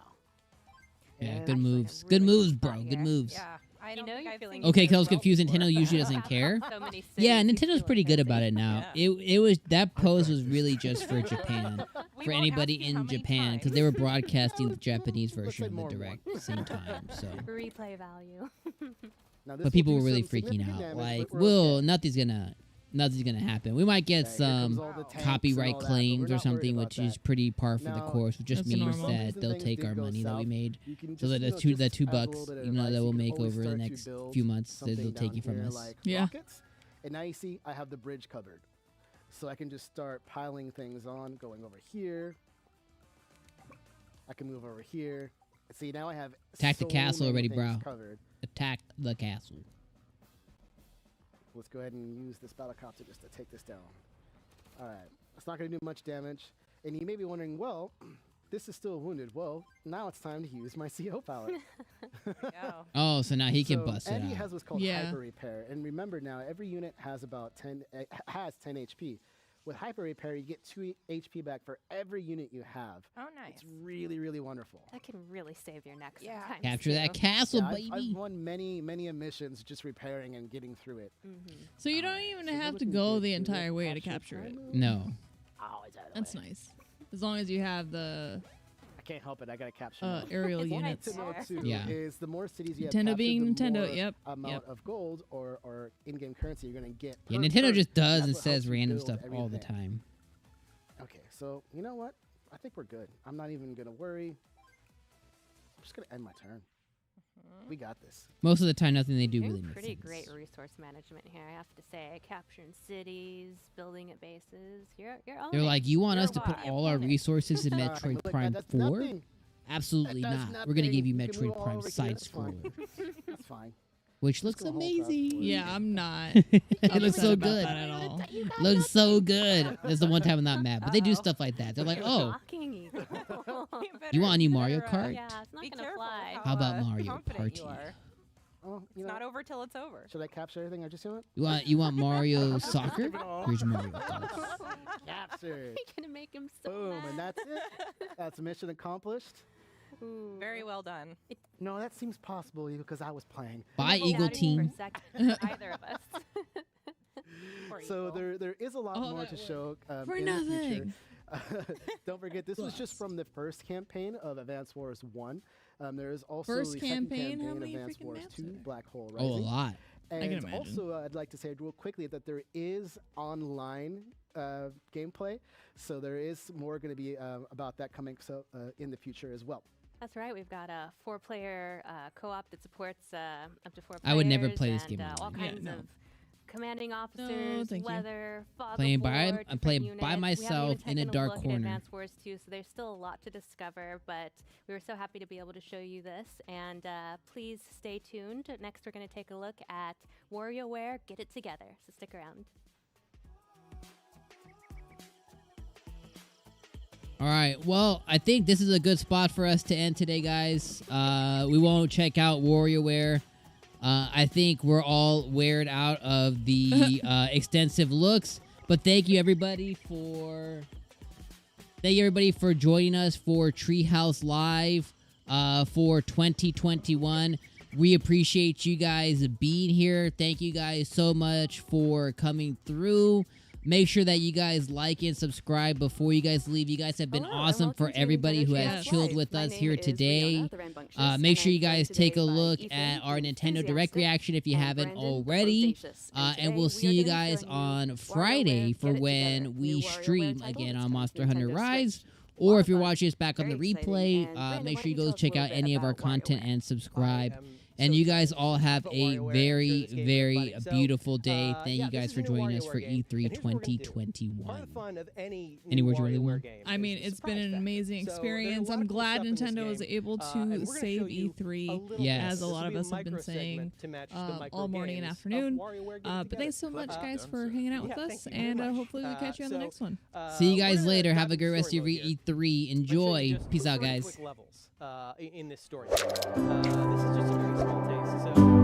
Yeah, And good moves. Good moves, bro. spot Good here. moves. Yeah, I You don't know think you're I've feeling seen Okay, you because I was so confused. before. Nintendo usually doesn't care. So many Yeah, cities, he's Nintendo's pretty feeling good about fancy. it now. Yeah. It was that pose was really just for Japan, We for won't anybody ask you how in many Japan, because times. they were broadcasting the Japanese Let's version say of more the than direct at the same time. So, Replay value. Now this but will people do were really some freaking significant out. damage, Like, but we're okay. nothing's gonna happen. We might get Okay, here comes some all the tanks and copyright all that, but claims we're or not worried something, about which is that. pretty par for the Now, course. Which just That's means normal. that they'll Things take did our go money that we south. made. You can So just, that you know, the just $2 as a little bucks, bit of you know, advice, that we'll you can make always over the start to next build few months, something they'll take down you from here us. like Yeah. rockets. And now you see I have the bridge covered. So I can just start piling things on, going over here. I can move over here. See, now I have Attack the so castle many already, things bro. covered. Attack the castle. Let's go ahead and use this battlecopter just to take this down. All right. It's not going to do much damage. And you may be wondering, well, this is still wounded. Well, now it's time to use my CO power. Oh, so now he can So bust it Andy out. has what's called Yeah. hyper repair. And remember now, every unit has about 10 HP. With hyper repair, you get 2 HP back for every unit you have. Oh, nice. It's really, really wonderful. That can really save your neck Yeah. sometimes. Capture that too. castle, Yeah, baby. I've won many, many missions just repairing and getting through it. So you don't even So we're have to looking go good. the So entire way to capture capture it. time. No. Oh, it's out of the That's way. nice. As long as you have the I can't help it. I gotta capture them. aerial What units. to know too Yeah. is the more cities you have Nintendo captured, being the Nintendo, more yep, amount yep. of gold or in-game currency you're gonna get. Yeah, per Nintendo turn. just does That's and what says helps you random build stuff all the everything. time. Okay, so you know what? I think we're good. I'm not even gonna worry. I'm just gonna end my turn. We got this. Most of the time, nothing they do Doing really makes pretty sense. great resource management here, I have to say. Capturing cities, building at bases. You're on They're it. like, you want You're us to put wide. all our resources in All right, Metroid look, Prime that does 4? nothing. Absolutely That does not. We're gonna give you nothing. can move Metroid all Prime over here. side That's fine. scroller, That's fine. which Just looks gonna hold fast amazing. forward. Yeah, I'm not. It upset looks so about good. that at all. Looks so good. That's the one time I'm not mad, but they do stuff like that. They're like, oh, Mocking eagle. you want a new Mario better, Kart? Yeah, it's not Be gonna careful fly. How about how, Mario confident you Party? are. Oh, you It's know, not over till it's over. should I capture everything I just said? You want Mario Soccer? Give it all. Here's Mario Golf. Captured. You're gonna make him so Boom, mad. and that's it. That's mission accomplished. Ooh. Very well done. No, that seems possible because I was playing. Bye, Never Eagle doubted you Team. For a second, either of us. Poor So Eagle. there is a lot Oh, more that to was- show For in the future. nothing. Don't forget, this was just from the first campaign of Advance Wars 1. There is also First the campaign? second How campaign, many Advance freaking Wars maps 2, are there? Black Hole Oh, a Rising. lot. And can imagine. also, I'd like to say real quickly that there is online gameplay. So there is more going to be about that coming in the future as well. That's right. We've got a 4-player co-op that supports up to 4 players. I would never play this and, game all online. Yeah, kinds no. of commanding officers, thank you. weather, fog Playing of by- war, I'm different playing units. by We haven't myself even in a taken dark look corner. At Advance Wars 2, so there's still a lot to discover, but we were so happy to be able to show you this. And please stay tuned. Next, we're going to take a look at WarioWare Get It Together, so stick around. All right. Well, I think this is a good spot for us to end today, guys. We won't check out WarioWare. I think we're all weared out of the extensive looks. But thank you everybody for joining us for Treehouse Live for 2021. We appreciate you guys being here. Thank you guys so much for coming through. Make sure that you guys like and subscribe before you guys leave. You guys have been awesome for everybody who has chilled with us here today. Make sure you guys take a look at our Nintendo Direct reaction if you haven't already. And we'll see you guys on Friday for when we stream again on Monster Hunter Rise. Or if you're watching us back on the replay, make sure you go check out any of our content and subscribe. And you guys all have a very, very beautiful day. Thank you guys for joining us for E3 2021. Any words you really want? I mean, it's been an amazing experience. I'm glad Nintendo was able to save E3, as a lot of us have been saying all morning and afternoon. But thanks so much, guys, for hanging out with us, and hopefully we catch you on the next one. See you guys later. Have a great rest of your E3. Enjoy. Peace out, guys. In this story. This is just a very small taste. So